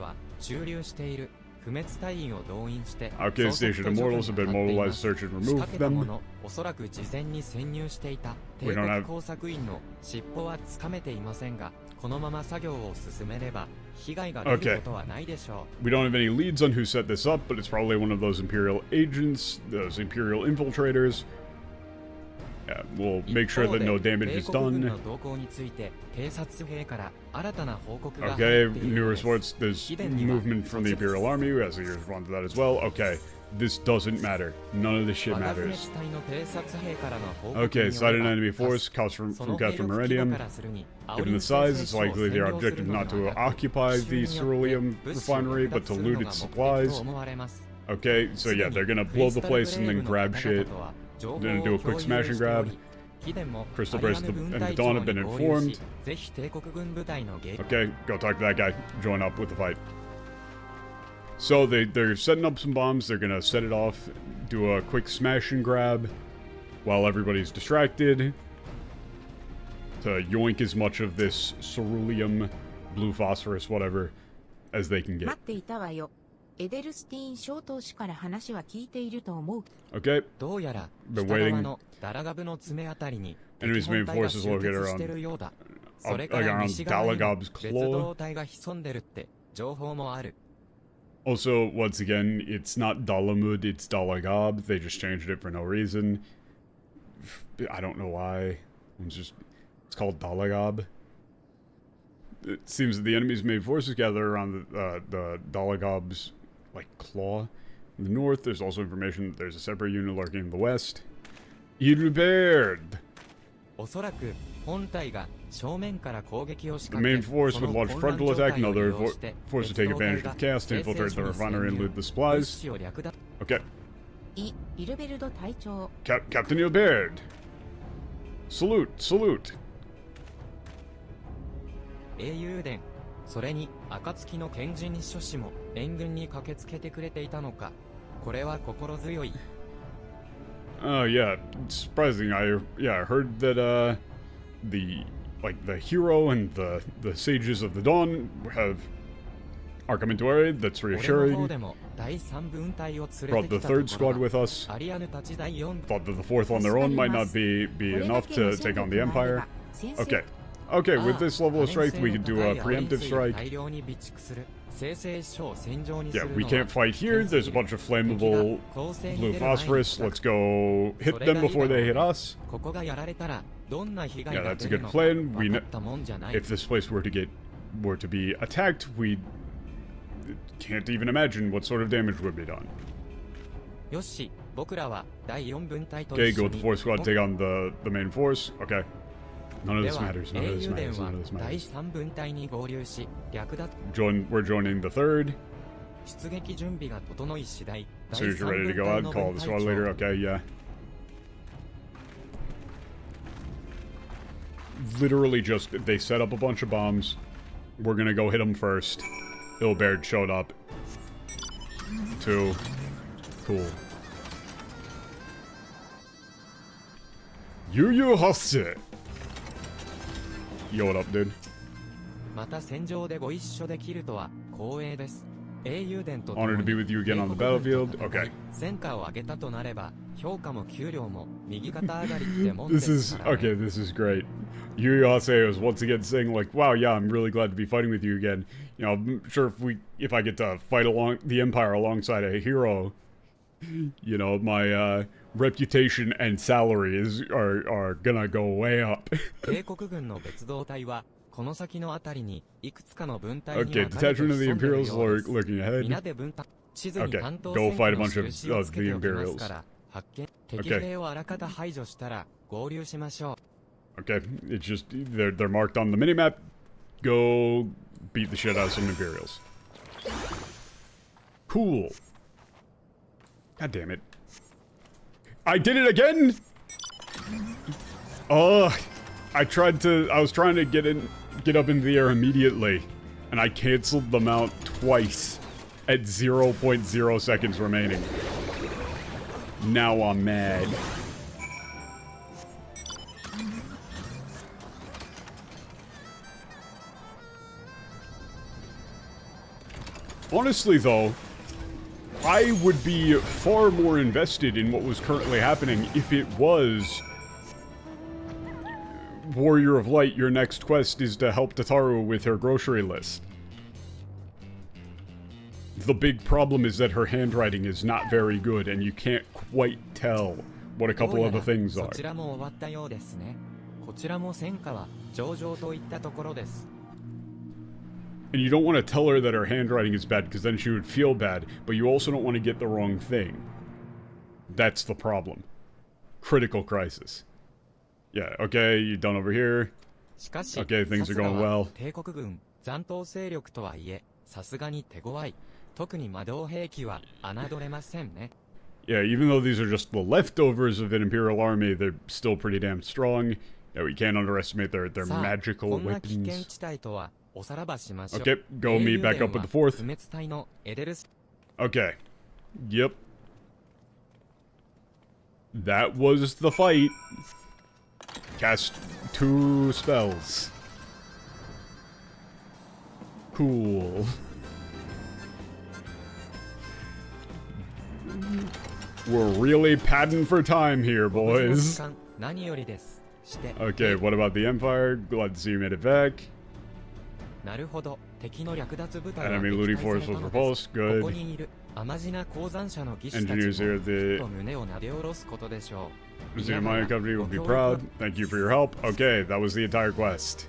Okay, Station Immortals have been mobilized to search and remove them. We don't have... 尻尾はつかめていませんが、このまま作業を進めれば被害が出ることはないでしょう。 We don't have any leads on who set this up, but it's probably one of those Imperial agents, those Imperial infiltrators. Yeah, we'll make sure that no damage is done. Okay, new reports. There's movement from the Imperial Army. We have to respond to that as well. Okay, this doesn't matter. None of this shit matters. Okay, sighted an enemy force, from Catherine Meridium. Given the size, it's likely their objective not to occupy the ceruleum refinery, but to loot its supplies. Okay, so yeah, they're gonna blow the place and then grab shit. Gonna do a quick smash and grab. Crystal Brace and the Dawn have been informed. Okay, go talk to that guy. Join up with the fight. So they're setting up some bombs. They're gonna set it off, do a quick smash and grab while everybody's distracted to yoink as much of this ceruleum, blue phosphorus, whatever, as they can get. 待っていたわよ。エデルスティーン小党首から話は聞いていると思う。Okay. どうやら Been 北側 waiting. のダラガブの爪あたりに Enemy's main forces located around それから西側にも Dalagob's 別 claw. 動隊が潜んでるって情報もある。 Also, once again, it's not Dalamud, it's Dalagob. They just changed it for no reason. I don't know why. It's called Dalagob. it seems that the enemy's main forces gather around the Dalagob's, like, claw. In the north, there's also information that there's a separate unit lurking in the west. Ilberd! おそらく本体が正面から攻撃を仕 The 掛け main force そ would の launch 混乱 frontal 状 attack, 態を another 利用して force to take 鉄道隊 advantage が of chaos to 衛星 infiltrate 所 the に潜 refinery and 入 loot the 物 supplies. 資を略奪 Okay. イルベルド隊長。 Captain Ilberd! Salute, salute! 英雄伝それに暁の賢人に諸子も援軍に駆けつけてくれていたのかこれは心強い Oh, yeah, it's surprising. I heard that, the hero and the sages of the dawn are coming to our aid. That's 俺の reassuring. 方でも第3分隊を連 Brought れ the てきたと third ころ squad だ with us. アリアヌたち第4 Thought that the fourth on their own might not be これ enough だけの to 戦 take on 力 the があれ Empire. ば先制 Okay. Okay, with this level of strength, we can do a preemptive strike. 大量に備蓄する生成書を戦場にす Yeah, る we の can't は fight here. There's a bunch of flammable 攻勢に blue 出る前に phosphorus. Let's go hit them before they hit us. ここがやられたらどんな被害 Yeah, が that's 出 a る good の plan. か We 分か kn- ったもんじゃない if this place were to be attacked, we can't even imagine what sort of damage would be done. よし僕らは第4分隊と Okay, 一緒 go に with the fourth squad, take on the main force. Okay. None of で this は matters. None 英 of this 雄伝 matters. は None of this 第 matters. 3分隊に合流し略奪 We're joining the third. 出撃準備が整い次第 So 第 you're 3 ready to 分 go 隊 out. の Call 分 the 隊 squad 長 later. Okay, yeah. Literally just, they set up a bunch of bombs. We're gonna go hit them first. Ilberd showed up. 2. Cool. Yu Hase! Yo, what up, dude? また戦場でご一緒できるとは光栄です英雄伝ととも Honored to be に with you again on the 英国軍 battlefield. と戦い Okay. 戦果を上げたとなれば評価も給料も右肩上がりってもんで This す is からね okay. This is great. Yu Hase was once again saying like, "Wow, yeah, I'm really glad to be fighting with you again. You know, I'm sure if I get to fight along the Empire alongside a hero, you know, my reputation and salary are gonna go way up." 帝国軍の別動隊はこの先のあたりにいくつかの分隊に Okay, 分かれて detachment of the 潜んでる Imperials ようです lurking 皆 ahead. で分担地図に Okay, 担当 go 戦 fight a 区の bunch of- 印をつけておきます of the から発見敵兵をあらかた排除したら合流しましょう Okay, it's just they're marked on the minimap. Go beat the shit out of some Imperials. Cool. God damn it. I did it again! Ugh. I was trying to get up into the air immediately, and I canceled them out twice at 0.0 seconds remaining. Now I'm mad. Honestly, though, I would be far more invested in what was currently happening if it was Warrior of Light, your next quest is to help Tataru with her grocery list. The big problem is that her handwriting is not very good, and you can't quite tell what a couple of the things そ are. ちらも終わったようですねこちらも戦果は上々といったところです And you don't want to tell her that her handwriting is bad, because then she would feel bad, but you also don't want to get the wrong thing. That's the problem. Critical crisis. Yeah, okay, you done over here. しかし Okay, things are さすが going は well. 帝国軍残党勢力とはいえさすがに手強い特に魔導兵器は侮れませんね Yeah, even though these are just the leftovers of an Imperial army, they're still pretty damn strong. Yeah, we can't underestimate their さあ magical こんな危険 weapons. 地帯とはおさらばしましょう Okay, go 英 meet 雄 back 伝 up with は the fourth. 不滅隊のエデルス Okay. Yep. That was the fight. Cast 2 spells. Cool. We're really padding for time here, ご無事の時 boys. 間何よりですして Okay, what about the Empire? Glad to see you made it back. なるほど敵の略奪部隊は Enemy 撃 looting 退 force され was たのです repulsed. ここ Good. にいる甘地な鉱山者の技師たちも Engineers here ち at ょっと胸をなで下ろすことでしょう the Maya Company will be proud. Thank you for your help. Okay, that was the entire quest.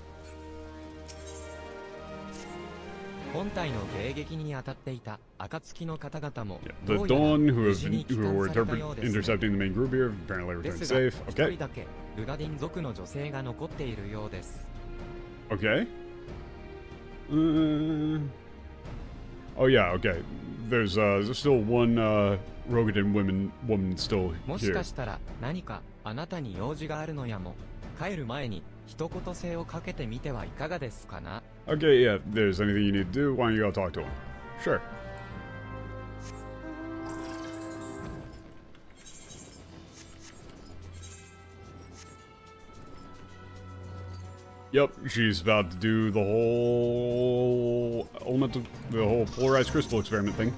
本体の迎撃に当たっていた暁の方々も The どうやら Dawn, 無事に帰 who 還 were されたようですね。 intercepting the main group here, apparently で returned すが safe. 一 Okay. 人だけルガディン族の女性が残っているようです。 Okay. Oh yeah, okay. There's still one Rogadin woman still もし here. かしたら何かあなたに用事があるのやも。帰る前に一言性をかけてみてはいかがですかな。 Okay, yeah, if there's anything you need to do, why don't you go talk to him? Sure. Yep, she's about to do the whole the whole polarized crystal experiment thing.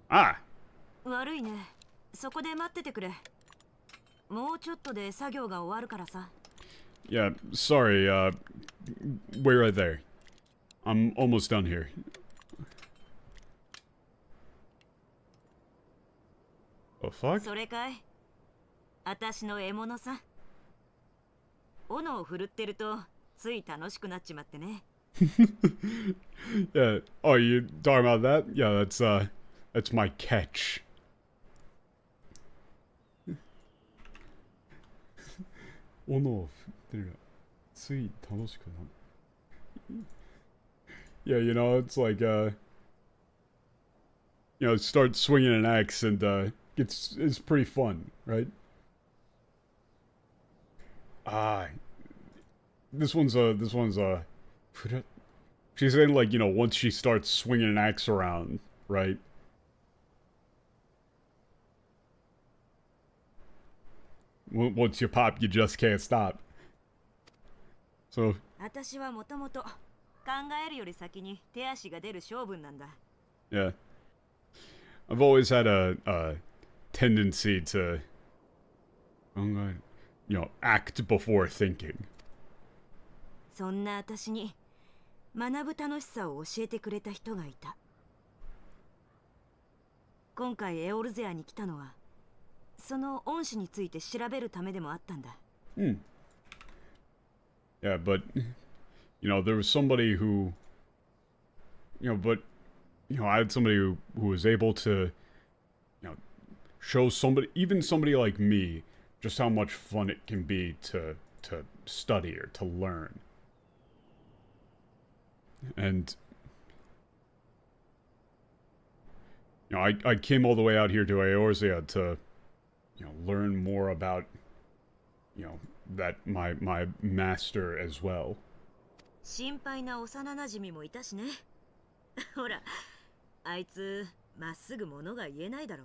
Ah! 悪いね。そこで待っててくれ。もうちょっとで作業が終わるからさ。Yeah, sorry, wait right there. I'm almost done here. The fuck? それかい？私の獲物さ。斧を振るってるとつい楽しくなっちまってね。Yeah. Oh, you talking about that? Yeah, that's my catch. 斧を振ってる。つい楽しくなる。Yeah, you know, it's like, start swinging an axe and, it's pretty fun, right? This one's she's saying, like, once she starts swinging an axe around, right? Once you pop, you just can't stop. So, 私はもともと考えるより先に手足が出る性分なんだ。 yeah. I've always had a tendency to, act before thinking. そんな私に学ぶ楽しさを教えてくれた人がいた。今回エオルゼアに来たのは、その恩師について調べるためでもあったんだ。Yeah, but, there was somebody who, I had somebody who was able to, show somebody, even somebody like me, just how much fun it can be to study or to learn. And, I came all the way out here to Eorzea to, learn more about, that my master as well. 心配な幼馴染もいたしね。ほら、あいつまっすぐものが言えないだろ。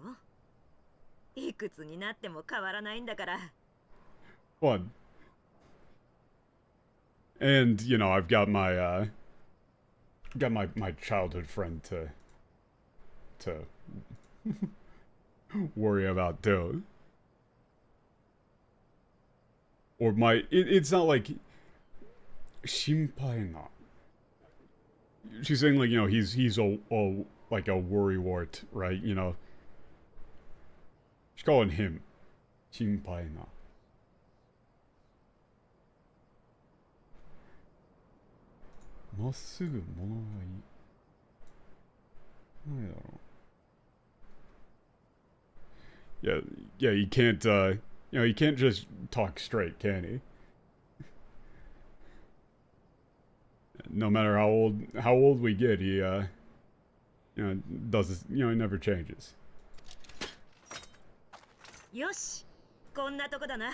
いくつになっても変わらないんだから。Fun. And, I've got my, my childhood friend to worry about too. Or it's not like, 心配な. She's saying, like, he's like a worrywart, right? She's calling him 心配な. Massugu mono ga ii. 何だろう. Yeah, he can't, he can't just talk straight, can he? No matter how old we get, he, does this, he never changes. よし、こんなとこだな。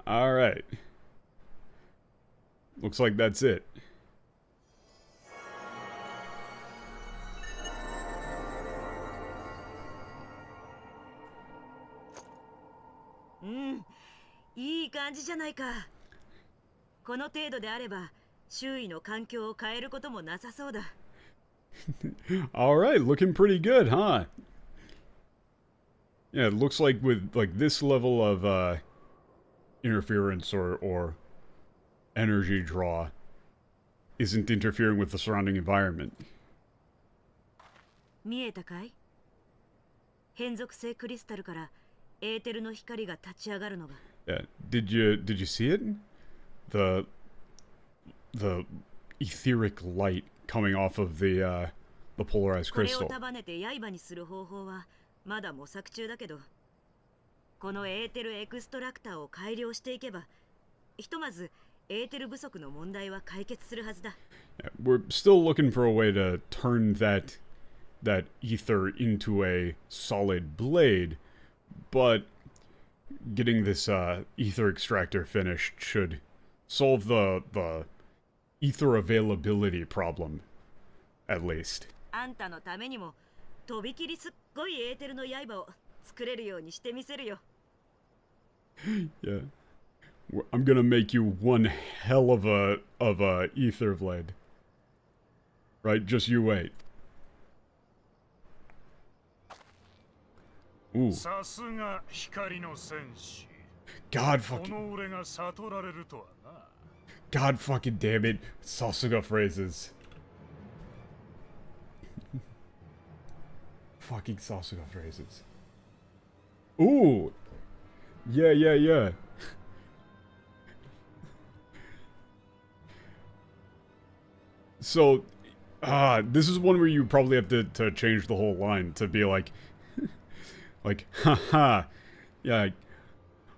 Alright. Looks like that's it. Mm. いい感じじゃないか。この程度であれば、周囲の環境を変えることもなさそうだ。Alright, looking pretty good, huh? Yeah, it looks like with, like, this level of, interference or energy draw isn't interfering with the surrounding environment. 見えたかい？変属性クリスタルからエーテルの光が立ち上がるのが。Yeah. Did you see it? The etheric light coming off of the polarized これを crystal. 束ねて刃にする方法はまだ模索中だけど、このエーテルエクストラクターを改良していけば、ひとまずエーテル不足の問題は解決するはずだ。Yeah, we're still looking for a way to turn that ether into a solid blade, but getting this ether extractor finished should solve the ether availability problem, at least. あんたのためにもとびきりすっごいエーテルの刃を作れるようにしてみせるよ。Yeah. I'm gonna make you one hell of a ether blade. Right? Just you wait. Ooh. さすが光の戦士。 God こ fucking の俺が悟られるとはな。 God fucking damn it. Sasuga phrases. Fucking Sasuga phrases. Ooh. Yeah, yeah, yeah. So, this is one where you probably have to change the whole line to be like, haha, yeah,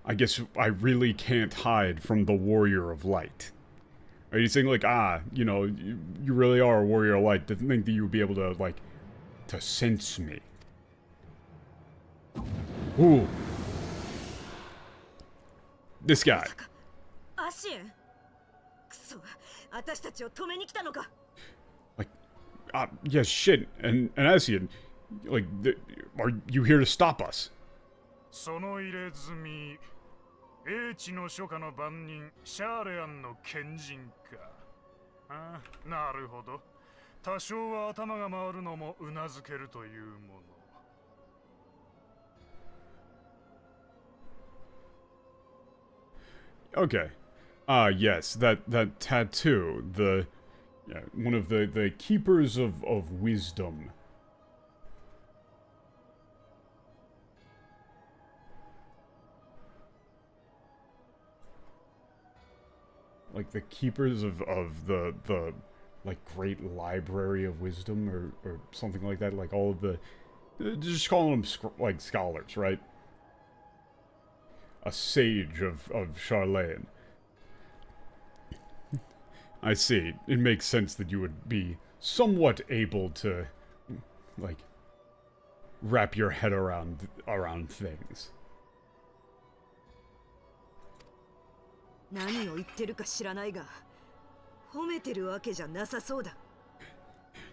I guess I really can't hide from the warrior of light. Are you saying like, you know, you really are a warrior of light, to think that you would be able to, like, to sense me. Ooh. This guy. アシエン。くそ、私たちを止めに来たのか。Yeah, shit, and Asian, like, are you here to stop us? その入れ墨、英知の書家の番人シャーレアンの賢人か。ああ、なるほど。多少は頭が回るのもうなずけるというもの。Okay. Yes, that tattoo, yeah, one of the keepers of wisdom. Like the keepers of the like great library of wisdom or something like that, like all of the, just calling them like scholars, right? A sage of Charlene. I see. It makes sense that you would be somewhat able to, like, wrap your head around things. 何を言ってるか知らないが、褒めてるわけじゃなさそうだ。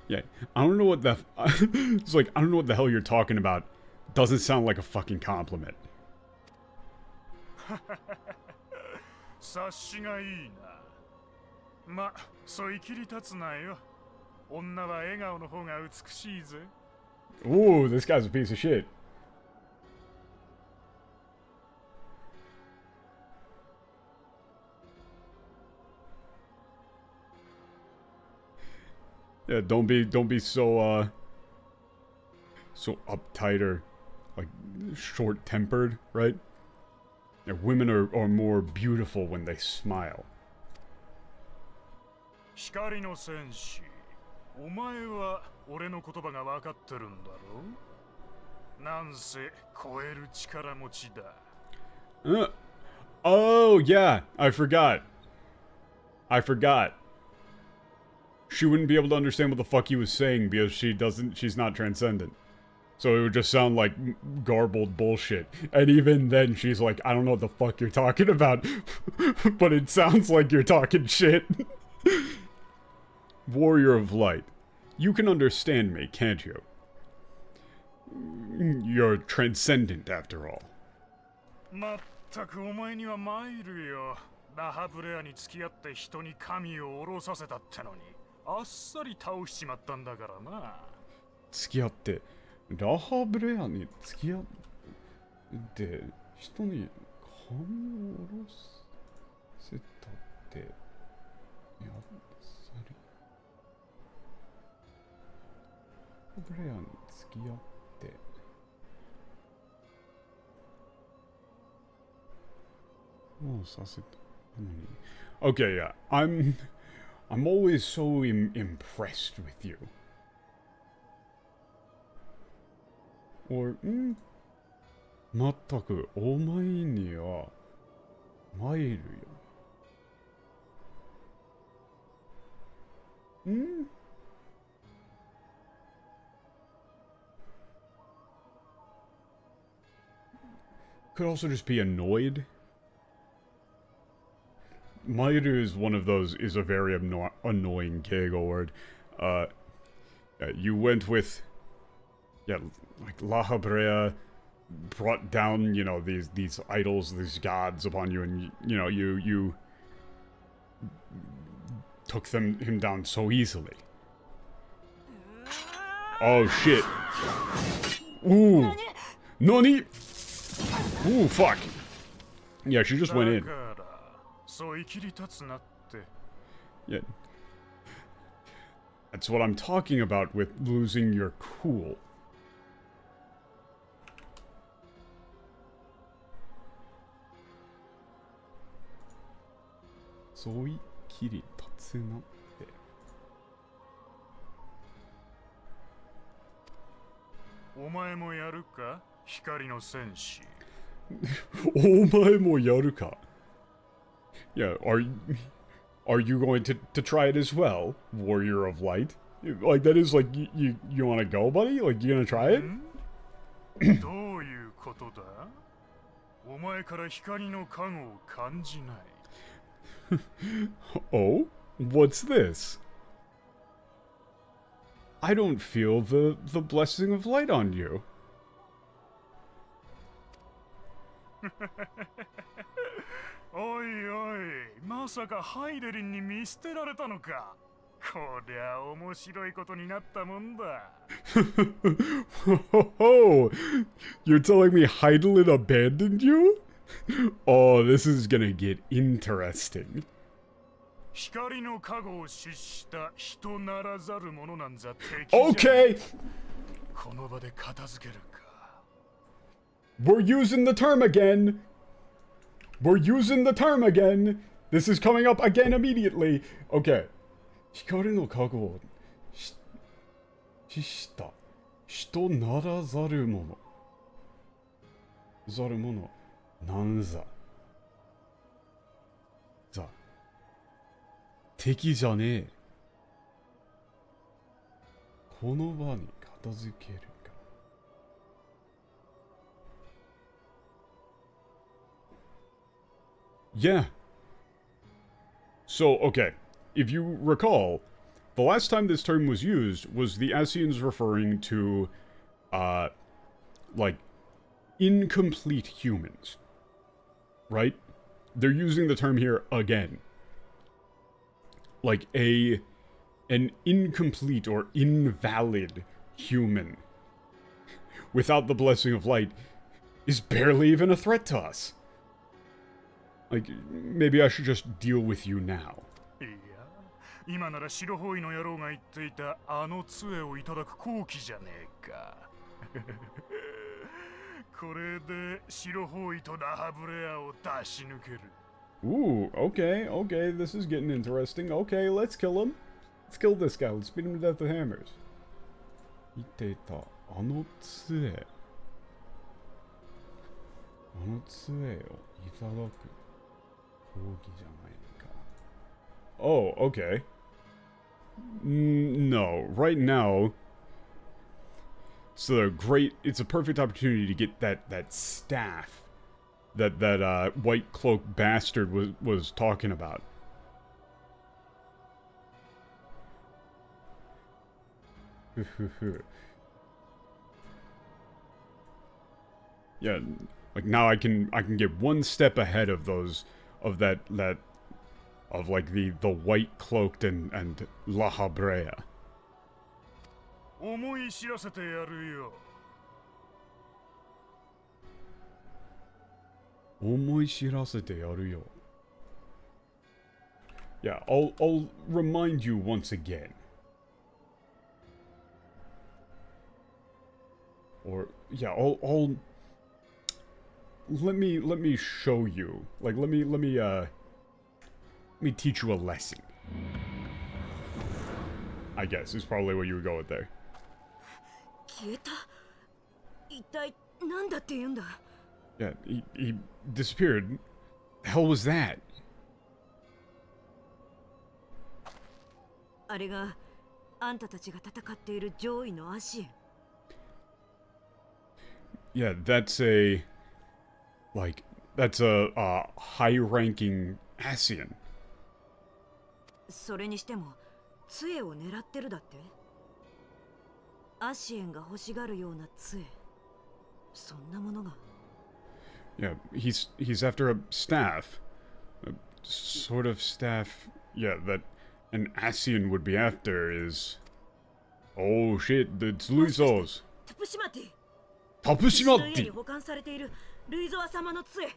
Yeah, I don't know what the... It's like, I don't know what the hell you're talking about. Doesn't sound like a fucking compliment. 察しがいいな。ま、そういきり立つなよ。女は笑顔の方が美しいぜ。 Ooh, this guy's a piece of shit. Yeah, don't be so so uptight or like short-tempered, right? Yeah, women are more beautiful when they smile. 光の戦士、お前は俺の言葉が分かってるんだろう？なんせ超える力持ちだ。Oh, yeah, I forgot. She wouldn't be able to understand what the fuck he was saying because she's not transcendent. So it would just sound like garbled bullshit. And even then she's like, I don't know what the fuck you're talking about, but it sounds like you're talking shit. Warrior of Light. You can understand me, can't you? You're transcendent after all. まったくお前には参るよ。ラハブレアに付き合って人に神を下ろさせたってのに、あっさり倒しちまったんだからな。付き合って、ラハブレアに付き合って人に神を下ろせたってやっさりラハブレアに付き合って Okay, yeah. I'm always so impressed with you. Or, まったくお前には参るよ。Could also just be annoyed. Mairu is one of those, is a very annoying Keigo word. You went with, yeah, like La Habrea brought down, you know, these idols, these gods upon you, and, you know, you took him down so easily. Oh, shit. Ooh. Nani? Ooh, fuck. Yeah, she just went in. Yeah. That's what I'm talking about with losing your cool. Yeah, are you going to try it as well, Warrior of Light? Like, that is like, you wanna go, buddy? Like, you gonna try it? Oh? What's this? I don't feel the blessing of light on you. Oi, oi, まさかハイデリンに見捨てられたのか。こりゃ面白いことになったもんだ。Oh, you're telling me Heidelin abandoned you? Oh, this is gonna get interesting. 光の加護を失した人ならざるものなんざ敵。Okay. この場で片付けるか。We're using the term again. We're using the term again. This is coming up again immediately. Okay. 光の加護を失した人ならざるもの。なんざ。敵じゃねえ。この場に片付けるか。Yeah. So, okay. If you recall, the last time this term was used was the Asians referring to, like, incomplete humans. Right? They're using the term here again. Like an incomplete or invalid human without the blessing of light is barely even a threat to us. Like, maybe I should just deal with you now. いや、今なら白ホイの野郎が言っていたあの杖をいただく好機じゃねえか。これで白ホイとラハブレアを出し抜ける。Ooh, okay, this is getting interesting. Okay, let's kill him. Let's kill this guy. Let's beat him to death with hammers. 言っていたあの杖をいただく好機じゃないか。Oh, okay. No, right now, it's a perfect opportunity to get that staff that white cloak bastard was talking about. Yeah, like now I can get one step ahead of those of like the white cloaked and La Habrea. 思い知らせてやるよ。思い知らせてやるよ。Yeah, I'll remind you once again. Or yeah, I'll let me show you. Like, let me teach you a lesson. I guess is probably what you would go with there. 消えた。一体なんだって言うんだ。 Yeah, he disappeared. The hell was that? あれがあんたたちが戦っている上位のアシエン。 Yeah, that's a high-ranking ASEAN. それにしても杖を狙ってるだって。アシエンが欲しがるような杖。そんなものが。 Yeah, he's after a staff. A sort of staff, yeah, that an ASEAN would be after is... Oh shit, it's Luizo's. タプシマティ。 Tapushimatti! 保管されているルイゾア様の杖。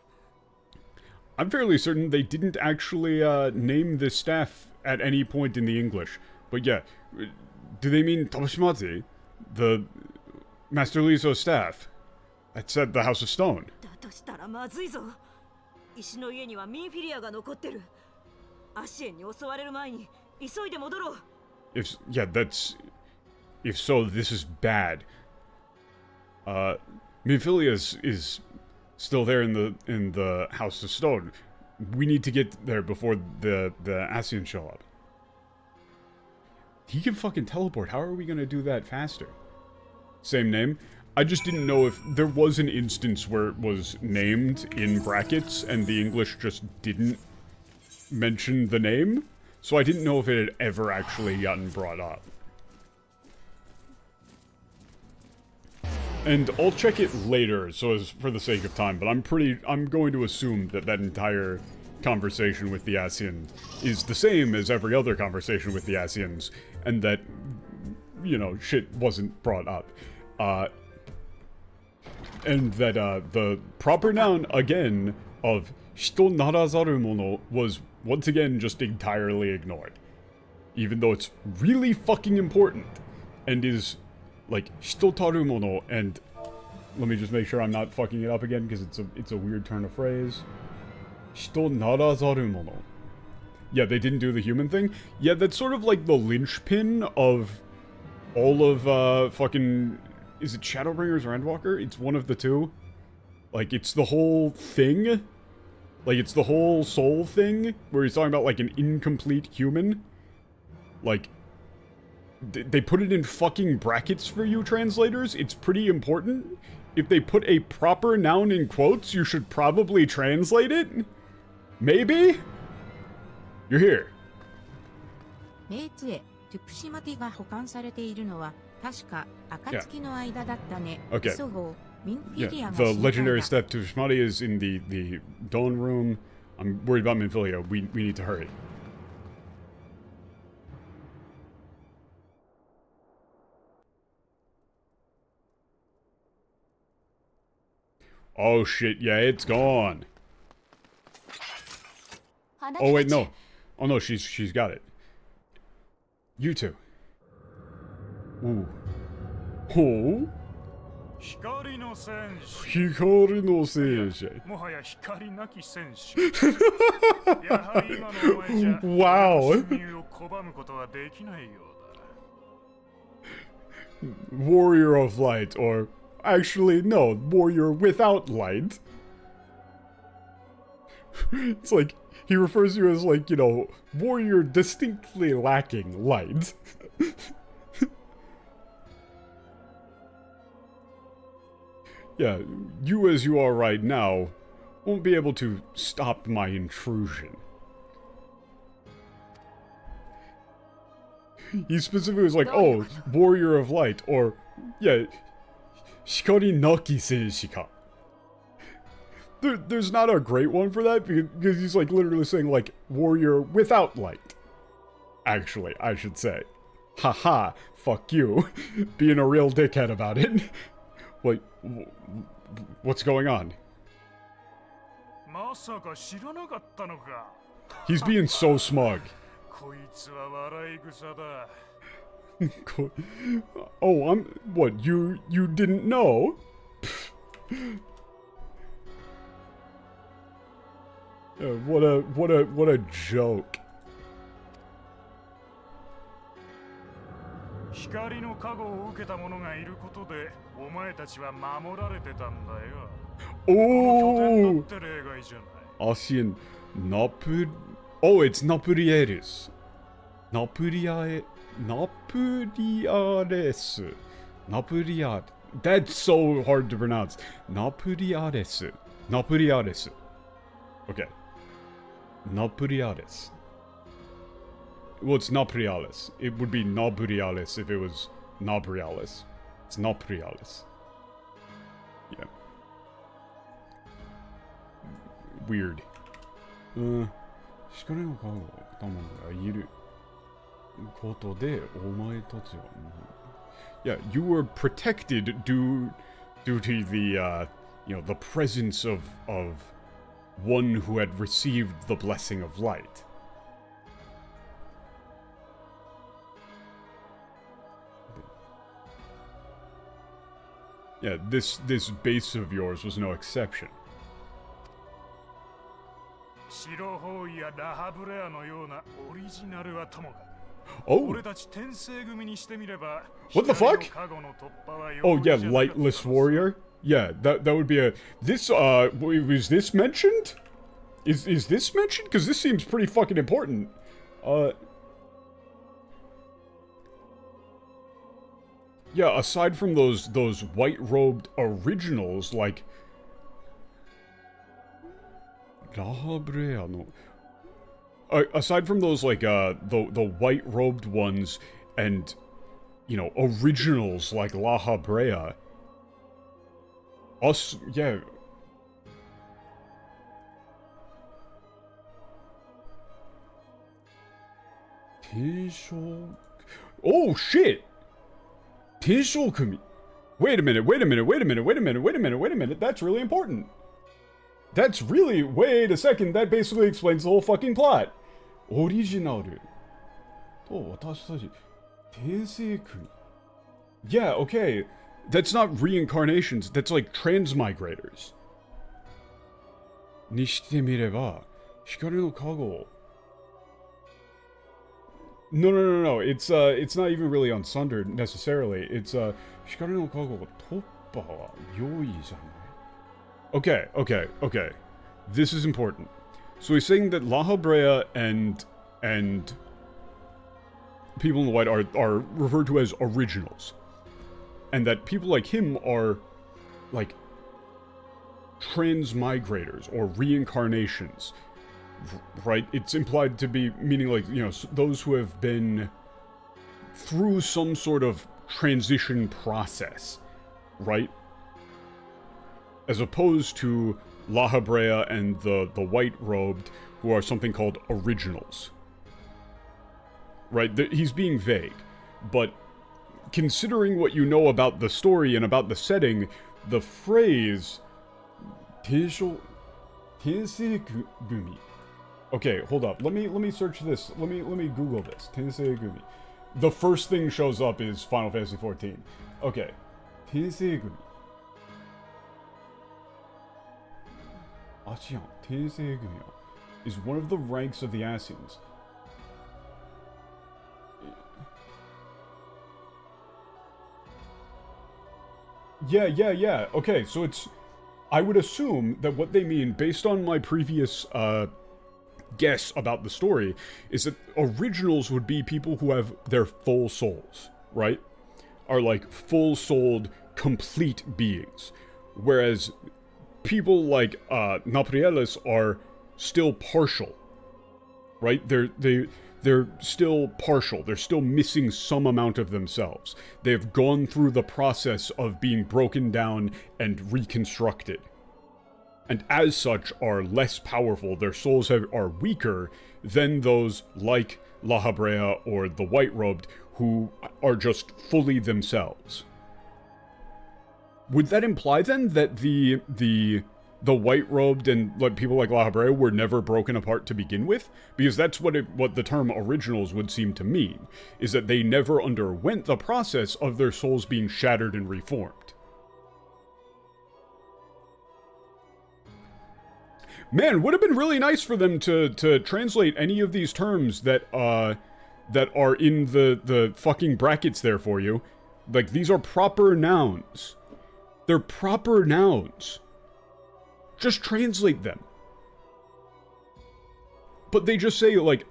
I'm fairly certain they didn't actually name the staff at any point in the English. But yeah, do they mean Tapushimatti? The Master Luizo's staff? That said the House of Stone. だとしたらまずいぞ。石の家にはミンフィリアが残ってる。アシエンに襲われる前に急いで戻ろう。 If so, this is bad. Minfilia is still there in the House of Stone. We need to get there before the ASEAN show up. He can fucking teleport. How are we gonna do that faster? Same name. I just didn't know if there was an instance where it was named in brackets and the English just didn't mention the name. So I didn't know if it had ever actually gotten brought up. And I'll check it later, so as for the sake of time, but I'm going to assume that that entire conversation with the ASEAN is the same as every other conversation with the ASEANs, and that, you know, shit wasn't brought up. And that, the proper noun, again, of hito narazaru mono was, once again, just entirely ignored. Even though it's really fucking important, and is... like hitotaru mono, and let me just make sure I'm not fucking it up again because it's a weird turn of phrase. Hito narazaru mono. Yeah, they didn't do the human thing. Yeah, that's sort of like the linchpin of all of fucking, is it Shadowbringers or Endwalker? It's one of the two. Like, it's the whole thing. Like, it's the whole soul thing where he's talking about like an incomplete human. Like, they put it in fucking brackets for you translators. It's pretty important. If they put a proper noun in quotes, you should probably translate it. Maybe? You're here. 名杖、トゥプシマティが保管されているのは、確か、暁の間だったね。 Okay. 急ごう、ミンフィ Yeah, リアが the 心配 legendary だ。 staff Tushmati is in the Dawn room. I'm worried about Minfilia. We need to hurry. Oh shit, yeah, it's gone. Oh wait, no. Oh no, she's got it. You two. Ooh. Oh? 光の戦士。光の戦士。もはや光なき戦士。やはり今のお前じゃ、 Wow. 侵入を拒むことはできないようだ。 Warrior of light, or actually, no, warrior without light. It's like, he refers to you as like, you know, warrior distinctly lacking light. Yeah, you as you are right now won't be able to stop my intrusion. He specifically was like, oh, warrior of light, or, yeah, Shikari Naki Seishi ka. There's not a great one for that, because he's like literally saying like, warrior without light. Actually, I should say. Haha, fuck you. Being a real dickhead about it. Wait, what's going on? まさか知らなかったのか。 He's being so smug. こいつは笑い草だ。 Oh, what, you didn't know? What a joke. 光の加護を受けた者がいることでお前たちは守られてたんだよ。この拠点だって例外じゃない。Asian Napur... Oh, it's Napurieres. Napuriares. Napuriar. That's so hard to pronounce. Napuriares. Napuriares. Okay. Napuriares. Well, it's Napriales. It would be Nabriales if it was Nabriales. It's Napriales. Yeah. Weird. 光の加護たまがいることでお前たちは Yeah, you were protected due to the the presence of one who had received the blessing of light. Yeah, this base of yours was no exception. 白ホイやラハブレアのようなオリジナルはともかく Oh, 俺たち天聖組にしてみれば What the fuck? 光の加護の突破は oh 容易 yeah, じゃなかった lightless warrior. Yeah, that would be a this was this mentioned? Is this mentioned? Because this seems pretty fucking important. Yeah, aside from those white-robed originals, like aside from those, like, the white-robed ones and, originals like La Habrea, yeah. Oh, shit! Tenshokumi. Wait a minute. That's really important. Wait a second, that basically explains the whole fucking plot. Original. Yeah, okay. That's not reincarnations, that's like transmigrators. No. It's not even really on Sunder necessarily. It's Hikari no Kago wa toppa wa yoi janai. Okay. This is important. So he's saying that La Habrea and people in the white are referred to as originals. And that people like him are like transmigrators or reincarnations. Right? It's implied to be meaning like, those who have been through some sort of transition process, right? As opposed to La Habrea and the white-robed, who are something called originals. Right? He's being vague, but considering what you know about the story and about the setting, the phrase Tensei Gumi. Okay, hold up. Let me search this. Let me Google this. Tensei Gumi. The first thing shows up is Final Fantasy XIV. Okay. Tensei Gumi. Ashian, Tensei Gumi is one of the ranks of the Asians. Yeah. Okay, so it's... I would assume that what they mean, based on my previous, guess about the story, is that originals would be people who have their full souls, right? Are like full-souled, complete beings. Whereas people like, Naprieles are still partial, right? They're still partial. They're still missing some amount of themselves. They've gone through the process of being broken down and reconstructed. And as such are less powerful. Their souls are weaker than those like La Habrea or the White-Robed who are just fully themselves. Would that imply then that the white-robed and like people like La Habrea were never broken apart to begin with? Because that's what the term originals would seem to mean, is that they never underwent the process of their souls being shattered and reformed. Man, would have been really nice for them to translate any of these terms that are in the fucking brackets there for you. Like, these are proper nouns. They're proper nouns. Just translate them. But they just say, like,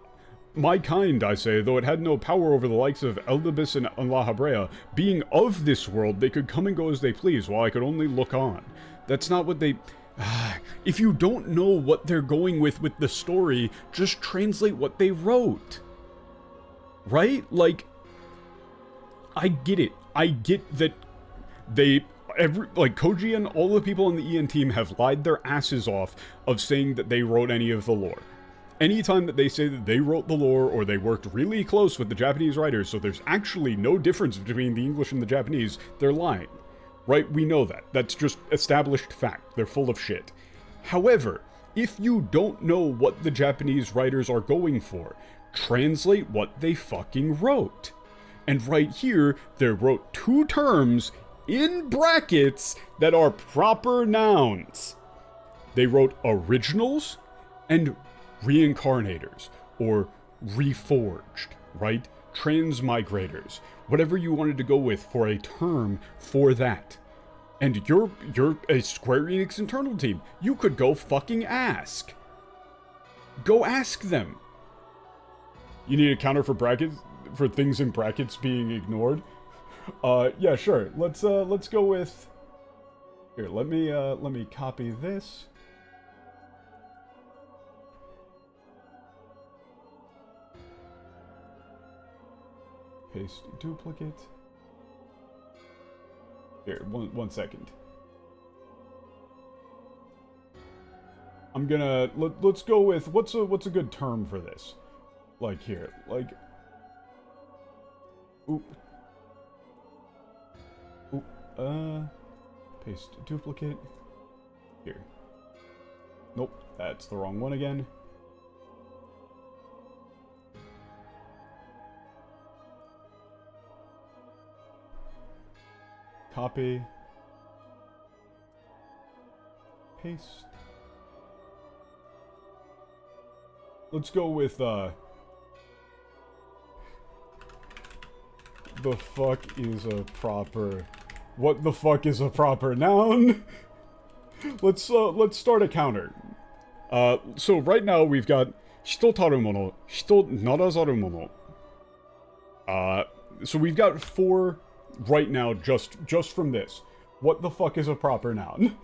my kind, I say, though it had no power over the likes of Eldibus and La Habrea, being of this world, they could come and go as they please, while I could only look on. That's not what they... If you don't know what they're going with the story, just translate what they wrote. Right? Like, I get it. I get that Koji and all the people on the EN team have lied their asses off of saying that they wrote any of the lore. Anytime that they say that they wrote the lore or they worked really close with the Japanese writers, so there's actually no difference between the English and the Japanese, they're lying. Right? We know that. That's just established fact. They're full of shit. However, if you don't know what the Japanese writers are going for, translate what they fucking wrote. And right here, they wrote two terms in brackets that are proper nouns. They wrote originals and reincarnators, or reforged, right? Transmigrators, whatever you wanted to go with for a term for that. And you're a Square Enix internal team. You could go fucking ask. Go ask them. You need a counter for brackets, for things in brackets being ignored? Yeah, sure. Let's go with... Here, let me copy this. Paste duplicate. Here, one second. I'm gonna let's go with what's a good term for this? Like here, like oop. Paste duplicate. Here. Nope, that's the wrong one again. Copy. Paste. Let's go with, the fuck is a proper... What the fuck is a proper noun? Let's start a counter. So right now we've got hito taru mono, hito narazaru mono. So we've got 4 right now just from this. What the fuck is a proper noun?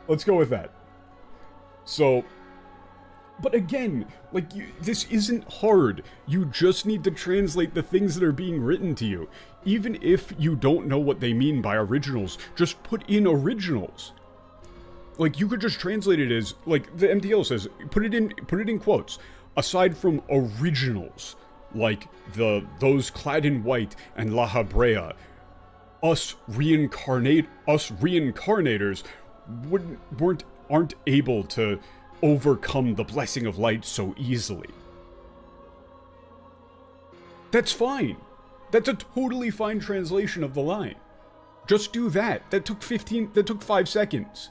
Let's go with that. So, but again, like, this isn't hard. You just need to translate the things that are being written to you. Even if you don't know what they mean by originals, just put in originals. Like, you could just translate it as, like, the MTL says, put it in quotes. Aside from originals, like those clad in white and La Habrea, us reincarnators aren't able to overcome the blessing of light so easily. That's fine. That's a totally fine translation of the line. Just do that. That took 5 seconds.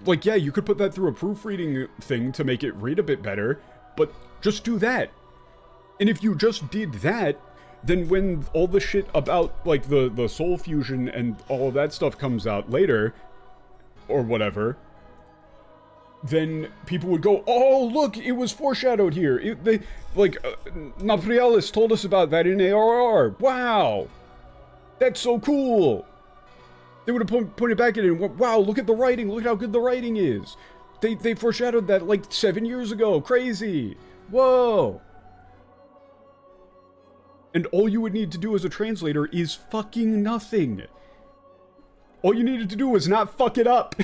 Like, yeah, you could put that through a proofreading thing to make it read a bit better, but just do that. And if you just did that, then when all the shit about, like, the soul fusion and all of that stuff comes out later, or whatever, then people would go, oh, look, it was foreshadowed here. Naprialis told us about that in ARR. Wow. That's so cool. They would have pointed back at it and went, wow, look at the writing. Look how good the writing is. They foreshadowed that, like, 7 years ago. Crazy. Whoa. And all you would need to do as a translator is fucking nothing. All you needed to do was not fuck it up.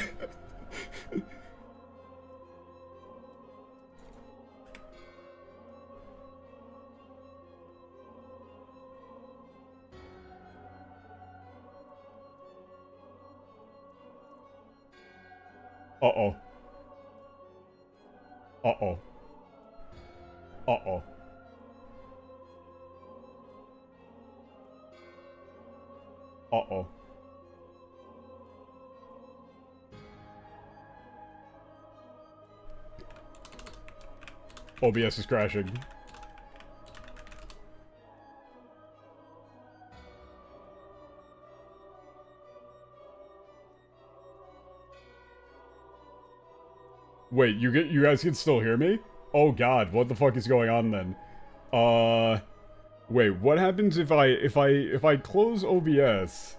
Uh-oh. Uh-oh. Uh-oh. Uh-oh. OBS is crashing. Wait, you guys can still hear me? Oh god, what the fuck is going on then? Wait, what happens if I close OBS?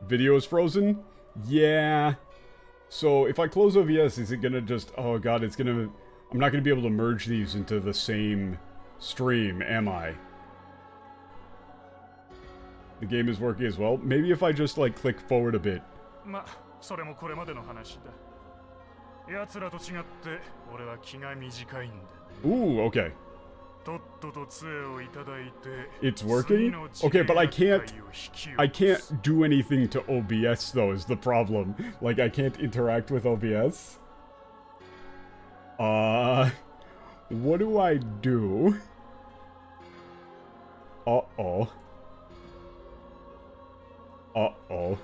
Video is frozen? Yeah. So if I close OBS, is it gonna just, oh god, it's gonna, I'm not gonna be able to merge these into the same stream, am I? The game is working as well. Maybe if I just like click forward a bit. まあ、それもこれまでの話だ。奴らと違って俺は気が短いんだ。Ooh, okay. とっとと杖をいただいて。It's working? Okay, but I can't do anything to OBS though is the problem. Like I can't interact with OBS. What do I do? Uh-oh. Uh-oh.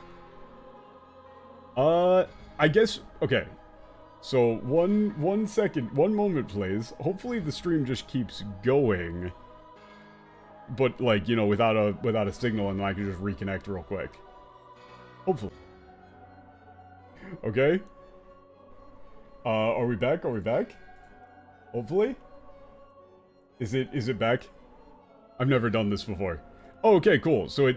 I guess, okay. So, one moment, please. Hopefully the stream just keeps going. But, like, you know, without a signal, and then I can just reconnect real quick. Hopefully. Okay. Are we back? Are we back? Hopefully? Is it back? I've never done this before. Oh, okay, cool. So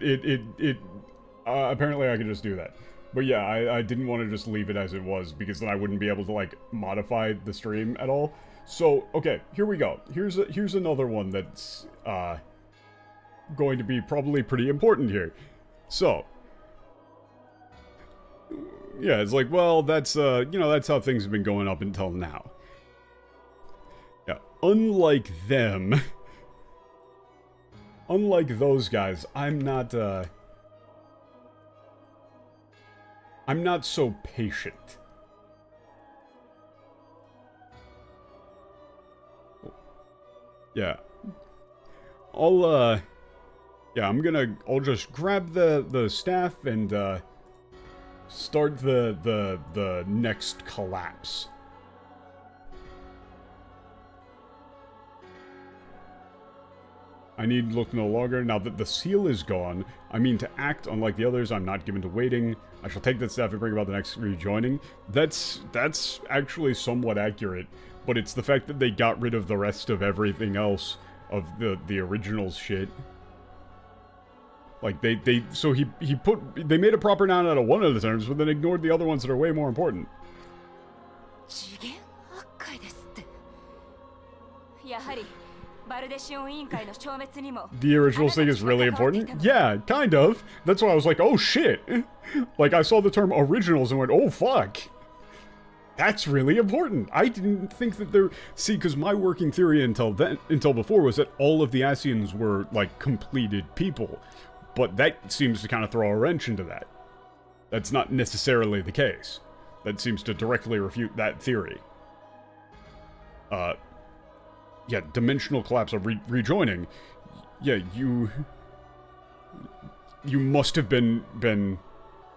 apparently I can just do that. But yeah, I didn't want to just leave it as it was, because then I wouldn't be able to, like, modify the stream at all. So, okay, here we go. Here's another one that's, going to be probably pretty important here. So, yeah, it's like, well, that's, you know, that's how things have been going up until now. Yeah, unlike them, unlike those guys, I'm not so patient. Yeah. Yeah, I'll just grab the staff and, start the next collapse. I need look no longer. Now that the seal is gone, I mean to act. Unlike the others, I'm not given to waiting. I shall take that staff and bring about the next rejoining. That's actually somewhat accurate, but it's the fact that they got rid of the rest of everything else of the originals shit. Like they made a proper noun out of one of the terms, but then ignored the other ones that are way more important. The original thing is really important? Yeah, kind of. That's why I was like, oh shit. Like, I saw the term originals and went, oh fuck. That's really important. I didn't think that there... See, because my working theory until before was that all of the Asians were, like, completed people. But that seems to kind of throw a wrench into that. That's not necessarily the case. That seems to directly refute that theory. Yeah, dimensional collapse of rejoining. Yeah, you must have been...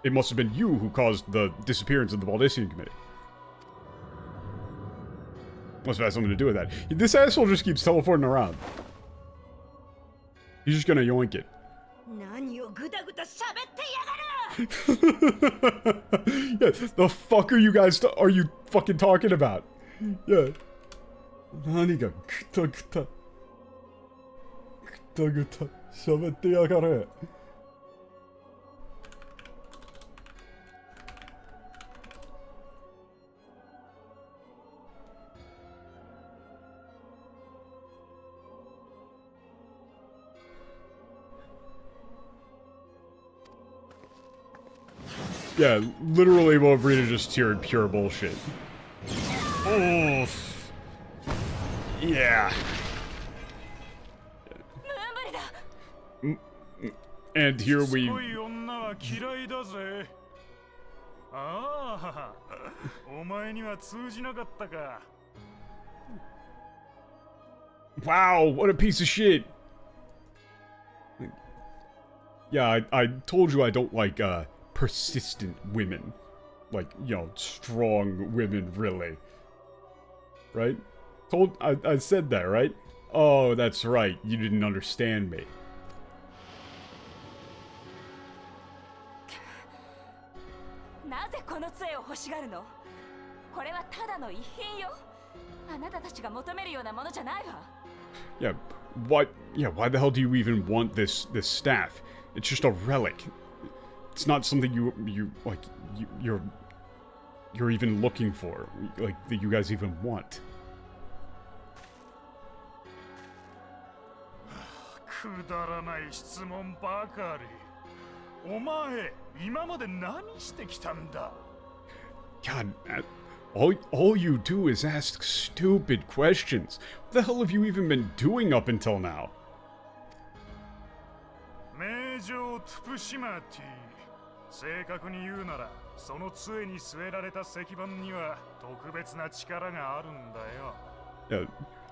It must have been you who caused the disappearance of the Baldissian Committee. Must have had something to do with that. This asshole just keeps teleporting around. He's just gonna yoink it. Yeah, the fuck are you guys are you fucking talking about? Yeah. 何がグタグタグタグタ喋ってやがれ。Yeah, literally what Rita just tiered pure bullshit. Oh. Yeah. And here we... Wow, what a piece of shit. Yeah, I told you I don't like, persistent women. like, you know, strong women, really. Right? I said that, right? Oh, that's right. You didn't understand me. なぜこの杖を欲しがるの？これはただの遺品よ。あなたたちが求めるようなものじゃないわ。Yeah, why the hell do you even want this staff? It's just a relic. It's not something you're even looking for, like, that you guys even want. くだらない質問ばかり。お前、今まで何してきたんだ？ God, all you do is ask stupid questions. What the hell have you even been doing up until now? 名城トゥプシマティ。正確に言うなら、その杖に据えられた石板には特別な力があるんだよ。Yeah,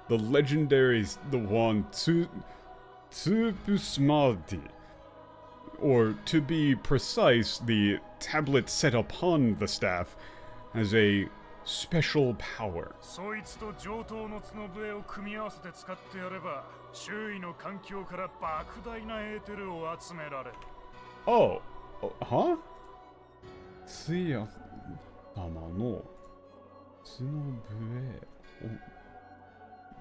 the legendary, the one, Tsupusmalti. Or, to be precise, the tablet set upon the staff has a special power. そいつと上等の角笛を組み合わせて使ってやれば、周囲の環境から莫大なエーテルを集められる。Oh, huh? つや玉の角笛を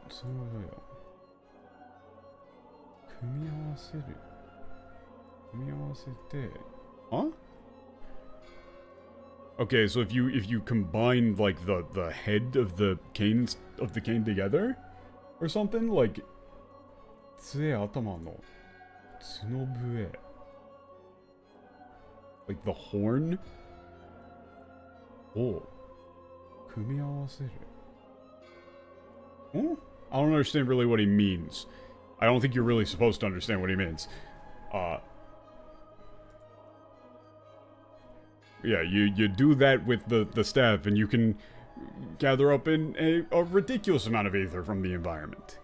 角笛を組み合わせる。組み合わせて、huh? Okay, so if you combine like the head of the cane together or something, like 杖頭の角笛, like the horn を組み合わせる. Huh? I don't understand really what he means. I don't think you're really supposed to understand what he means. Yeah, you do that with the staff, and you can gather up in a ridiculous amount of aether from the environment.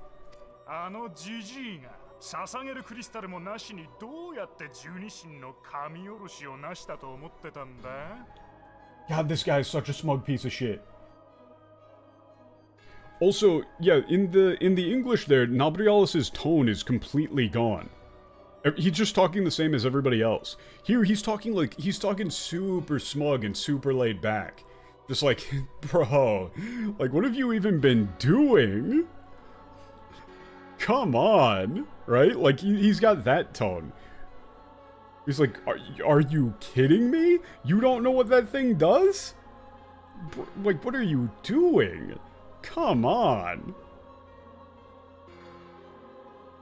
あのジジイが捧げるクリスタルもなしにどうやって十二神の神下ろしをなしたと思ってたんだ? God, this guy is such a smug piece of shit. Also, yeah, in the English there, Nabrialis's tone is completely gone. He's just talking the same as everybody else. Here, he's talking super smug and super laid back. Just like, bro, like, what have you even been doing? Come on, right? Like, he's got that tone. He's like, are you kidding me? You don't know what that thing does? Like, what are you doing? Come on.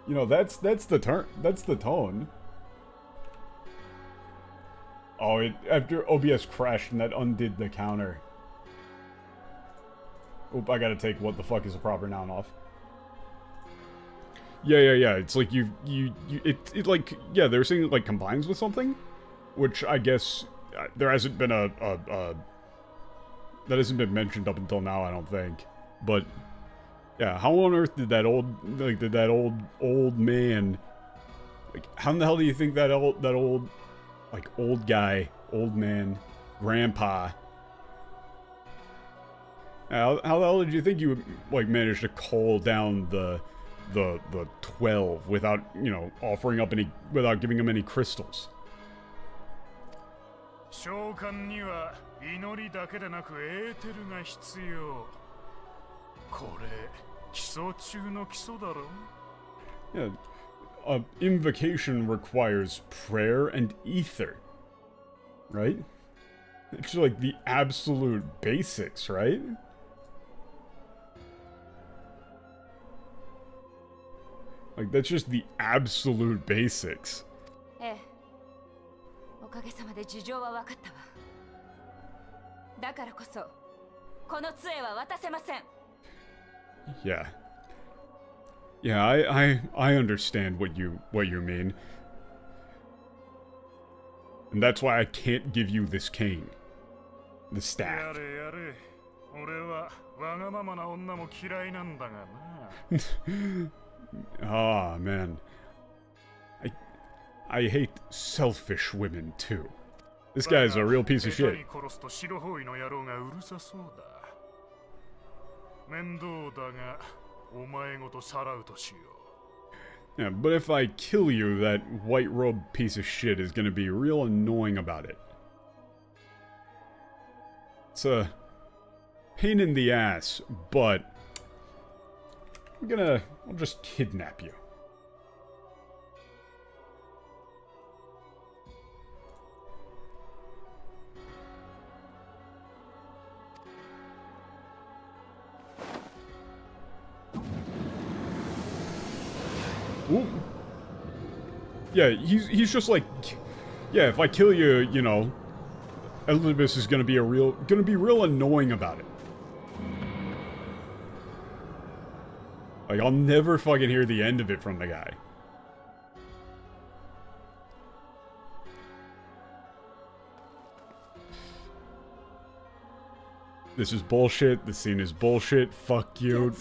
You know, that's the tone. Oh, after OBS crashed and that undid the counter. Oop, I gotta take what the fuck is a proper noun off. Yeah. It's like it like, yeah, they were saying it like combines with something, which I guess there hasn't been that hasn't been mentioned up until now, I don't think. But yeah, how on earth did that old man, like, how in the hell do you think that old man, grandpa, how the hell did you think you would, like, manage to call down the 12 without, you know, without giving him any crystals? 召喚には祈りだけでなくエーテルが必要。これ基礎中の基礎だろ? Yeah, invocation requires prayer and ether, right? It's like the absolute basics, right? Like, that's just the absolute basics. ええ。おかげさまで事情は分かったわ。だからこそ、この杖は渡せません。Yeah. Yeah, I understand what you mean. And that's why I can't give you this cane. The staff. やれやれ。俺はわがままな女も嫌いなんだがな。Ah, man. I hate selfish women too. This guy's a real piece of shit. 殺すと白包囲の野郎がうるさそうだ。面倒だが、お前ごとさらうとしよう。 Yeah, but if I kill you, that white robe piece of shit is gonna be real annoying about it. It's a pain in the ass, but I'll just kidnap you. Ooh. Yeah, he's just like, yeah, if I kill you, you know, Elizabeth is gonna be real annoying about it. Like, I'll never fucking hear the end of it from the guy. This is bullshit. This scene is bullshit. Fuck you.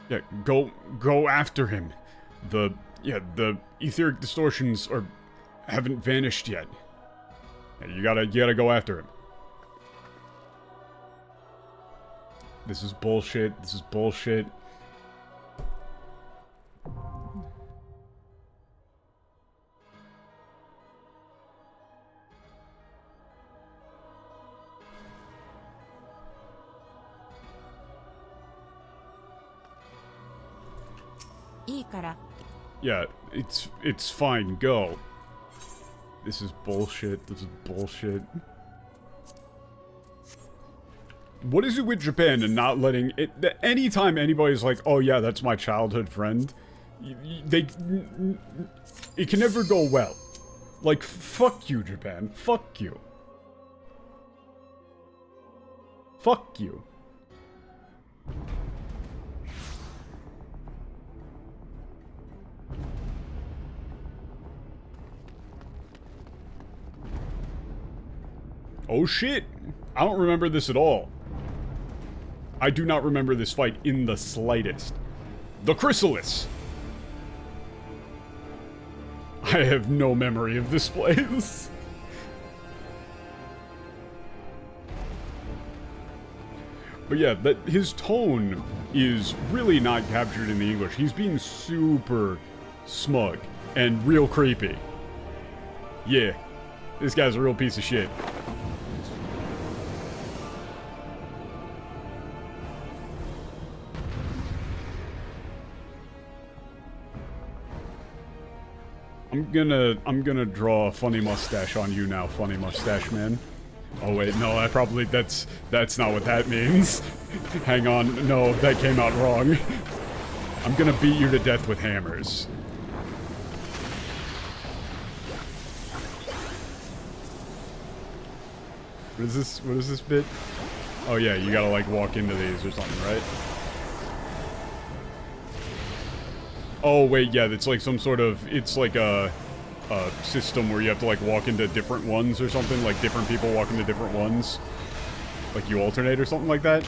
Yeah, go after him. The etheric distortions haven't vanished yet. Yeah, you gotta go after him. This is bullshit. This is bullshit. Yeah, it's fine, go. This is bullshit, this is bullshit. What is it with Japan and not letting it... Anytime anybody's like, oh yeah, that's my childhood friend, it can never go well. Like, fuck you, Japan. Fuck you. Fuck you. Oh shit! I don't remember this at all. I do not remember this fight in the slightest. The Chrysalis! I have no memory of this place. But yeah, his tone is really not captured in the English. He's being super smug and real creepy. Yeah, this guy's a real piece of shit. I'm gonna draw a funny mustache on you now, funny mustache man. Oh wait, no, that's not what that means. Hang on, no, that came out wrong. I'm gonna beat you to death with hammers. What is this bit? Oh yeah, you gotta like walk into these or something, right? Oh wait, yeah, it's like some sort of, it's like a system where you have to like walk into different ones or something, like different people walk into different ones. Like you alternate or something like that.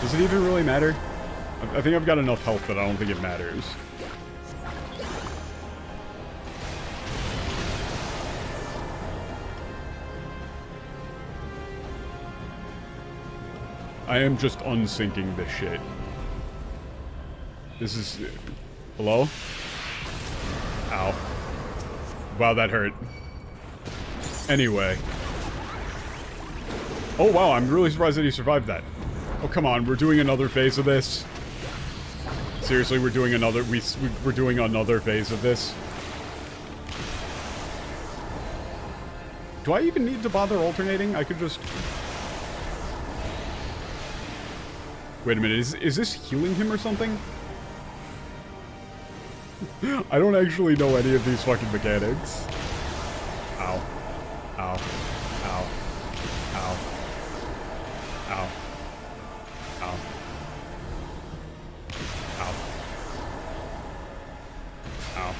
Does it even really matter? I think I've got enough health that I don't think it matters. I am just unsinking this shit. This is... Hello? Ow. Wow, that hurt. Anyway. Oh wow, I'm really surprised that he survived that. Oh come on, we're doing another phase of this. Seriously, we're doing another... We're doing another phase of this. Do I even need to bother alternating? I could just... Wait a minute, is this healing him or something? I don't actually know any of these fucking mechanics. Ow. Ow. Ow. Ow. Ow. Ow. Ow. Ow.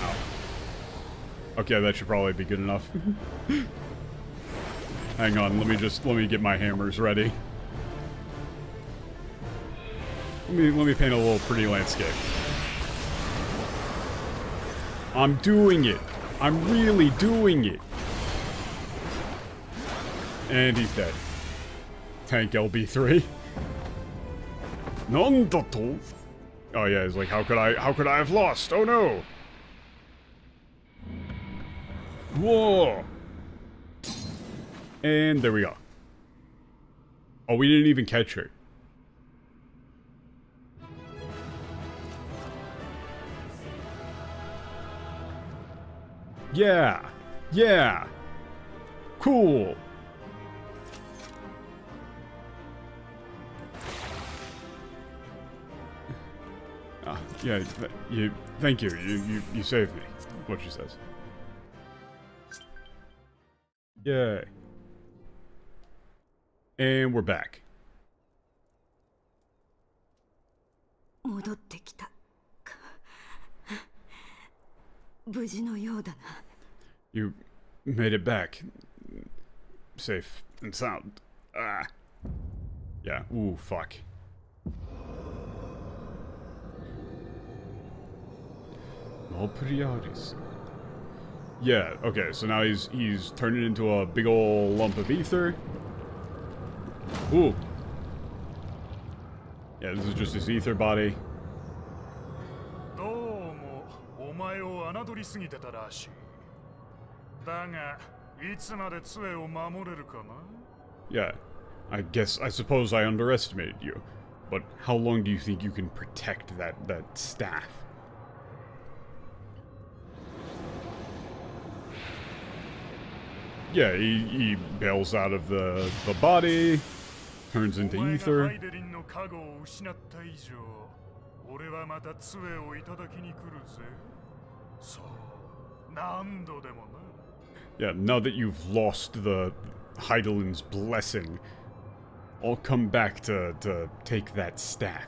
Ow. Okay, that should probably be good enough. Hang on, let me get my hammers ready. Let me paint a little pretty landscape. I'm doing it. I'm really doing it. And he's dead. Tank LB3. Nandato? Oh yeah, he's like, how could I have lost? Oh no! Whoa! And there we go. Oh, we didn't even catch her. Yeah! Yeah! Cool! Yeah, thank you. You saved me. What she says. Yay. And we're back. 戻ってきた。無事のようだな。You made it back. Safe and sound. Ah. Yeah, ooh, fuck. Malpriaris. Yeah, okay, so now he's turning into a big ol' lump of ether. Ooh. Yeah, this is just his ether body. どうもお前を侮りすぎてたらしい。だがいつまで杖を守れるかな? Yeah, I suppose I underestimated you. But how long do you think you can protect that staff? Yeah, he bails out of the body, turns into ether. Yeah, now that you've lost the Heidelin's blessing, I'll come back to take that staff.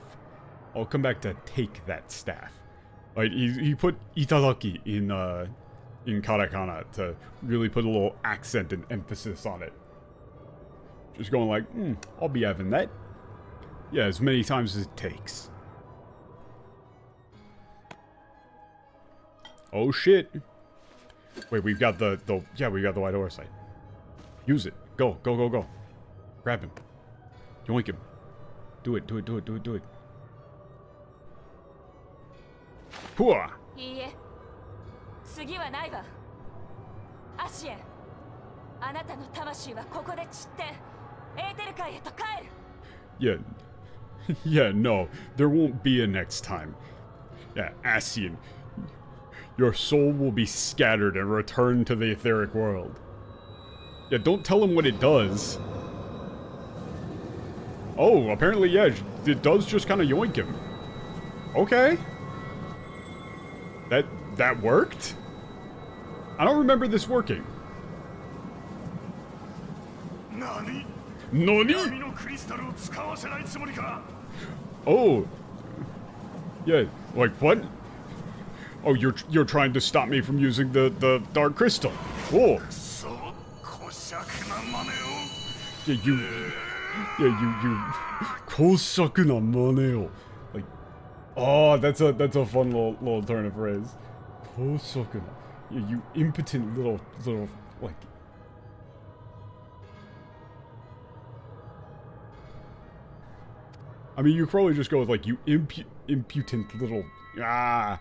I'll come back to take that staff. Right, he put itadaki in katakana to really put a little accent and emphasis on it. Just going like, I'll be having that. Yeah, as many times as it takes. Oh shit. Wait, we've got the white oversight. Use it. Go. Grab him. Yoink him. Do it. Hooah! いいえ、次はないわ。アシエン、あなたの魂はここで散って、エーテル界へと帰る。Yeah, no, there won't be a next time. Yeah, Ascian, your soul will be scattered and returned to the etheric world. Yeah, don't tell him what it does. Oh, apparently, yeah, it does just kind of yoink him. Okay. That worked? I don't remember this working. Nani? Oh. Yeah, like what? Oh, you're trying to stop me from using the dark crystal. Whoa. Yeah, you kosaku na mane o. Like, oh, that's a fun little turn of phrase. Kosaku na. Yeah, you impotent little like. I mean, you could probably just go with like, you impudent little. Ah.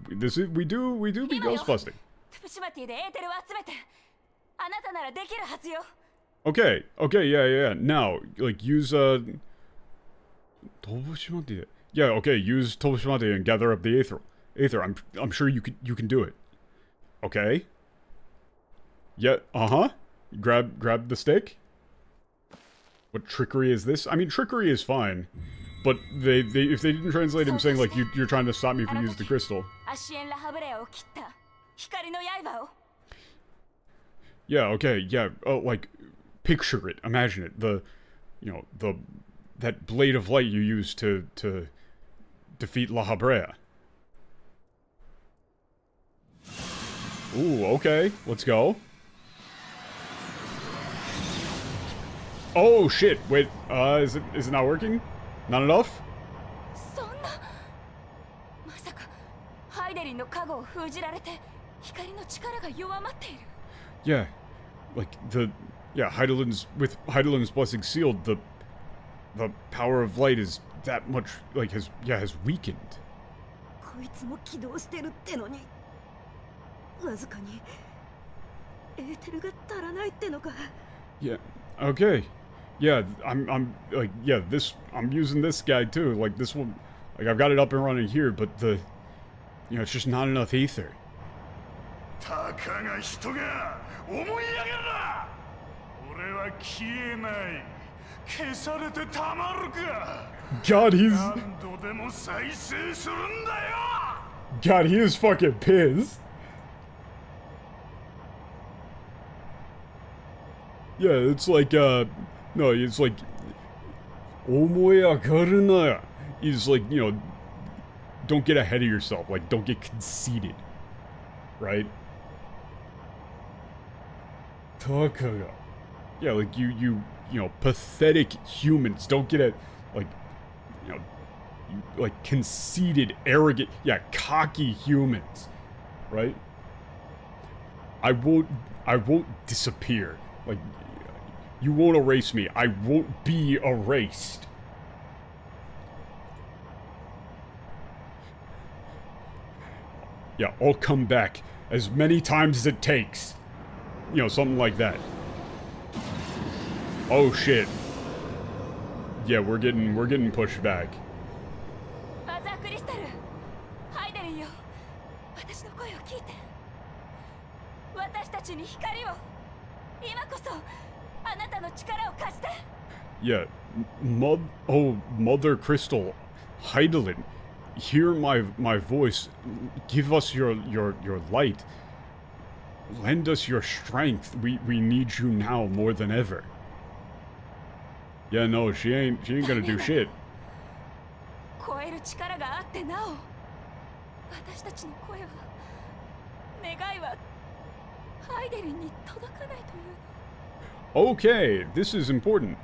We do be ghost busting. Okay, yeah. Now, like, use Tobushimate. Yeah, okay, use Tobushimate and gather up the Aether. I'm sure you can do it. Okay. Yeah, Grab the stick. What trickery is this? I mean, trickery is fine, but if they didn't translate him saying like you're trying to stop me from using the crystal. Yeah, okay, yeah. Oh, like, picture it, imagine it. That blade of light you used to defeat La Habrea. Ooh, okay, let's go. Oh shit! Wait, is it not working? Not enough? そんなまさかハイデリンの加護を封じられて光の力が弱まっている Yeah. With Heidelin's blessing sealed, the power of light is that much, has weakened. こいつも起動してるってのにわずかにエーテルが足らないってのか Yeah, okay. Yeah, I'm using this guy too, this one, I've got it up and running here, but it's just not enough ether. たかが人が思い上げるな俺は消えない消されてたまるか God, 何度でも再生するんだよ God, he is fucking pissed. Yeah, it's like, no, it's like, omoyakaruna. He's like, don't get ahead of yourself, don't get conceited, right? Takaga. Yeah, you pathetic humans, don't get conceited, arrogant, cocky humans, right? I won't disappear. You won't erase me. I won't be erased. Yeah, I'll come back as many times as it takes. Something like that. Oh shit. Yeah, we're getting pushed back. マザークリスタルハイデリンよ私の声を聞いて私たちに光を今こそあなたの力を貸して Yeah, Mother Crystal, Heidelin, hear my voice. Give us your light. Lend us your strength. We need you now more than ever. Yeah, no, she ain't gonna do shit. 超える力があってなお私たちの声は願いはハイデリンに届かないというの Okay, this is important.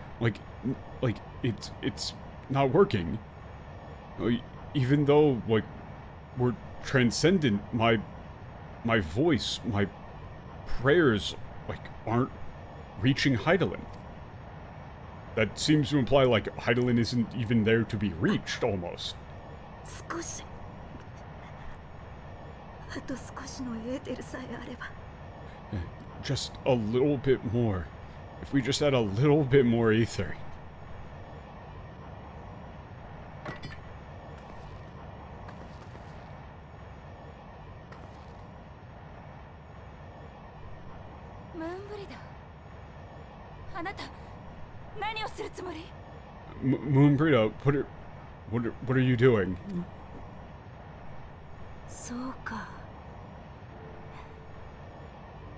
It's not working. Even though we're transcendent, my voice, my prayers aren't reaching Heidelin. That seems to imply Heidelin isn't even there to be reached almost. 少しあと少しのエーテルさえあれば Just a little bit more. If we just had a little bit more ether. Moonbrita, what are you doing? そうか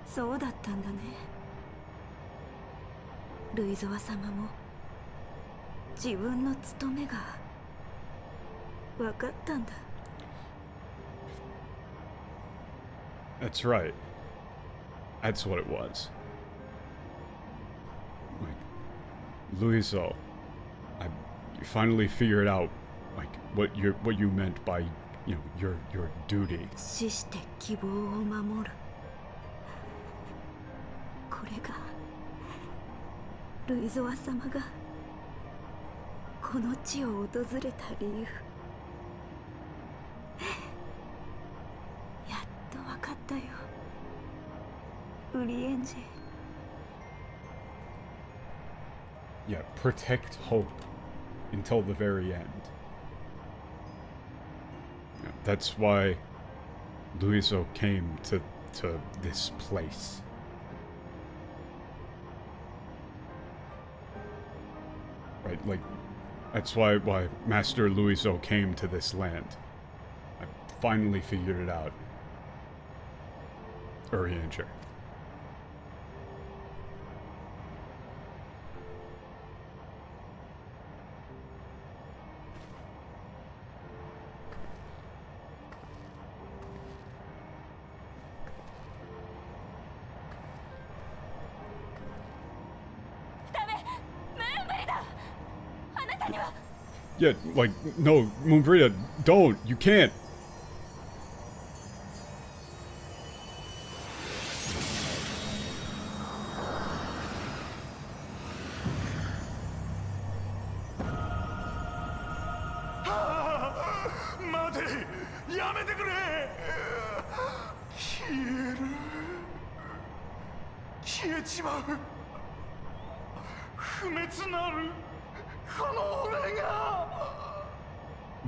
そうだったんだねルイゾワ様も自分の務めが分かったんだ That's right. That's what it was. Luiso, I finally figured out what you meant by your duty. 死して希望を守るこれがルイゾワ様がこの地を訪れた理由やっと分かったよウリエンジェ Yeah, protect hope until the very end. Yeah, that's why Luiso came to this place. Right, that's why Master Luiso came to this land. I finally figured it out. Urianger. Yeah, like, no, Moonbrita, don't. You can't.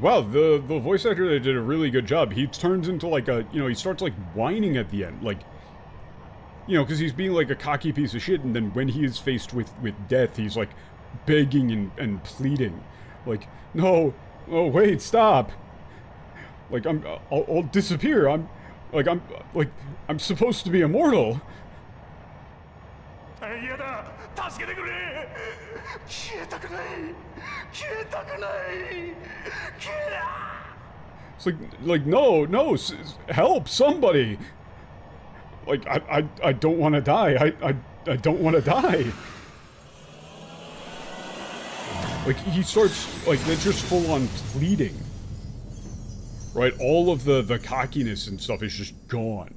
Wow, the voice actor there did a really good job. He turns into like a, he starts like whining at the end, like, because he's being like a cocky piece of shit, and then when he is faced with death, he's like begging and pleading, like, no, oh wait, stop, like I'll disappear. I'm supposed to be immortal. It's like no, help somebody. Like I don't want to die. I don't want to die. Like he starts like they're just full on pleading. Right? All of the cockiness and stuff is just gone.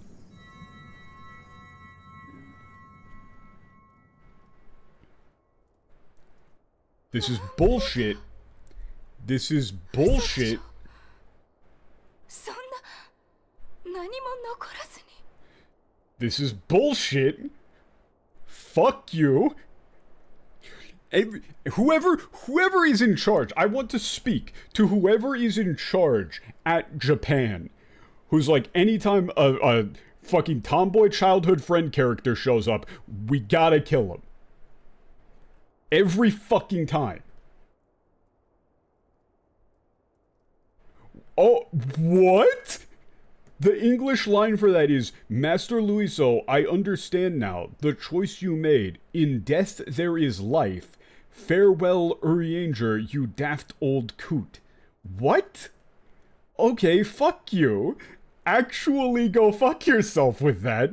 This is bullshit. This is bullshit. This is bullshit. Fuck you. Whoever is in charge, I want to speak to whoever is in charge at Japan, who's like, anytime a fucking tomboy childhood friend character shows up, we gotta kill him. Every fucking time. Oh, what? The English line for that is, Master Luiso, I understand now. The choice you made. In death there is life. Farewell, Urianger, you daft old coot. What? Okay, fuck you. Actually go fuck yourself with that.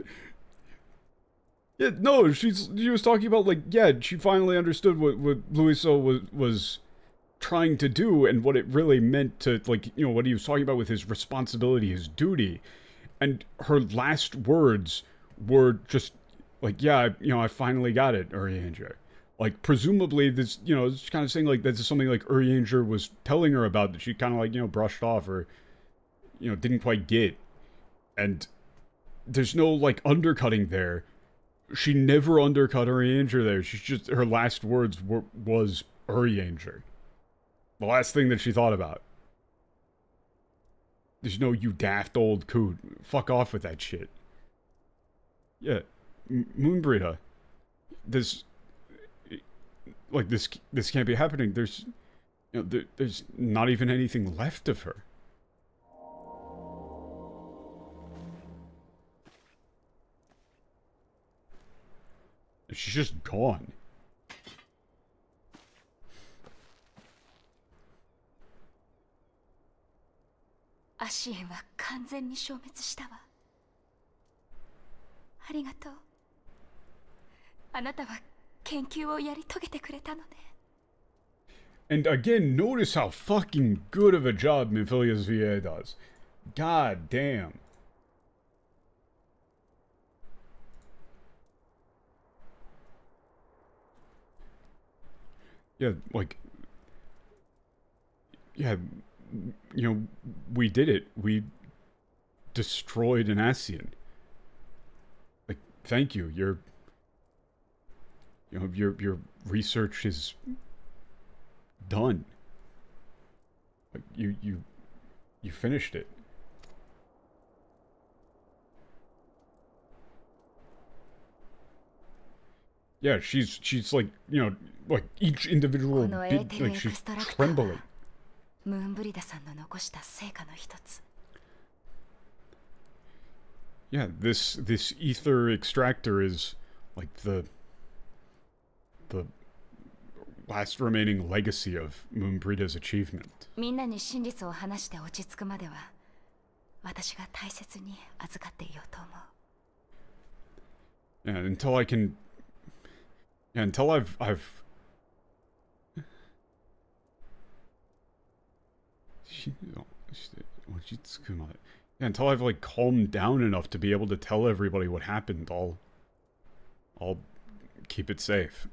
Yeah, no, she was talking about, like, yeah, she finally understood what Luiso was trying to do and what it really meant to, like, what he was talking about with his responsibility, his duty. And her last words were just, like, yeah, I finally got it, Urianger. Like, presumably, this, it's kind of saying, like, this is something, like, Urianger was telling her about that she kind of, like, brushed off or, didn't quite get. And there's no, like, undercutting there. She never undercut Urianger there. She's just, her last words was Urianger. The last thing that she thought about. There's no you daft old coot. Fuck off with that shit. Yeah. Moonbrita. This can't be happening. There's, there's not even anything left of her. She's just gone. Ashien は完全に消滅したわ。ありがとう。あなたは研究をやり遂げてくれたのね。And again, notice how fucking good of a job Mephiles VA does. God damn. Yeah, like, yeah, we did it. We destroyed an Ascian. Like, thank you. Your research is done. Like, you finished it. Yeah, she's like, like each individual bit, like she's trembling. ムーンブリダさんの残した成果の一つ。Yeah, this ether extractor is like the last remaining legacy of Moonbrida's achievement. みんなに真実を話して落ち着くまでは、私が大切に預かっていようと思う。Yeah, until I can. Yeah, until I've Yeah, until I've like calmed down enough to be able to tell everybody what happened, I'll keep it safe.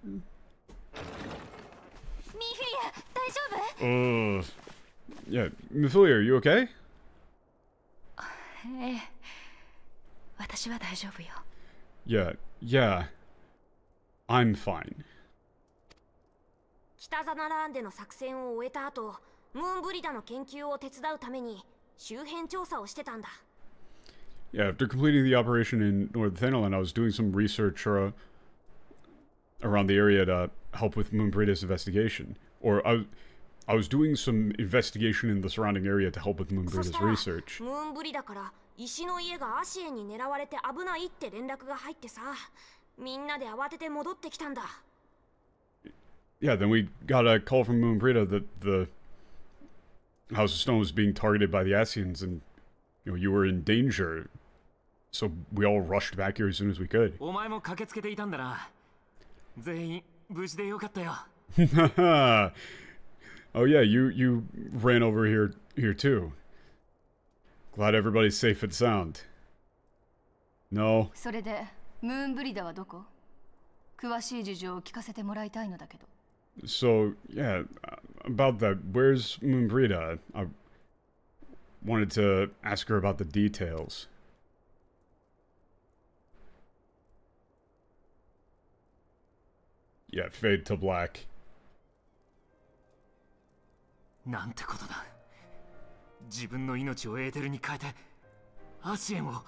Yeah, Miphilia, are you okay? ええ、私は大丈夫よ。Yeah, I'm fine. 北ザナラーンでの作戦を終えた後、ムーンブリダの研究を手伝うために周辺調査をしてたんだ。Yeah, after completing the operation in North Thanalan, I was doing some research around the area to help with Moonbrida's investigation. Or I was doing some investigation in the surrounding area to help with Moonbrida's research. ムーンブリダから石の家がアシエに狙われて危ないって連絡が入ってさ、みんなで慌てて戻ってきたんだ。Yeah, then we got a call from Moonbrida that the House of Stone was being targeted by the Asians, and you were in danger. So we all rushed back here as soon as we could. お前も駆けつけていたんだな。全員無事でよかったよ。Oh yeah, you ran over here too. Glad everybody's safe and sound. No. それでムーンブリダはどこ？詳しい事情を聞かせてもらいたいのだけど。So yeah, about that. Where's Moonbrida? I wanted to ask her about the details. Yeah, fade to black. なんてことだ。自分の命をエーテルに変えてアシエンを。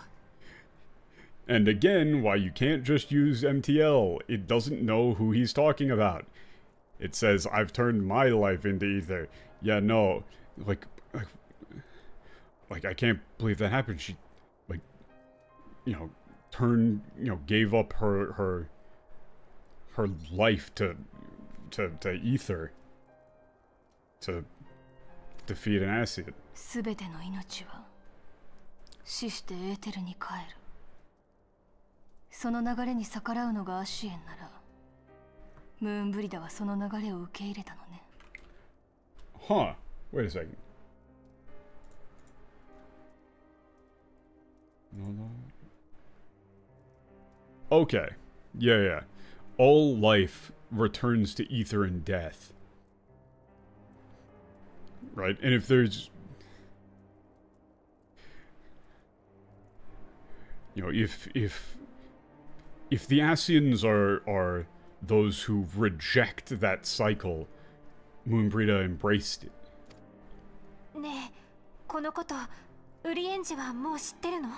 And again, why you can't just use MTL. It doesn't know who he's talking about. It says, I've turned my life into ether. Yeah, no. Like I can't believe that happened. She, gave up her life to ether. To defeat an acid. すべての命は死してエーテルに帰る。その流れに逆らうのがアシエンなら、ムーンブリダはその流れを受け入れたのね。Huh. Wait a second. No. Okay. Yeah. All life returns to ether and death. Right? And if there's... if the Asians are those who reject that cycle, Moonbrida embraced it. ねえ、このこと、ウリエンジはもう知ってるの？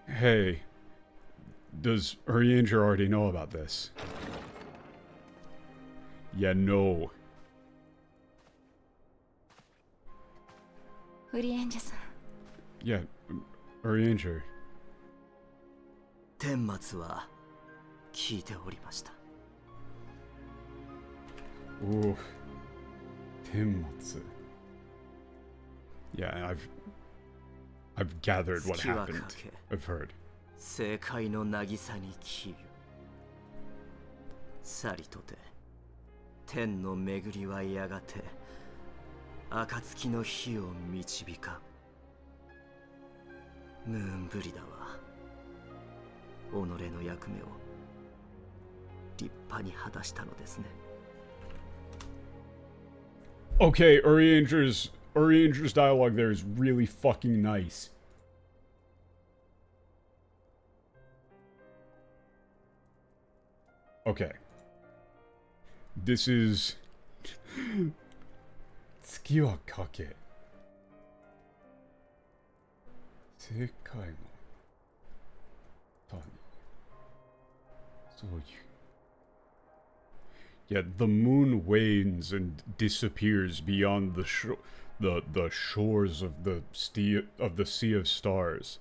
Hey, does Urianger already know about this? Yeah, no. ウリエンジさん。Yeah, Urianger. 顛末は聞いておりました。Ooh. Tenmatsu. Yeah, I've gathered what happened. I've heard. 正解の渚に消ゆ。さりとて、天の巡りはやがて、暁の火を導かん。ムーンブリダは、己の役目を立派に果たしたのですね。Okay, Urianger's dialogue there is really fucking nice. Okay. This is... 月はかけ。世界の谷。そういう。Yeah, the moon wanes and disappears beyond the shores of the sea of stars.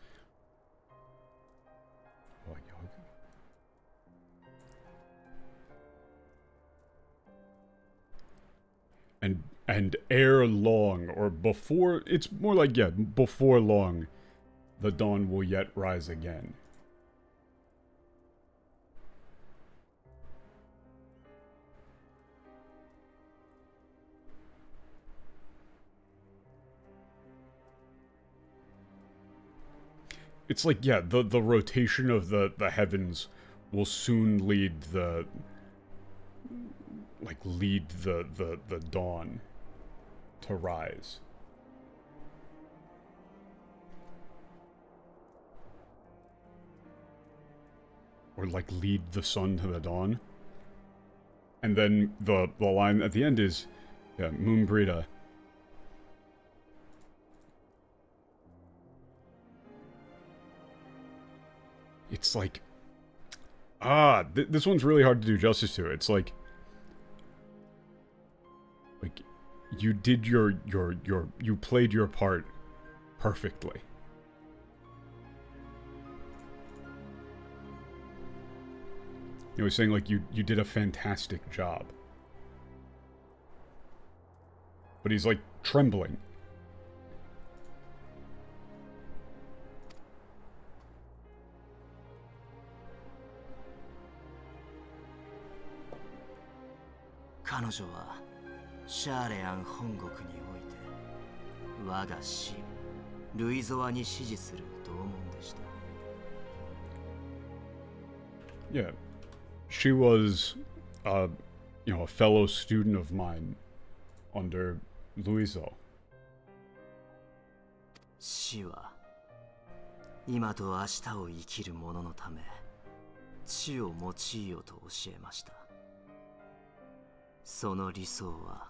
And ere long, or before, it's more like, yeah, before long, the dawn will yet rise again. It's like, yeah, the rotation of the heavens will soon lead the dawn to rise. Or like lead the sun to the dawn. And then the line at the end is, yeah, Moonbrita. It's like, this one's really hard to do justice to. It's like you did you played your part perfectly. You know, he's saying like you did a fantastic job. But he's like trembling. Yeah. She was, you know, a fellow student of mine under Luizo. 死は今と明日を生きる者のため知を用いよと教えました。その理想は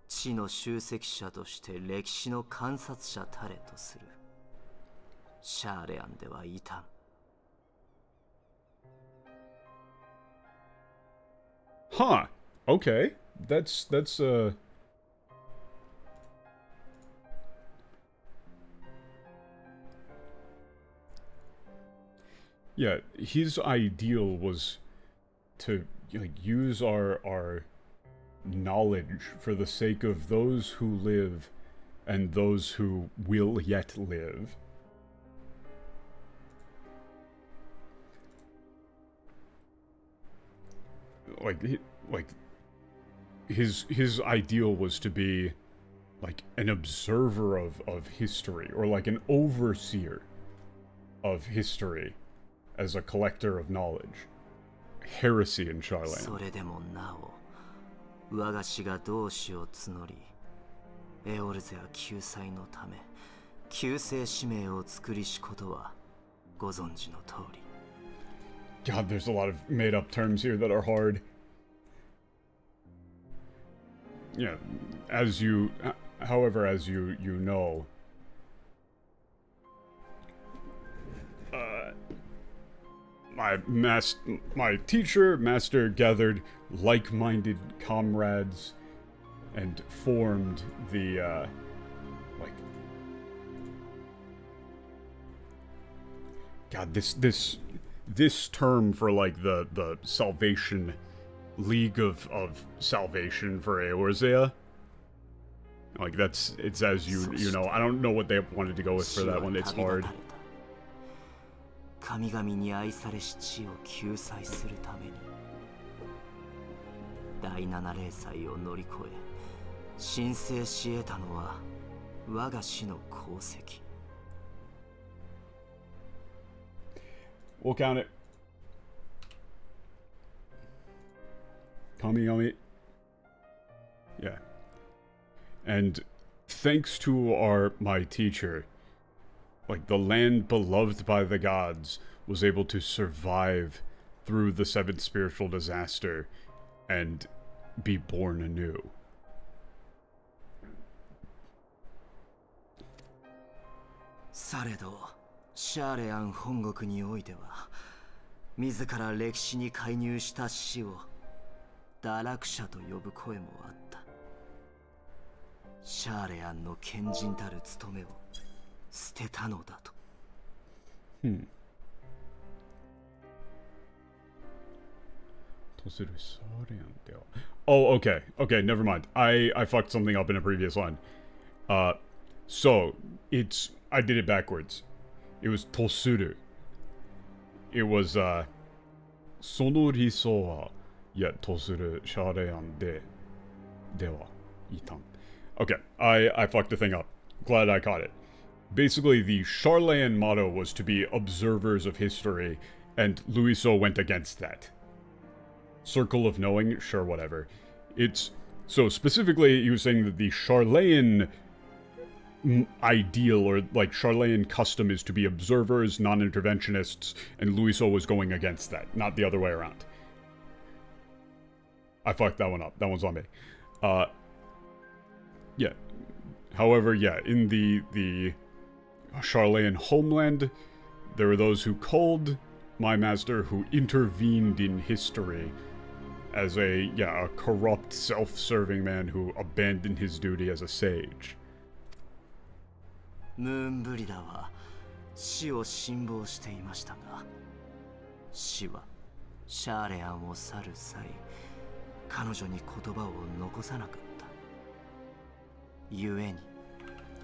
知の集積者として歴史の観察者たれとする。シャーレアンでは異端。Huh. Okay. That's Yeah, his ideal was to like use our knowledge for the sake of those who live and those who will yet live. Like his ideal was to be like an observer of history, or like an overseer of history as a collector of knowledge. Heresy in Charlene. それでもなお我が師が同志を募りエオルゼア救済のため救世使命を作りしことはご存知の通り。 God, there's a lot of made-up terms here that are hard. Yeah, however, as you know, my teacher, master, gathered like-minded comrades and formed the, God, this term for, like, the Salvation League of Salvation for Eorzea. Like, it's as you know, I don't know what they wanted to go with for that one, it's hard. 神々に愛されし地を救済するために第七霊祭を乗り越え神聖し得たのは我が師の功績。 We'll count it. Kami. Yeah. And thanks to my teacher, like, the land beloved by the gods was able to survive through the seventh spiritual disaster and be born anew. Saredo, シャーレアン本国においては自ら歴史に介入した死を堕落者と呼ぶ声もあった。シャーレアンの賢人たる務めを捨てたのだと。Oh, okay. Okay, never mind. I fucked something up in a previous line. So, I did it backwards. It was Tosuru. It was, その理想は、や、Tosuru Sharean de wa itan. Okay, I fucked the thing up. Glad I caught it. basically the Charlayan motto was to be observers of history, and Louiso went against that. Circle of knowing, sure, whatever. It's so specifically he was saying that the Charlayan ideal or like Charlayan custom is to be observers, non-interventionists, and Louiso was going against that, not the other way around. I fucked that one up. That one's on me. Yeah. However, yeah, in the Charlayan homeland, there were those who called my master who intervened in history as a corrupt, self-serving man who abandoned his duty as a sage. ムーンブリダーは死を信望していましたが、死はシャーレアンを去る際、彼女に言葉を残さなかった。故に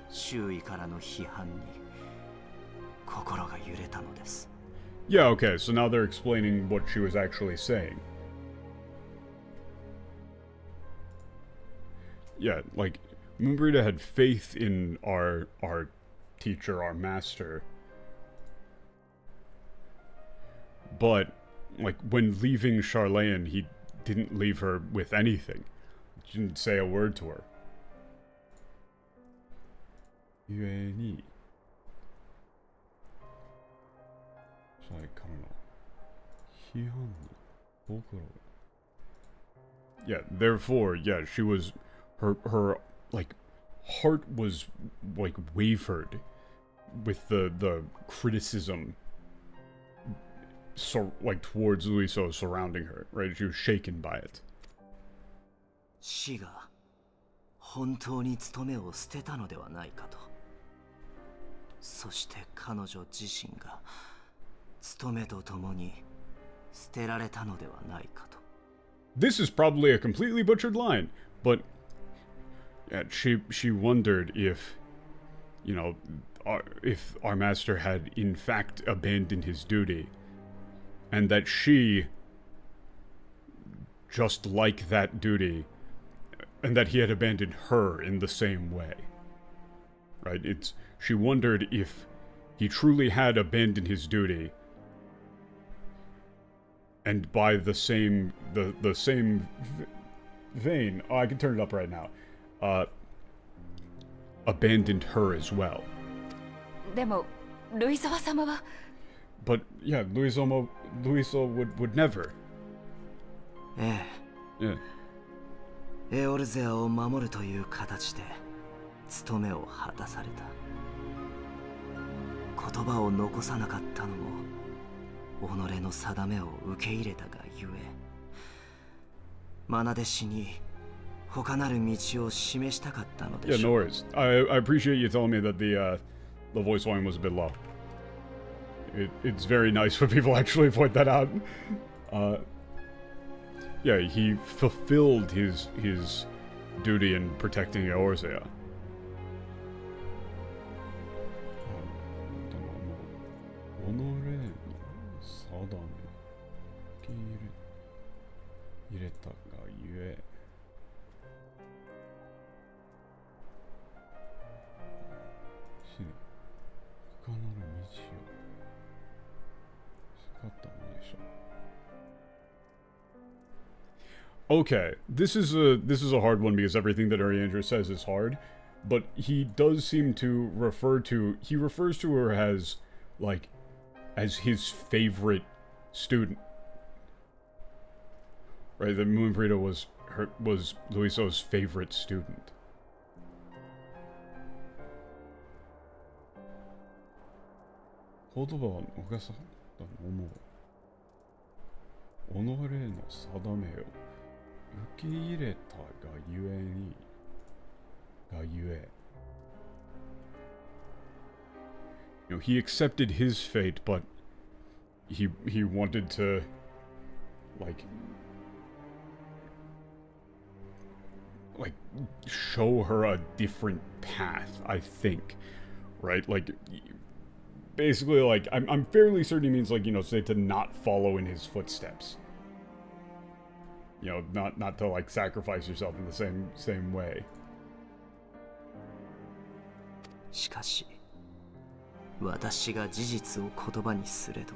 周囲からの批判に心が揺れたのです。Yeah, okay, so now they're explaining what she was actually saying. Yeah, like, Moonbrita had faith in our teacher, our master. But, like, when leaving Charlayan, he didn't leave her with anything. He didn't say a word to her. 故に Yeah, therefore, yeah, she was, her, like, heart was, like, wavered with the criticism, so, like, towards Louiso surrounding her, right? She was shaken by it. 死が本当に務めを捨てたのではないかと。そして彼女自身が務めとともに捨てられたのではないかと。This is probably a completely butchered line, but yeah, she wondered if, you know, if our master had in fact abandoned his duty, and that she, just like that duty, and that he had abandoned her in the same way. Right? She wondered if he truly had abandoned his duty, and by the same vein, oh, I can turn it up right now, abandoned her as well. でもルイソワ様は But yeah, Louiso would never. ええ。Yeah. エオルゼアを守るという形で務めを果たされた。言葉を残さなかったのも己の定めを受け入れたがゆえ、愛弟子に他なる道を示したかったので Yeah, し no ょう。 worries. I appreciate you telling me that the voice volume was a bit low. It's very nice when people actually point that out. Yeah, he fulfilled his duty in protecting Eorzea. Okay, this is a hard one because everything that Ariandra says is hard, but he does seem to he refers to her as, like, as his favorite student. Right, that Moonbrita was Louiso's favorite student. You know, he accepted his fate, but he wanted to, like show her a different path, I think. Right? Like, basically, like, I'm fairly certain he means, like, you know, say to not follow in his footsteps. You know, not to, like, sacrifice yourself in the same way. しかし私が事実を言葉にすれど、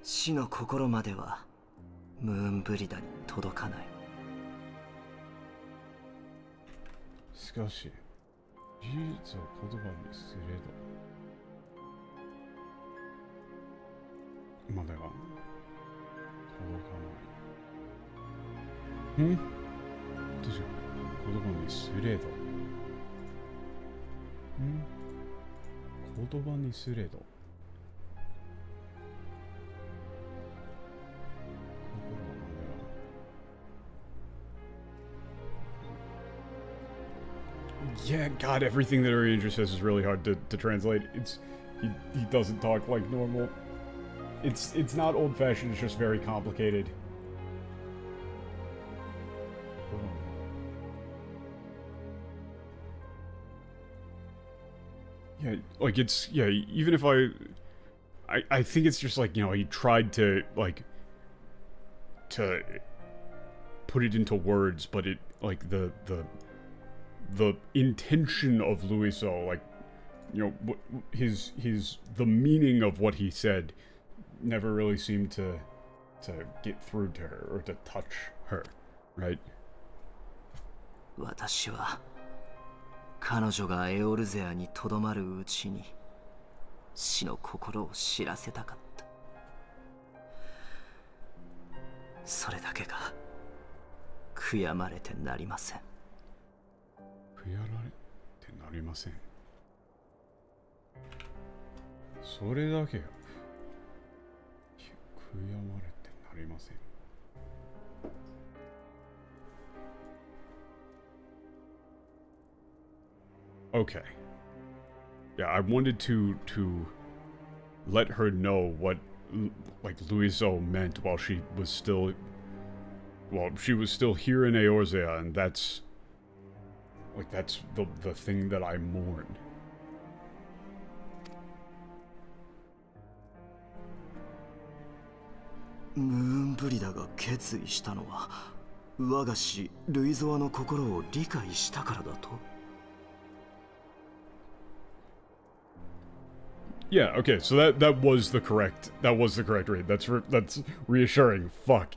死の心まではムーンブリダに届かない。しかし、事実を言葉にすれど、までは届かない。確かに、言葉にすれど。言葉にすれど。Yeah, God, everything that Ranger says is really hard to translate. He doesn't talk like normal. It's not old-fashioned, it's just very complicated. Yeah, like it's, yeah, even if I think it's just like, you know, he tried to, like, to put it into words, but it, like, the intention of Louiso, like, you know, the meaning of what he said never really seemed to get through to her, or to touch her, right? 私は彼女がエオルゼアにとどまるうちに死の心を知らせたかった。それだけが悔やまれてなりません。悔やられてなりません。それだけが悔やまれてなりません。Okay. Yeah, I wanted to let her know what, like, Louiso meant while she was still here in Eorzea, and that's, like, that's the thing that I mourn. Moonbridaが決意したのは我が師ルイゾアの心を理解したからだと。Yeah, okay, so that was the correct read. That's reassuring. Fuck.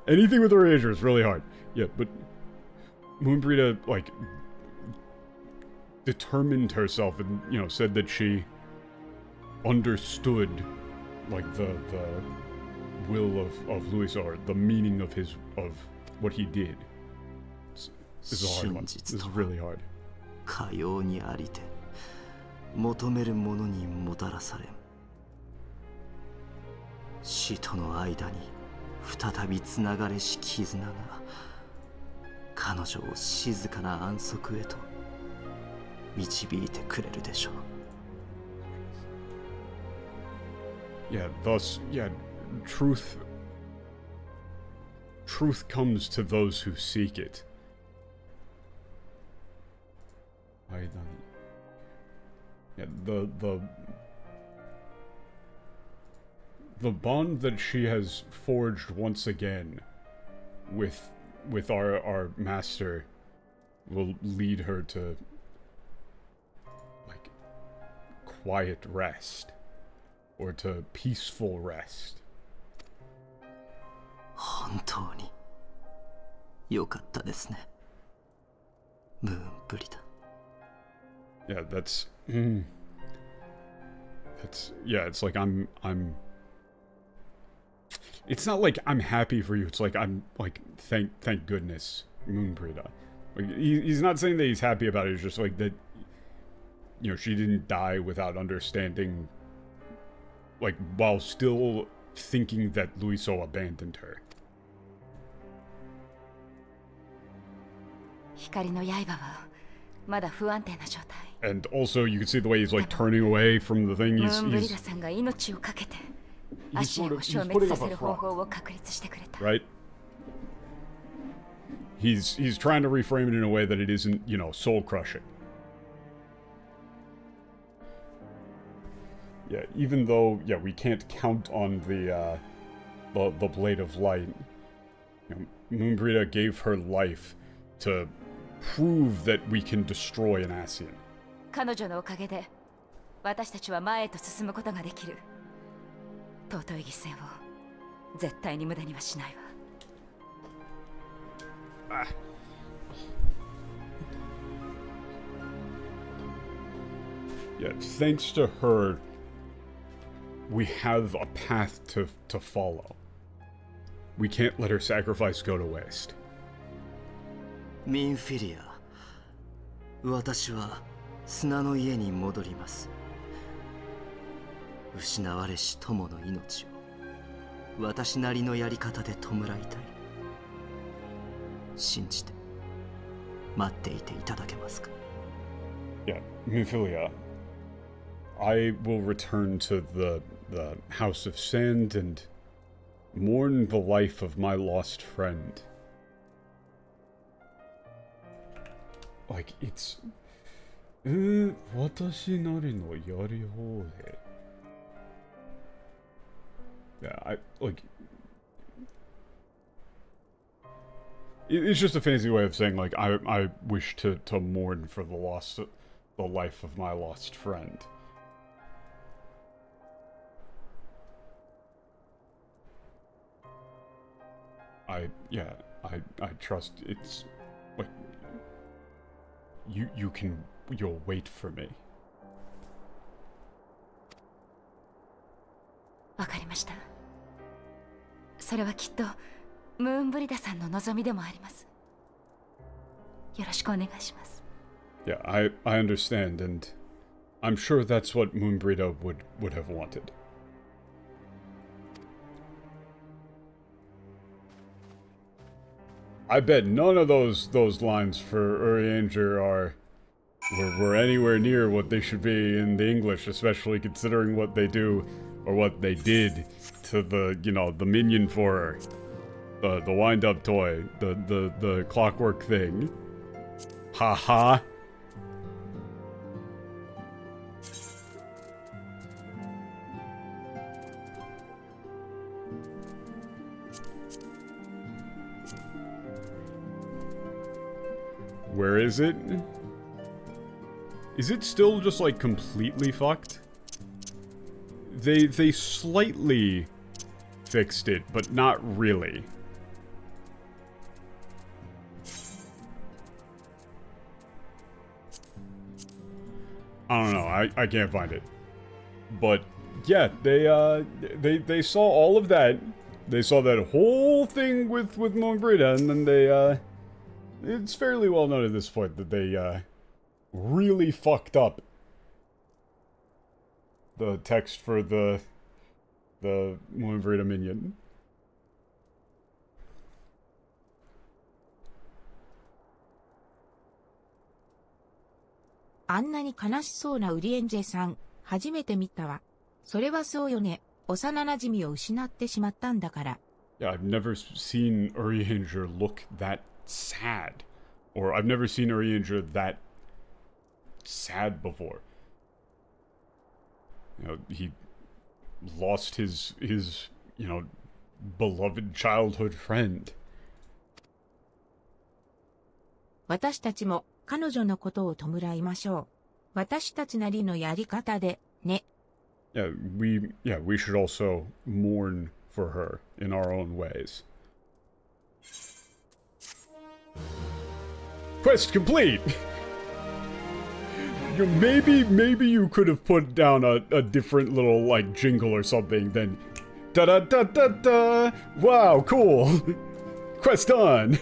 Anything with the Ranger is really hard. Yeah, but Moonbrida, like, determined herself and, you know, said that she understood, like, the will of Louiso, or the meaning of what he did. This is a hard one. This is really hard. かようにありて求めるものにもたらされん。死との間に再びつながれし絆が彼女を静かな安息へと導いてくれるでしょう。Yeah, thus, yeah, truth comes to those who seek it. 間に Yeah, the bond that she has forged once again with our master will lead her to, like, quiet rest, or to peaceful rest. 本当に良かったですね。ムーンブリダ。Yeah, that's yeah, it's like I'm it's not like I'm happy for you, it's like I'm like thank goodness, Moonbrida. Like, he's not saying that he's happy about it, it's just like that, you know, she didn't die without understanding, like, while still thinking that Louiso abandoned her. 光の刃はまだ不安定な状態。 And also, you can see the way he's, like, turning away from the thing. He's putting up a front. Right? He's trying to reframe it in a way that it isn't, you know, soul-crushing. Yeah, even though, yeah, we can't count on the Blade of Light. You know, Moonbrida gave her life to prove that we can destroy an Ascian. 彼女のおかげで私たちは前へと進むことができる。尊い犠牲を絶対に無駄にはしないわ。Yeah, thanks to her, we have a path to follow. We can't let her sacrifice go to waste. ミンフィリア、私は砂の家に戻ります。失われし友の命を私なりのやり方で弔いたい。信じて待っていていただけますか？ Yeah, Minfilia, I will return to the House of Sand and mourn the life of my lost friend. Like, it's... 私なりのやり方で. Yeah, like... It's just a fancy way of saying, like, I wish to mourn for the life of my lost friend. I trust it's, like, you'll wait for me. わかりました。それはきっとムーンブリダさんの望みでもあります。よろしくお願いします。Yeah, I understand, and I'm sure that's what Moonbrita would have wanted. I bet none of those lines for Urianger were anywhere near what they should be in the English, especially considering what they do, or what they did to the, you know, the minion for her. The wind-up toy. The clockwork thing. Haha. Where is it? Is it still just, like, completely fucked? They slightly fixed it, but not really. I don't know, I can't find it. But, yeah, they saw all of that. They saw that whole thing with Moonbrita, and then they, it's fairly well known at this point that they, really fucked up the text for the Moonbrita minion. あんなに悲しそうなウリエンジェさん、初めて見たわ。それはそうよね。幼馴染を失ってしまったんだから。Yeah, I've never seen Urianger look that sad. Or I've never seen Urianger that sad before. You know, he lost his, you know, beloved childhood friend. 私たちも彼女のことを弔いましょう。私たちなりのやり方で、ね。Yeah, we should also mourn for her in our own ways. Quest complete! Maybe you could have put down a different little, like, jingle or something, then... Da-da-da-da-da! Wow, cool! Quest done!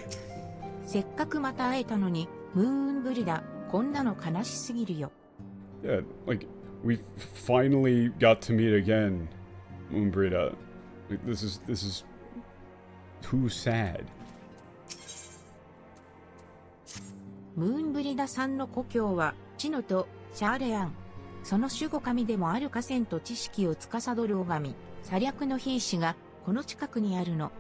せっかくまた会えたのに、ムーンブリダ、こんなの悲しすぎるよ。Yeah, like, we finally got to meet again, Moonbrita. Like, this is too sad. ムーンブリダさんの故郷は、チノとシャーレアン。その守護神でもある河川と知識を司る女神、サ略の兵士が、この近くにあるの。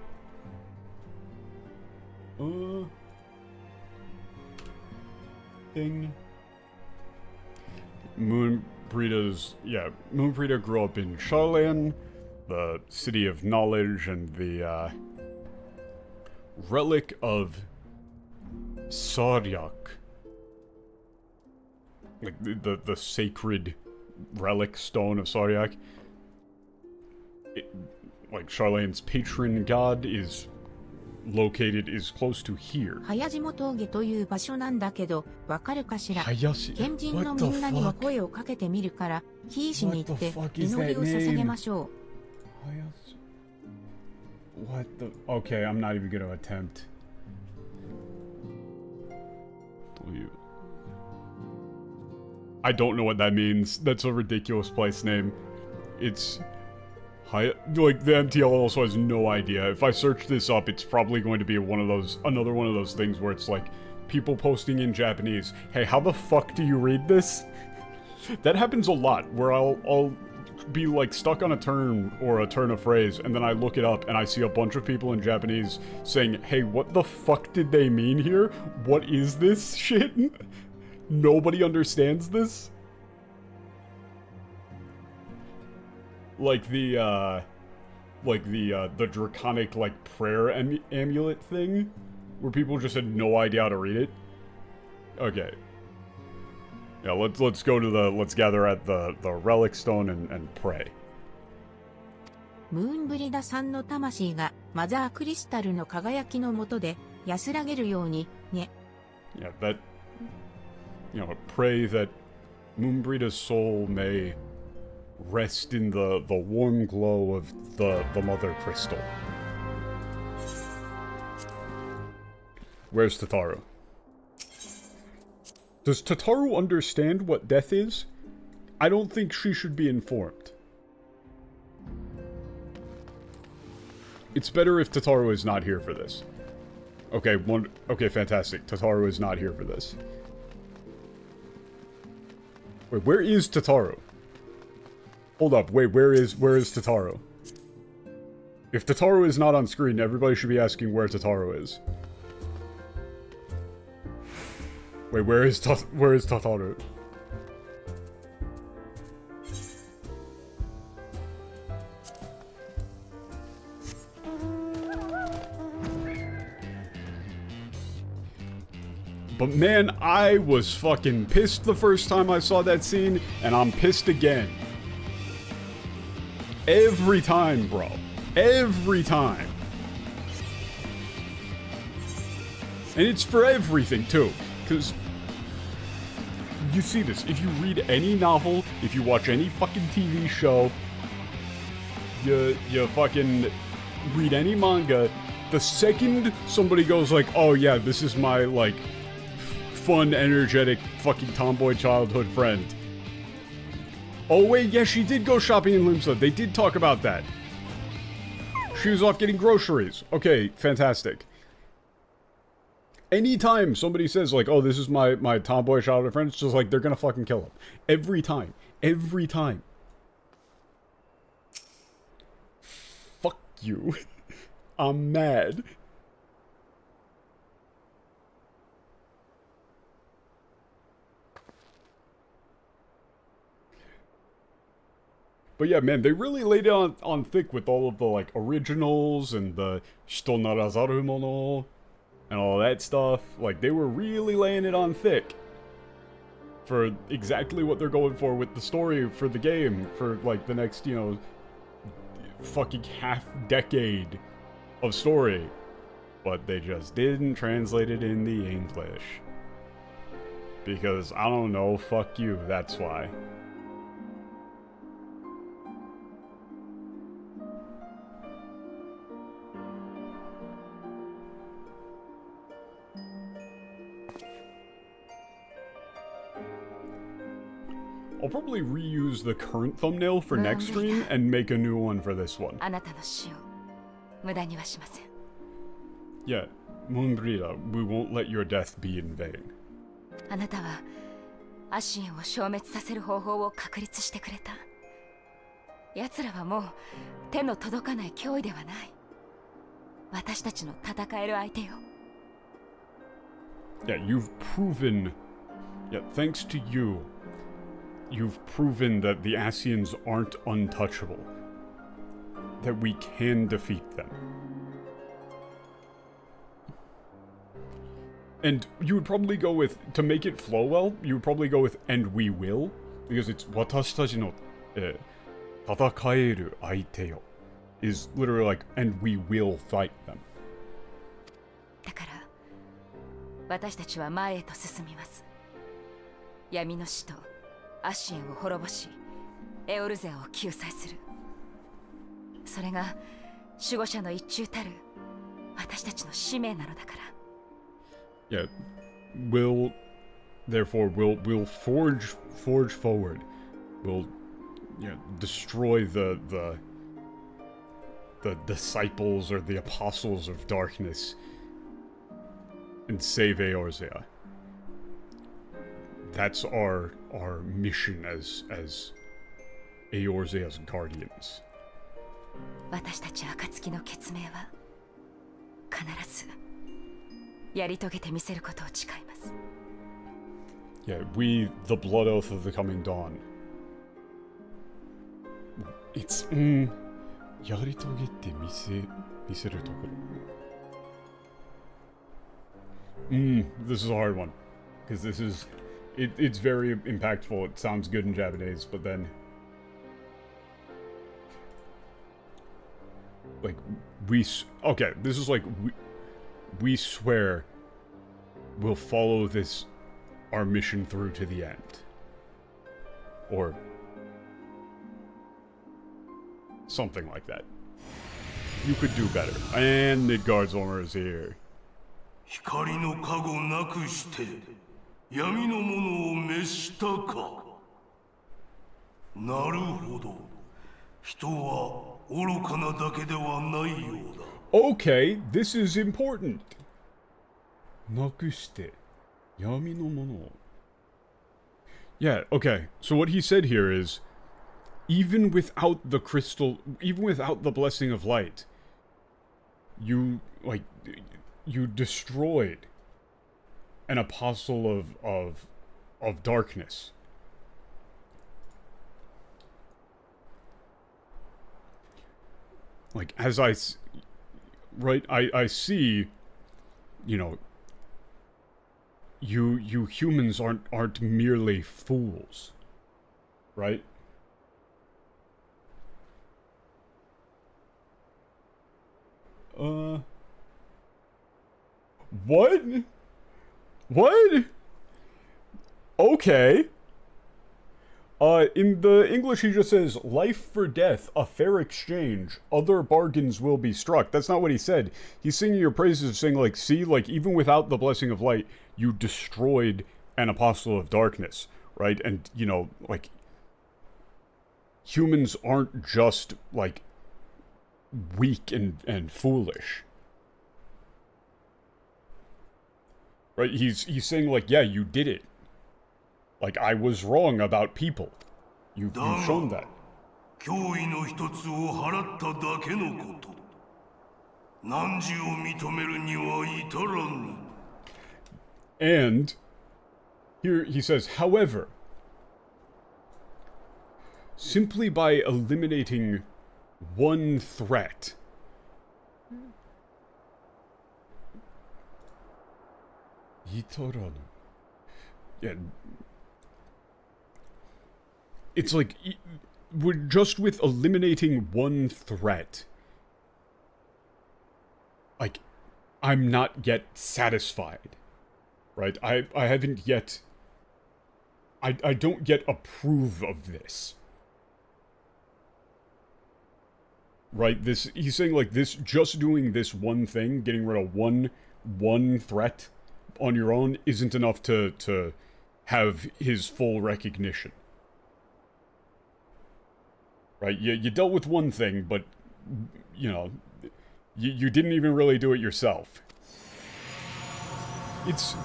Thing. Moonbrita grew up in Charlan, the city of knowledge and the, relic of Saryak. Like, the sacred relic stone of Saryak. Like, Charlene's patron god is close to here. 早霜峠という場所なんだけど、わかるかしら。Hayashi. 県人のみんなにも声をかけてみるから、ヒーシに行って祈りを捧げましょう。What the? Okay, I'm not even gonna attempt. I don't know what that means. That's a ridiculous place name. It's... like, the MTL also has no idea. If I search this up, it's probably going to be another one of those things where it's like, people posting in Japanese, hey, how the fuck do you read this? That happens a lot, where I'll be, like, stuck on a term or a turn of phrase, and then I look it up and I see a bunch of people in Japanese saying, hey, what the fuck did they mean here? What is this shit? Nobody understands this? Like the draconic, like, prayer amulet thing? Where people just had no idea how to read it? Okay. Yeah, let's go to let's gather at the relic stone and pray. ムーンブリダさんの魂がマザークリスタルの輝きの下で安らげるようにね。Yeah, that, pray that Moonbrida's soul may rest in the warm glow of the mother crystal. Where's Tataru? Does Tataru understand what death is? I don't think she should be informed. It's better if Tataru is not here for this. Okay, okay, fantastic. Tataru is not here for this. Wait, where is Tataru? Hold up, wait, where is Tataru? If Tataru is not on screen, everybody should be asking where Tataru is. Wait, where is Tataru? But man, I was fucking pissed the first time I saw that scene, and I'm pissed again. Every time, bro. Every time. And it's for everything, too. Because you see this. If you read any novel, if you watch any fucking TV show, you fucking read any manga, the second somebody goes like, oh yeah, this is my, like, fun, energetic, fucking tomboy childhood friend. Oh wait, yeah, she did go shopping in Limsa. They did talk about that. She was off getting groceries. Okay, fantastic. Anytime somebody says, like, oh, this is my tomboy childhood friend, it's just like, they're gonna fucking kill him. Every time. Every time. Fuck you. I'm mad. But yeah, man, they really laid it on thick with all of the, like, originals and the Shito Narazaru Mono and all that stuff. Like, they were really laying it on thick for exactly what they're going for with the story for the game for, like, the next, fucking half-decade of story. But they just didn't translate it in the English. Because, I don't know, fuck you, that's why. I'll probably reuse the current thumbnail for next stream and make a new one for this one. Yeah, Moonbrida, we won't let your death be in vain. あなたはアシエンを消滅させる方法を確立してくれた。奴らはもう手の届かない脅威ではない。私たちの戦える相手よ。Yeah, you've proven... Yeah, thanks to you, you've proven that the Asians aren't untouchable. That we can defeat them. And you would probably go with, to make it flow well, you would probably go with, and we will. Because it's 私たちの、戦える相手よ is literally like, and we will fight them. だから私たちは前へと進みます。闇の使徒アシエンを滅ぼし、エオルゼアを救済する。それが守護者の一中たる私たちの使命なのだから。Yeah, therefore we'll forge forward. We'll, destroy the disciples or the apostles of darkness and save Eorzea. That's our mission as Eorzea's guardians. 私たち暁の決命は必ずやり遂げてみせることを誓います。Yeah, we, the blood oath of the coming dawn. It's やり遂げてみせるところ。This is a hard one because it's very impactful. It sounds good in Japanese, but then like this is like we swear we'll follow our mission through to the end, or something like that. You could do better. And Midgard's owner is here. 光の加護なくして闇のものを召したか。なるほど。人は愚かなだけではないようだ。Okay, this is important. なくして闇のものを。Yeah, okay. So what he said here is, even without the crystal, even without the blessing of light, you destroyed an apostle of darkness. Like, as I see, you humans aren't merely fools, right? What? What? Okay. In the English, he just says, life for death, a fair exchange, other bargains will be struck. That's not what he said. He's singing your praises, saying, like, see, like, even without the blessing of light, you destroyed an apostle of darkness, right? And, like, humans aren't just, like, weak and foolish. Right? He's saying, like, yeah, you did it. Like, I was wrong about people. You've shown that. And here he says, however, simply by eliminating one threat, yeah, it's like, we're just with eliminating one threat. Like, I'm not yet satisfied. Right? I haven't yet... I don't yet approve of this. Right? He's saying, like, this, just doing this one thing, getting rid of one threat on your own, isn't enough to have his full recognition. Right? You dealt with one thing, but, you didn't even really do it yourself. It's...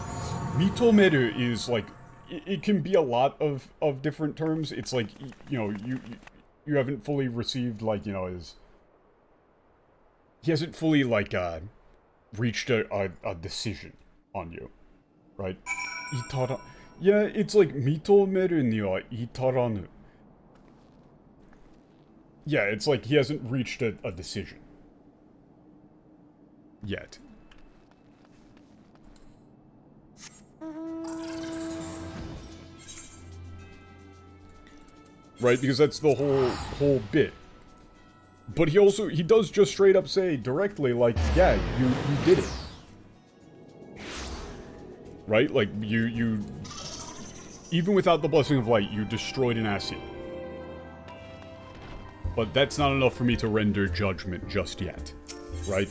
Mitomeru is, like... It can be a lot of different terms. It's like, you haven't fully received, like, his... He hasn't fully, like, reached a decision on you. Right? Itara... Yeah, it's like, mitomeru ni wa itaranu. Yeah, it's like he hasn't reached a decision. Yet. right? Because that's the whole bit. But he does just straight up say directly, like, yeah, you did it. Right? Like, you even without the Blessing of Light, you destroyed an Ascian. But that's not enough for me to render judgment just yet. Right?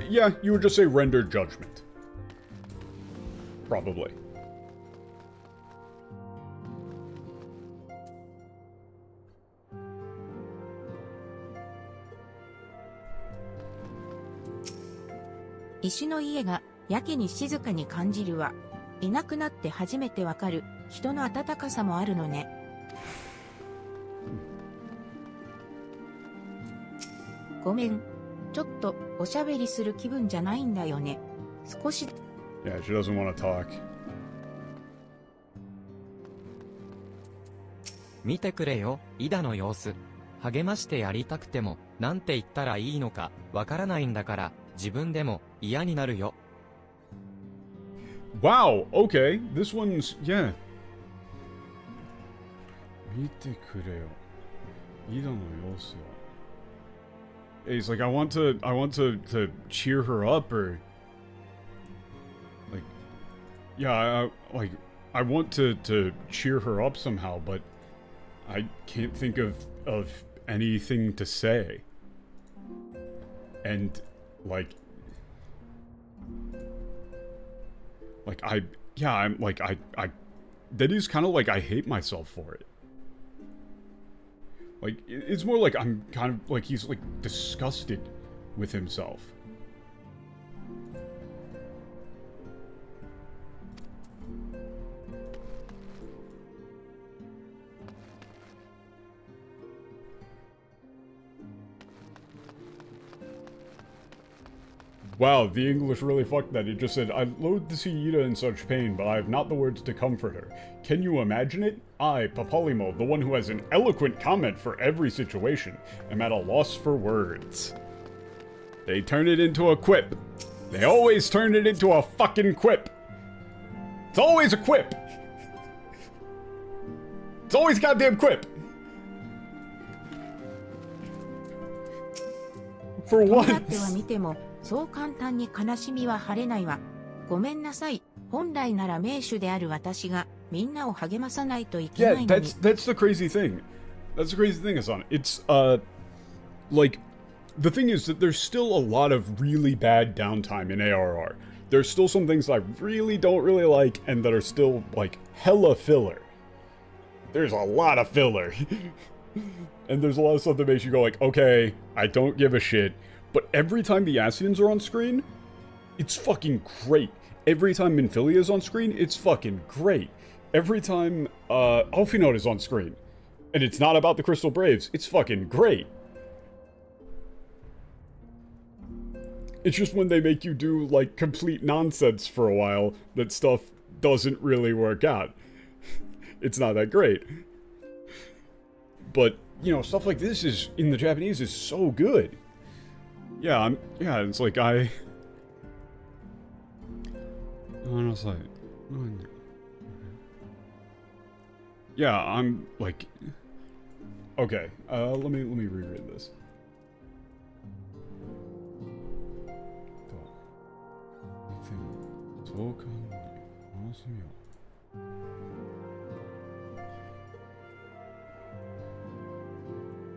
Yeah, you would just say render judgment. Probably.石の家がやけに静かに感じるわ。いなくなって初めてわかる人の温かさもあるのね。ごめん。ちょっとおしゃべりする気分じゃないんだよね。少し。Yeah, she doesn't want to talk. 見てくれよ、イダの様子。励ましてやりたくても、なんて言ったらいいのか、わからないんだから、自分でも嫌になるよ。Wow, okay. This one's, yeah. 見てくれよ。イダの様子を。He's like, I want to cheer her up, or like, yeah, I want to cheer her up somehow, but I can't think of anything to say. And like I'm like, I that is kind of like I hate myself for it. Like, it's more like I'm kind of like he's like disgusted with himself. Wow, the English really fucked that. It just said, I loathe to see Ida in such pain, but I have not the words to comfort her. Can you imagine it? I, Papalymo, the one who has an eloquent comment for every situation, am at a loss for words. They turn it into a quip. They always turn it into a fucking quip. It's always a quip. It's always a goddamn quip. For once. そう簡単に悲しみは晴れないわ。ごめんなさい。本来なら名手である私がみんなを励まさないといけないのに。Yeah, that's the crazy thing. That's the crazy thing, Hassan. It's like the thing is that there's still a lot of really bad downtime in ARR. There's still some things I really don't really like and that are still like hella filler. There's a lot of filler. And there's a lot of stuff that makes you go like, okay, I don't give a shit. But every time the Ascians are on screen, it's fucking great. Every time Minfilia is on screen, it's fucking great. Every time Alphinaud is on screen, and it's not about the Crystal Braves, it's fucking great. It's just when they make you do, like, complete nonsense for a while that stuff doesn't really work out. It's not that great. But, you know, stuff like this is, in the Japanese, is so good. Yeah, it's like I was like, yeah, I'm like, okay, let me reread this.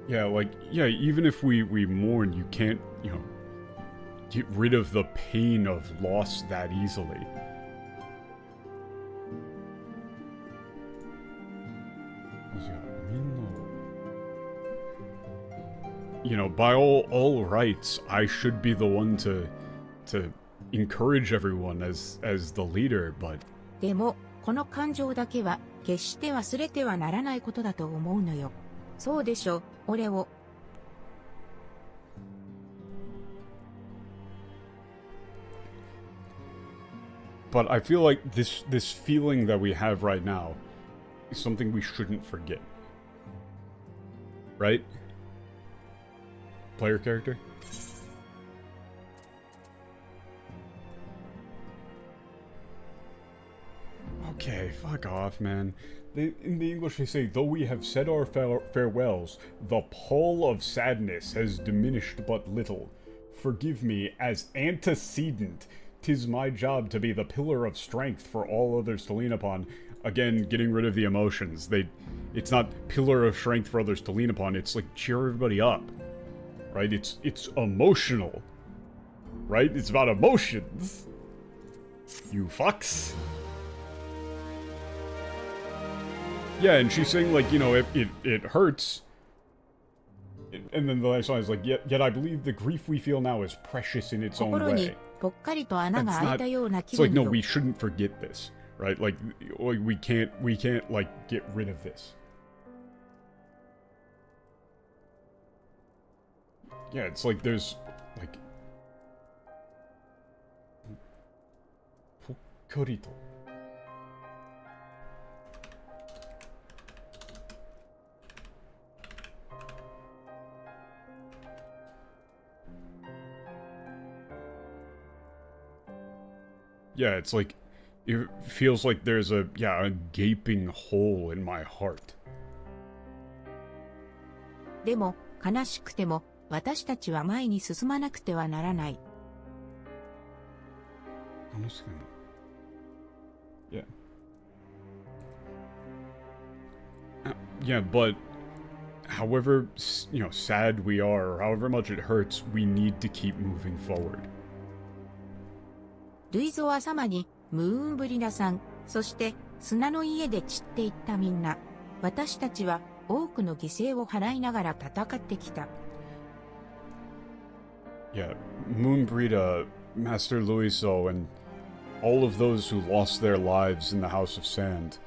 Yeah, like, yeah, even if we mourn, you can't, you know, get rid of the pain of loss that easily. You know, by all rights, I should be the one to encourage everyone as the leader, but でも、この感情だけは決して忘れてはならないことだと思うのよ。そうでしょ、俺を。But I feel like this feeling that we have right now is something we shouldn't forget. Right? Player character? Okay, fuck off, man. In the English they say, though we have said our farewells, the pall of sadness has diminished but little. Forgive me, as antecedent, 'tis my job to be the pillar of strength for all others to lean upon. Again, getting rid of the emotions. It's not pillar of strength for others to lean upon, it's like cheer everybody up. Right? It's emotional. Right? It's about emotions. You fucks. Yeah, and she's saying, like, you know, it hurts. And then the last line is like, yet I believe the grief we feel now is precious in its own way. It's like, no, we shouldn't forget this, right? Like we can't, like, get rid of this. Yeah, it's like there's, like... Pokorito. Yeah, it's like, it feels like there's a gaping hole in my heart. でも、悲しくても、私たちは前に進まなくてはならない。Yeah. Yeah, but however, you know, sad we are, or however much it hurts, we need to keep moving forward. ルイゾア様に、ムーンブリラさん、そして砂の家で散っていったみんな。私たちは多くの犠牲を払いながら戦ってきた。Yeah, Moonbrita, Master Luiso, and all of those who lost their lives in the House of Sand.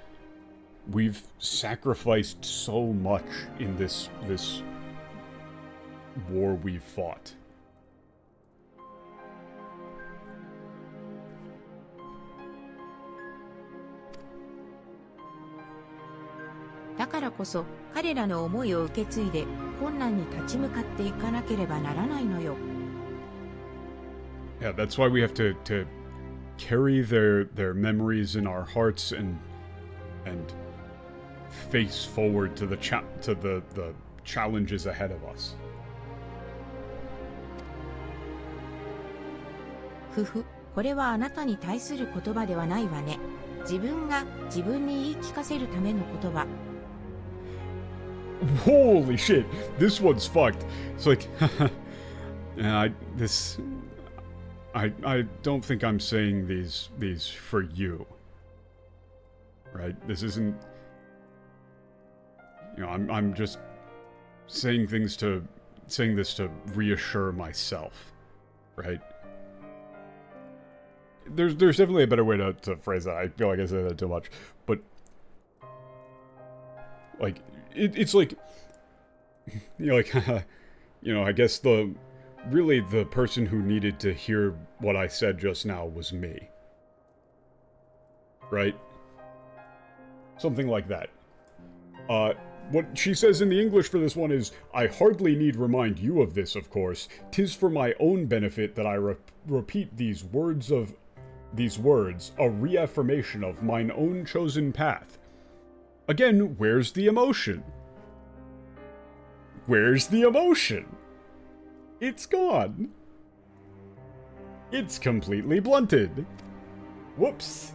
We've sacrificed so much in this war we've fought. Yeah, that's why we have to carry their memories in our hearts and face forward to the challenges ahead of us. ふふ、これはあなたに対する言葉ではないわね。自分が自分に言い聞かせるための言葉。Holy shit, this one's fucked. It's like, I don't think I'm saying these for you. Right? This isn't, you know, I'm just saying this to reassure myself. Right? There's definitely a better way to phrase that. I feel like I said that too much. But, like, it's like, you know, like, you know, I guess really the person who needed to hear what I said just now was me. Right? Something like that. What she says in the English for this one is, I hardly need remind you of this, of course. 'Tis for my own benefit that I repeat these words, a reaffirmation of mine own chosen path. Again, where's the emotion? Where's the emotion? It's gone. It's completely blunted. Whoops.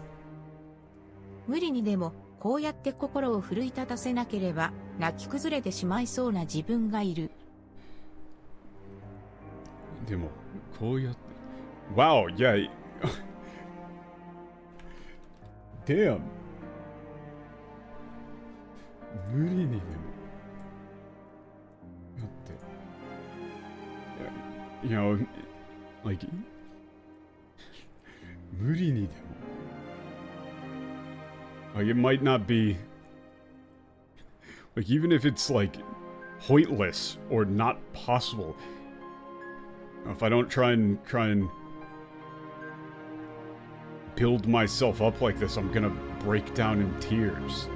無理にでも、こうやって心を奮い立たせなければ、泣き崩れてしまいそうな自分がいる。でも、こうやって... Wow, yeah. Damn. 無理にでも。だって。You know, like, 無理にでも。Like, it might not be... Like, even if it's, like, pointless or not possible, if I don't try and build myself up like this, I'm gonna break down in tears.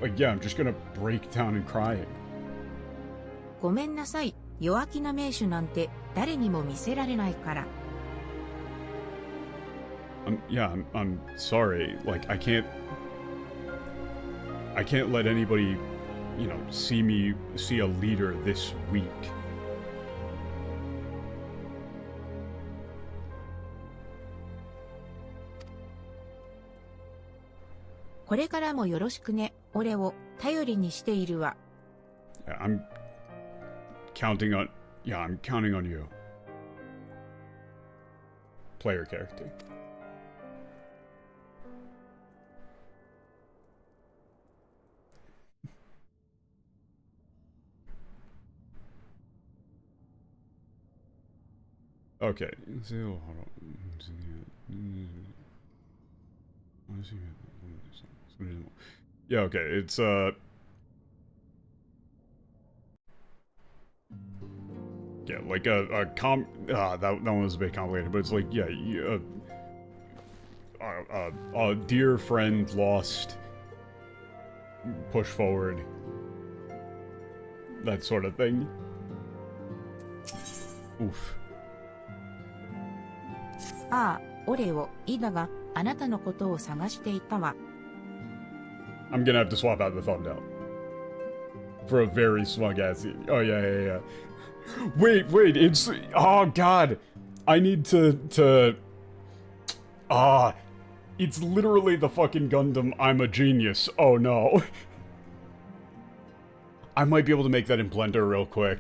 Like, yeah, I'm just gonna break down and crying. ごめんなさい。弱気な名手なんて誰にも見せられないから。I'm sorry. Like, I can't let anybody, see a leader this weak. これからもよろしくね。俺を頼りにしているわ。Yeah, I'm counting on you. Player character. Okay. Yeah, okay, it's, yeah, like that one was a bit complicated, but it's like, yeah, a dear friend lost, push forward, that sort of thing. Oof. ああ、オレオ、イだが、あなたのことを探していたわ。I'm gonna have to swap out the thumbnail. For a very smug ass scene. Oh, yeah. Wait, it's... Oh, God. I need to... It's literally the fucking Gundam I'm a Genius. Oh, no. I might be able to make that in Blender real quick.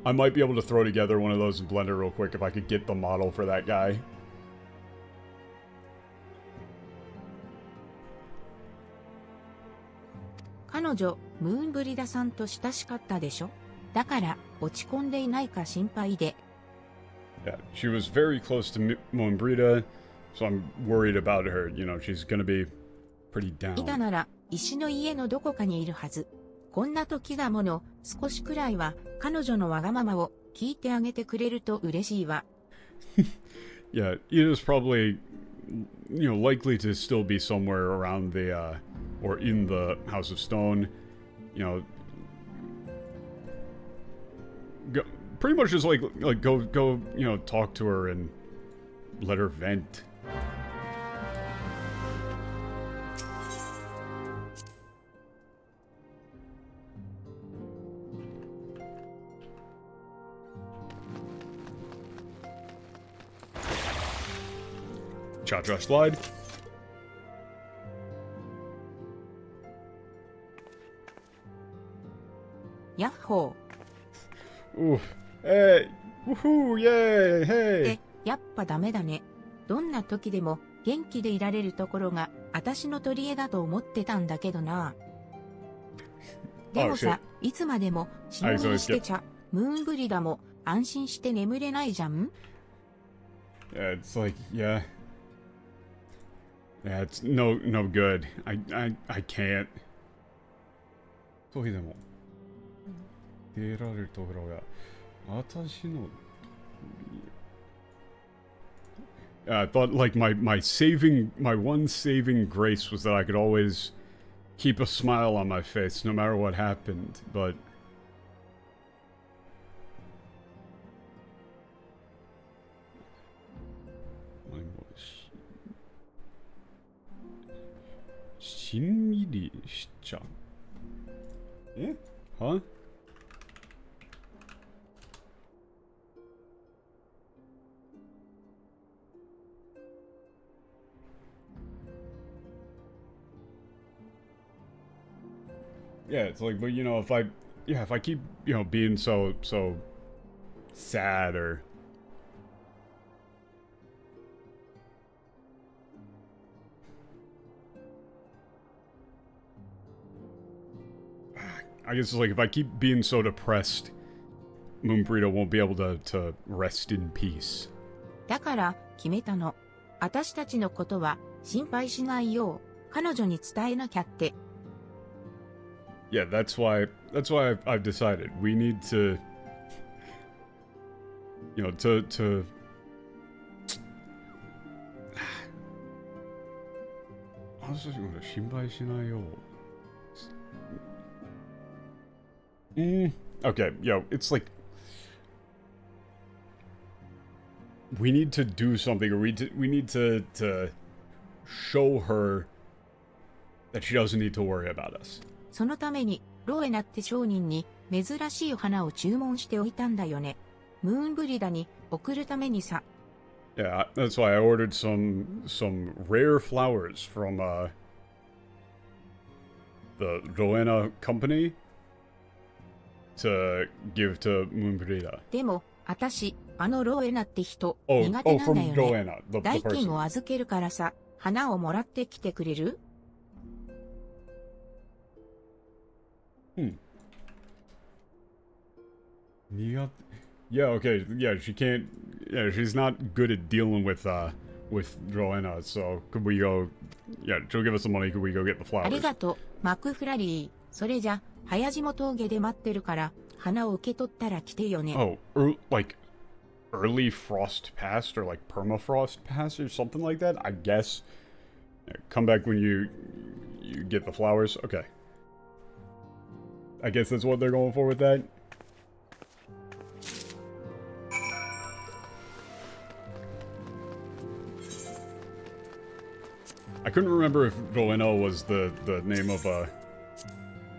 I might be able to throw together one of those in Blender real quick if I could get the model for that guy. 彼女、ムーンブリダさんと親しかったでしょ？だから、落ち込んでいないか心配で。Yeah, she was very close to Moonbrita, so I'm worried about her. She's gonna be pretty down. イダなら、石の家のどこかにいるはず。こんな時だもの、少しくらいは、彼女のわがままを聞いてあげてくれると嬉しいわ。Yeah, Ida's probably, likely to still be somewhere around the, or in the House of Stone, pretty much just go, talk to her and let her vent. Cha-cha slide. Yahoo! Ooh. Hey! Woohoo! Yay! Hey! で、やっぱダメだね。どんな時でも元気でいられるところが、私の取り柄だと思ってたんだけどな。でもさ、いつまでも忍びにしてちゃ、ムーンブリダも安心して眠れないじゃん？ Yeah, it's like, yeah. Yeah, it's no good. I can't. とでも出られるところが私の I thought like my one saving grace was that I could always keep a smile on my face no matter what happened, butしんみりしちゃう。え？は？ Yeah, it's like, but if I keep, being so sad or I guess it's like if I keep being so depressed, Moonbrita won't be able to rest in peace. だから決めたの。私たちのことは心配しないよう彼女に伝えなきゃって。Yeah, that's why I've decided we need to, to 心配しないよう。Okay, it's like we need to do something, or we need to show her that she doesn't need to worry about us. そのために、ロエナって商人に珍しい花を注文しておいたんだよね。ムーンブリダに送るためにさ。Yeah, that's why I ordered some rare flowers from the Rowena company to give to Moonbrida. でも、あたし、あのロエナって人、 Oh, 苦手なんだ from よね。 Rowena, the 代金 person. を預けるからさ、花をもらってきてくれる？ Yeah, okay, yeah, she can't, yeah, she's not good at dealing with Rowena, so could we go, yeah, she'll give us some money, could we go get the あり flowers? がとう、マクフラリー。それじゃ、早霜峠で待ってるから、花を受け取ったら来てよね。Oh, like, early frost past, or like permafrost past, or something like that, I guess. Yeah, come back when you get the flowers, okay. I guess that's what they're going for with that. I couldn't remember if Rowena was the name of a...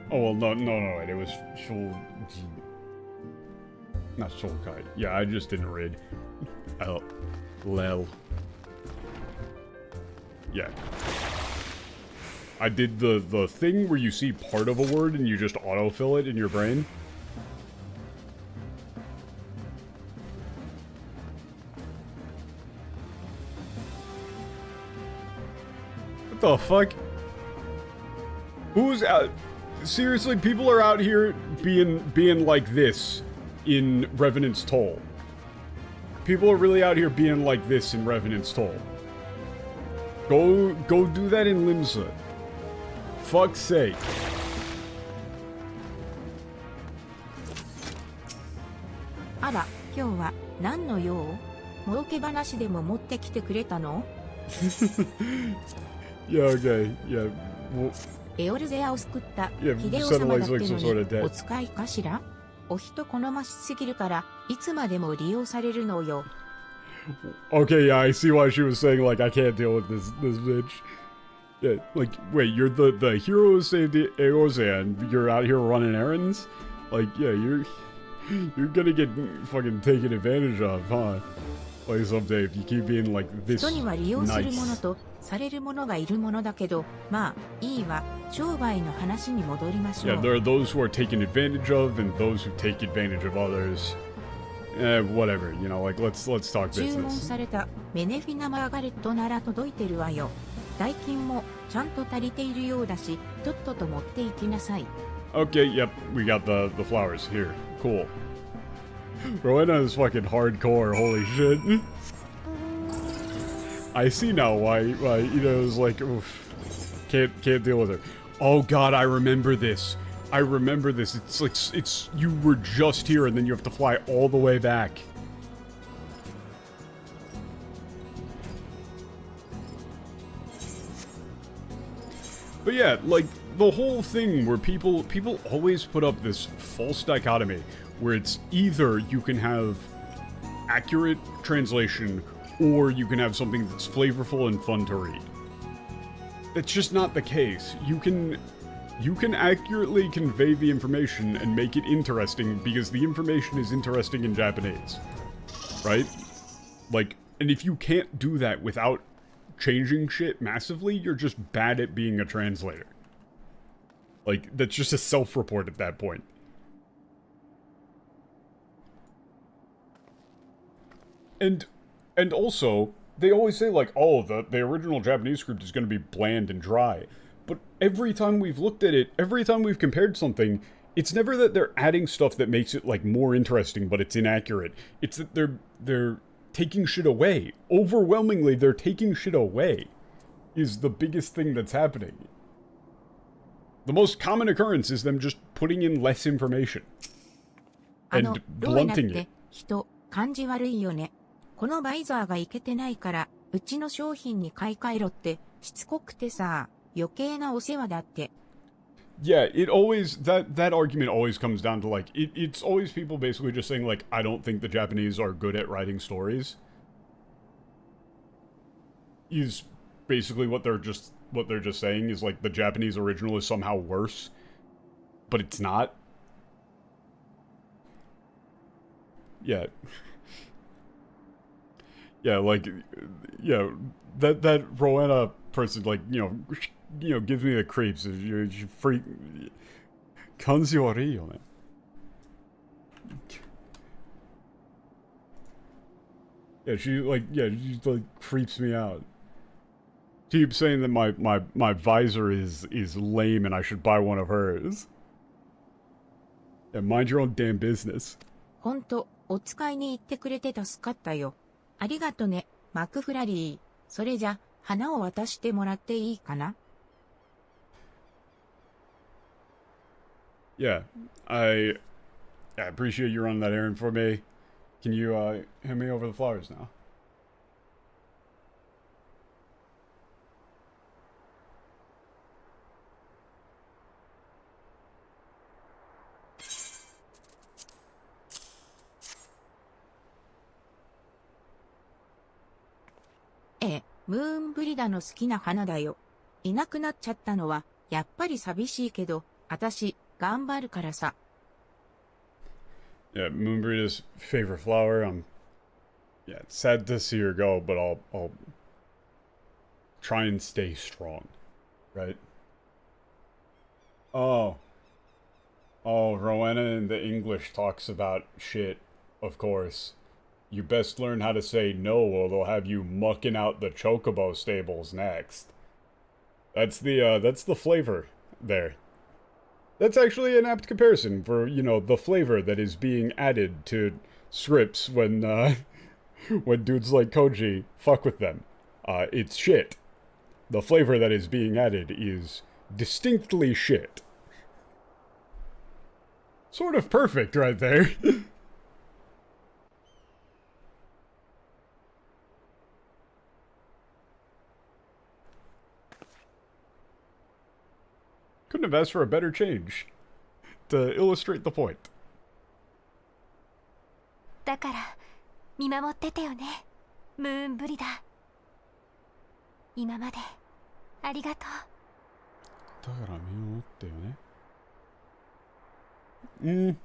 Oh, well, no, wait, it was Shul... Not Shulkai. Yeah, I just didn't read. Oh, Lel. Yeah. I did the thing where you see part of a word and you just autofill it in your brain. What the fuck? Who's out? Seriously, people are out here being like this in Revenant's Toll. People are really out here being like this in Revenant's Toll. Go do that in Limsa. Fuck's sake. あら、今日は何の用？儲け話でも持ってきてくれたの？ Yeah, okay. Yeah. Well, エオルゼアを救ったいやヒデオ様だっての some sort of debt. にお使いかしら？お人好ましすぎるからいつまでも利用されるのよ。 okay, yeah, I see why she was saying, like, I can't deal with this bitch. Yeah, like, wait, you're the hero who saved the Eorzea and you're out here running errands? Like, yeah, you're gonna get fucking taken advantage of, huh? Like, someday if you keep being like this 人には利用するもの nice. とされるものがいるものだけど、まあいいわ。商売の話に戻りましょ Yeah, う。 there are those who are taken advantage of and those who take advantage of others. Whatever, you know, like, let's talk 注文 business. されたメネフィナ・マーガレットなら届いてるわよ。代金もちゃんと足りているようだし、とっとと持って行きなさい。Okay, yep, we got the flowers here. Cool. Rowena is fucking hardcore, holy shit. I see now why you know, it was like, oof, can't deal with her. Oh god, I remember this. I remember this. It's like, it's, you were just here and then you have to fly all the way back. But yeah, like, the whole thing where people always put up this false dichotomy where it's either you can have accurate translation or you can have something that's flavorful and fun to read. That's just not the case. You can accurately convey the information and make it interesting because the information is interesting in Japanese. Right? Like, and if you can't do that without changing shit massively, you're just bad at being a translator. Like, that's just a self-report at that point. And also, they always say, like, oh, the original Japanese script is going to be bland and dry. But every time we've looked at it, every time we've compared something, it's never that they're adding stuff that makes it, like, more interesting, but it's inaccurate. It's that they're taking shit away. Overwhelmingly, they're taking shit away is the biggest thing that's happening. The most common occurrence is them just putting in less information. あの And ロエナっ blunting て it. 人感じ悪いよね。このバイザーがいけてないからうちの商品に買い替えろってしつこくてさ、余計なお世話だって。 Yeah, it always, that argument always comes down to, like, it's always people basically just saying, like, I don't think the Japanese are good at writing stories. is basically what they're just saying is like the Japanese original is somehow worse, but it's not. Yeah. Yeah, like, yeah, that Rowena person, like, you know, gives me the creeps. You freak. Kanji warii yo ne. Yeah, she like creeps me out. She keeps saying that my visor is lame and I should buy one of hers. Yeah, mind your own damn business. ほんと、お使いに行ってくれて助かったよ。ありがとね、マクフラリー。それじゃ、花を渡してもらっていいかな? Yeah, I appreciate you running that errand for me. Can you hand me over the flowers now? Eh, ムーンブリダの好きな花だよ。いなくなっちゃったのは、やっぱり寂しいけど、あたし、頑張るからさ。Yeah, Moonbreeda's favorite flower. Yeah, it's sad to see her go, but I'll try and stay strong, right? Oh, Rowena in the English talks about shit, of course. You best learn how to say no, or they'll have you mucking out the chocobo stables next. That's the flavor there. That's actually an apt comparison for, you know, the flavor that is being added to scripts when when dudes like Koji fuck with them. It's shit. The flavor that is being added is distinctly shit. Sort of perfect right there. Couldn't have asked for a better change to illustrate the point. だから見守っててよね、ムーンブリダ。今までありがとう。だから見守ってよね。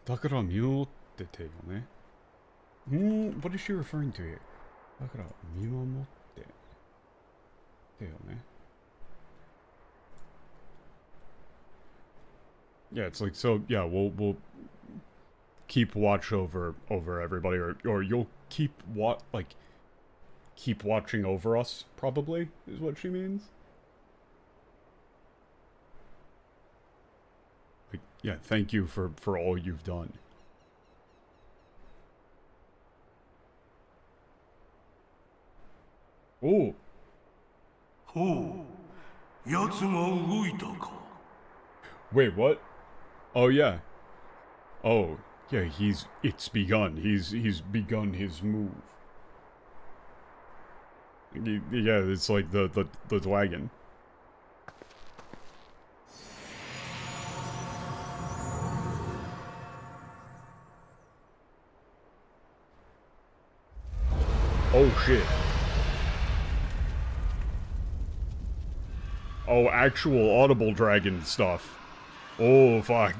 だから見守っててよね。what is she referring to here? だから見守っててよね。Yeah, it's like, so, yeah, we'll keep watch over everybody, or you'll keep keep watching over us, probably, is what she means. Like, yeah, thank you for all you've done. Oh. ほう、奴が動いたか。Wait, what? Oh yeah. Oh yeah. It's begun. He's begun his move. Yeah, it's like the wagon. Oh shit. Oh, actual audible dragon stuff. Oh, fuck.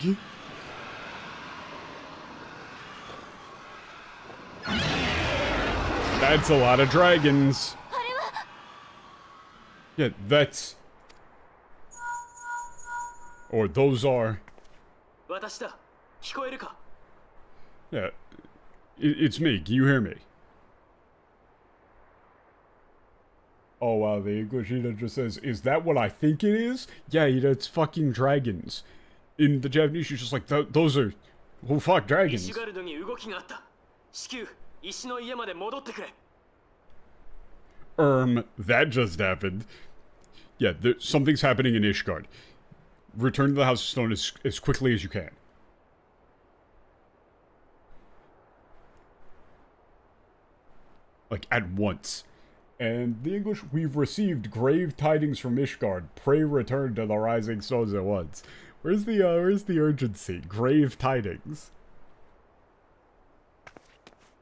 That's a lot of dragons. Yeah, that's... Or those are... Yeah, it's me. Can you hear me? Oh wow, the English just says, is that what I think it is? Yeah, it's fucking dragons. In the Japanese, she's just like, those are... Oh fuck, dragons. That just happened. Yeah, something's happening in Ishgard. Return to the House of Stone as quickly as you can. Like, at once. And the English, we've received grave tidings from Ishgard. Pray return to the Rising Stones at once. Where's the urgency? Grave tidings.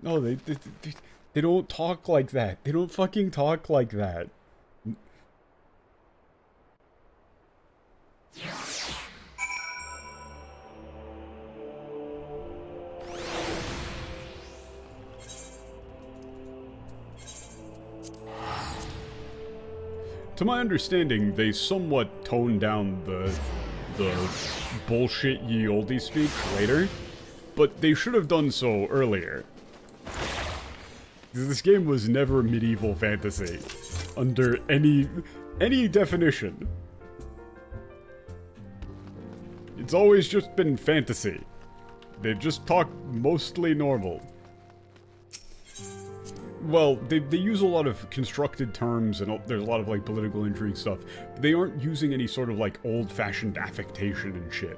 No, They don't talk like that. They don't fucking talk like that. To my understanding, they somewhat toned down the bullshit ye olde speak later, but they should have done so earlier. This game was never medieval fantasy, under any definition. It's always just been fantasy. They've just talked mostly normal. Well, they use a lot of constructed terms, and there's a lot of, like, political intrigue stuff. But they aren't using any sort of, like, old-fashioned affectation and shit.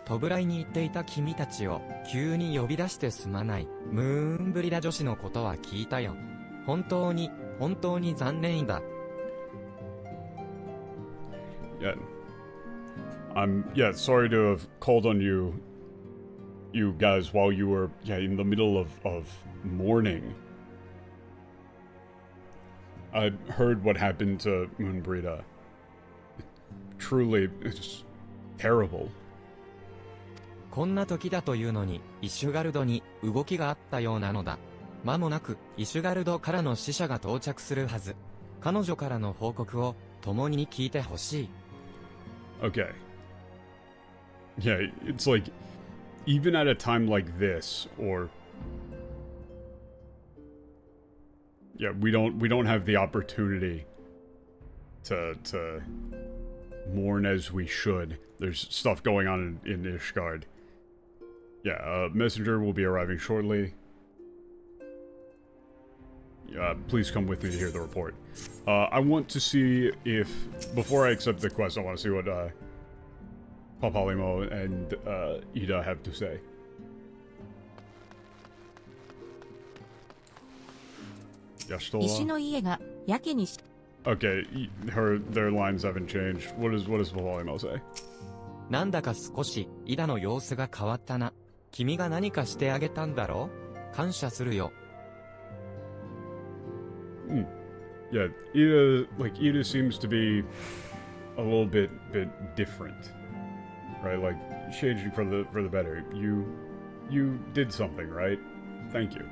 トブライに言っていた君たちを急に呼び出してすまない。ムーンブリラ女子のことは聞いたよ。本当に残念だ。Yeah. Sorry to have called on you guys while you were, in the middle of mourning. I heard what happened to Moonbrita. Truly, it's terrible. こんな時だというのに、イシュガルドに動きがあったようなのだ。間もなく、イシュガルドからの使者が到着するはず。彼女からの報告を共に聞いてほしい。Okay. Yeah, it's like, even at a time like this, or... Yeah, we don't have the opportunity to mourn as we should. There's stuff going on in Ishgard. Yeah, messenger will be arriving shortly. Please come with me to hear the report. I want to see if, before I accept the quest, I want to see what Papalimo and Ida have to say. Yashtola? Okay, their lines haven't changed. What does Papalimo say? なんだか少し、イダの様子が変わったな。君が何かしてあげたんだろう？感謝するよ。Yeah, Ida seems to be a little bit different, right? Like changing for the better. You did something, right? Thank you.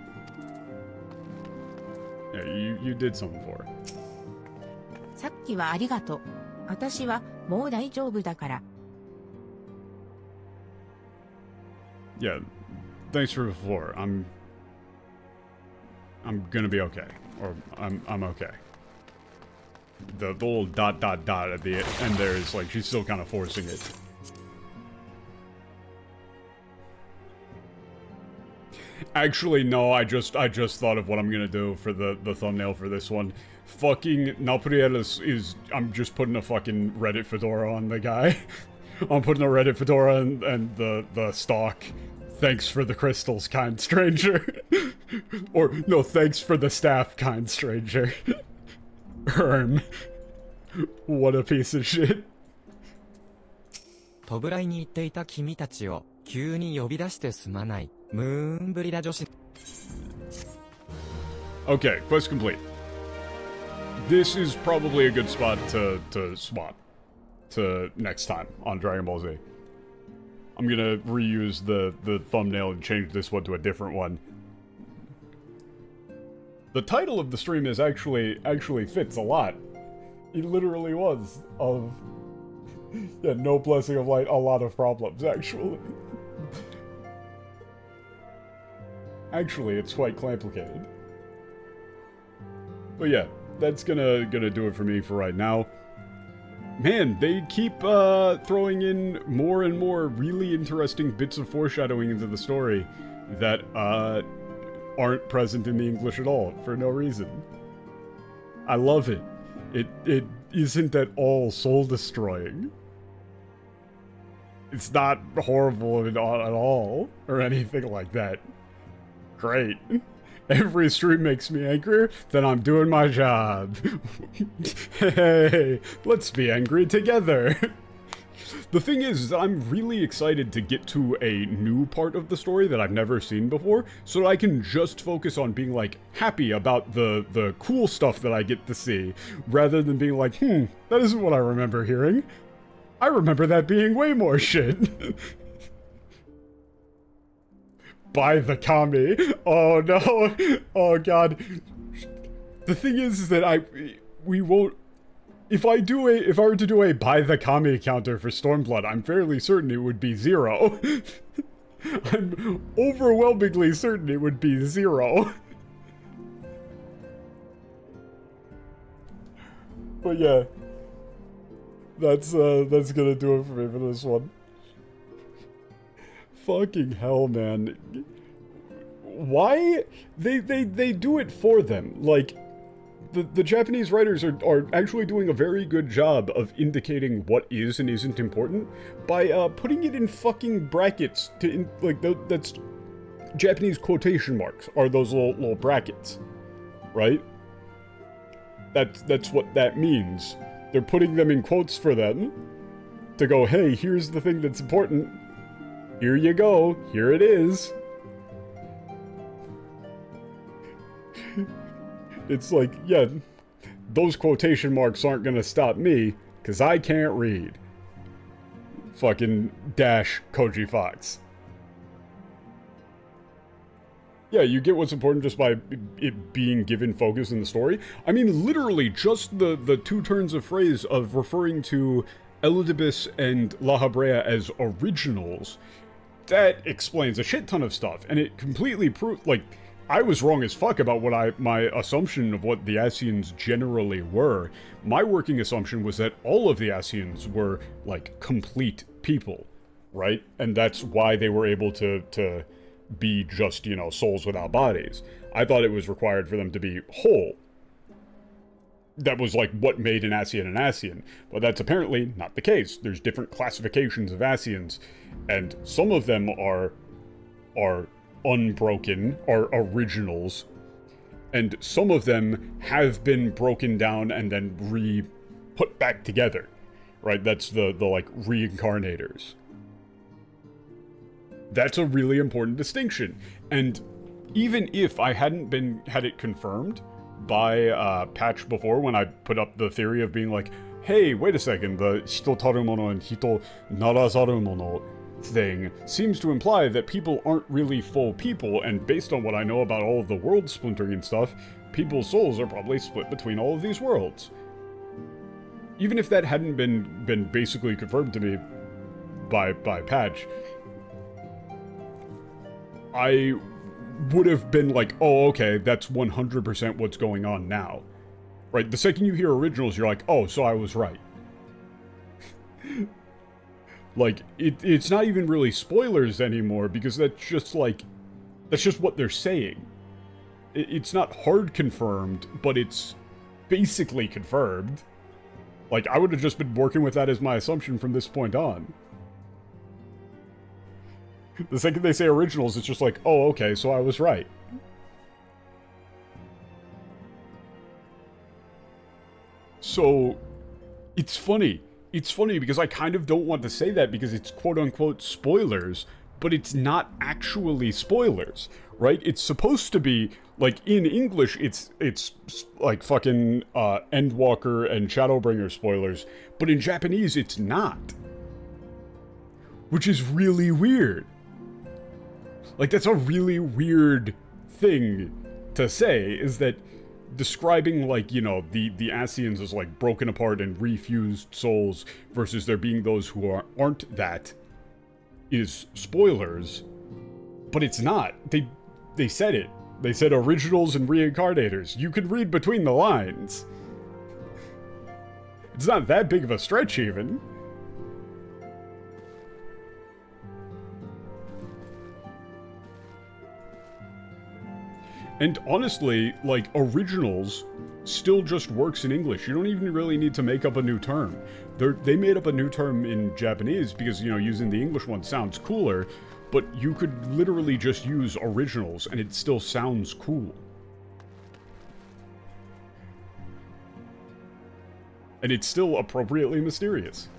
Yeah, you did something for her. さっきはありがとう。私はもう大丈夫だから。Yeah, thanks for before. I'm gonna be okay, or I'm okay. The little ... at the end there is like she's still kind of forcing it. Actually, no. I just thought of what I'm gonna do for the thumbnail for this one. Fucking Naprielis is... I'm just putting a fucking Reddit fedora on the guy. I'm putting a Reddit fedora and the stock. Thanks for the crystals, kind stranger. Or, no, thanks for the staff, kind stranger. What a piece of shit. トブライに言っていた君たちを急に呼び出してすまない。ムーンブリラ女子。Okay, quest complete. This is probably a good spot to swap to next time on Dragon Ball Z. I'm gonna reuse the thumbnail and change this one to a different one. The title of the stream is actually fits a lot. It literally was of... Yeah, no blessing of light, a lot of problems, actually. Actually, it's quite complicated. But yeah, that's gonna do it for me for right now. Man, they keep throwing in more and more really interesting bits of foreshadowing into the story that aren't present in the English at all, for no reason. I love it. It isn't at all soul-destroying. It's not horrible at all, or anything like that. Great. Every stream makes me angrier, then I'm doing my job. Hey, let's be angry together. The thing is that I'm really excited to get to a new part of the story that I've never seen before, so that I can just focus on being, like, happy about the cool stuff that I get to see, rather than being like, that isn't what I remember hearing. I remember that being way more shit. By the kami. Oh no. Oh god. The thing is that we won't. If I were to do a by the kami counter for Stormblood, I'm fairly certain it would be 0. I'm overwhelmingly certain it would be 0. But yeah, that's gonna do it for me for this one. Fucking hell, man. Why? They do it for them. Like, the Japanese writers are actually doing a very good job of indicating what is and isn't important by putting it in fucking brackets that's Japanese quotation marks are those little brackets, right? That's what that means. They're putting them in quotes for them to go, hey, here's the thing that's important. Here you go. Here it is. It's like, yeah, those quotation marks aren't gonna stop me, because I can't read. Fucking dash Koji Fox. Yeah, you get what's important just by it being given focus in the story. I mean, literally, just the two turns of phrase of referring to Elidibus and La Habrea as originals, that explains a shit ton of stuff, and it completely proved, like, I was wrong as fuck about what my assumption of what the Asians generally were. My working assumption was that all of the Asians were, like, complete people, right? And that's why they were able to be just, you know, souls without bodies. I thought it was required for them to be whole. That was, like, what made an Asian, but that's apparently not the case. There's different classifications of Asians, and some of them are unbroken, are originals, and some of them have been broken down and then put back together, right? That's the like, Reincarnators. That's a really important distinction, and even if I hadn't had it confirmed by Patch before, when I put up the theory of being like, hey, wait a second, the hito tarumono and hito narazarumono thing seems to imply that people aren't really full people, and based on what I know about all of the world splintering and stuff, people's souls are probably split between all of these worlds. Even if that hadn't been basically confirmed to me by Patch, I would have been like, oh, okay, that's 100% what's going on now. Right? The second you hear originals, you're like, oh, so I was right. Like, it's not even really spoilers anymore, because that's just, like, that's just what they're saying. It's not hard confirmed, but it's basically confirmed. Like, I would have just been working with that as my assumption from this point on. The second they say originals, it's just like, oh, okay, so I was right. So, it's funny. It's funny because I kind of don't want to say that because it's quote-unquote spoilers, but it's not actually spoilers, right? It's supposed to be, like, in English, it's like fucking Endwalker and Shadowbringer spoilers, but in Japanese, it's not. Which is really weird. Like, that's a really weird thing to say, is that describing, like, you know, the Asians as, like, broken apart and refused souls versus there being those who aren't that is spoilers, but it's not. They said it. They said originals and reincarnators. You can read between the lines. It's not that big of a stretch, even. And honestly, like, originals still just works in English. You don't even really need to make up a new term. They made up a new term in Japanese because, you know, using the English one sounds cooler, but you could literally just use originals and it still sounds cool. And it's still appropriately mysterious.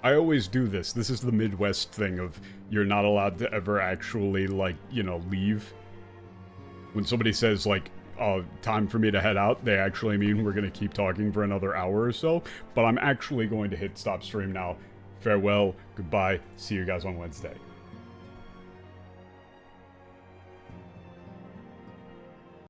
I always do this. This is the Midwest thing of you're not allowed to ever actually, like, you know, leave. When somebody says, like, time for me to head out, they actually mean we're going to keep talking for another hour or so. But I'm actually going to hit stop stream now. Farewell, goodbye, see you guys on Wednesday.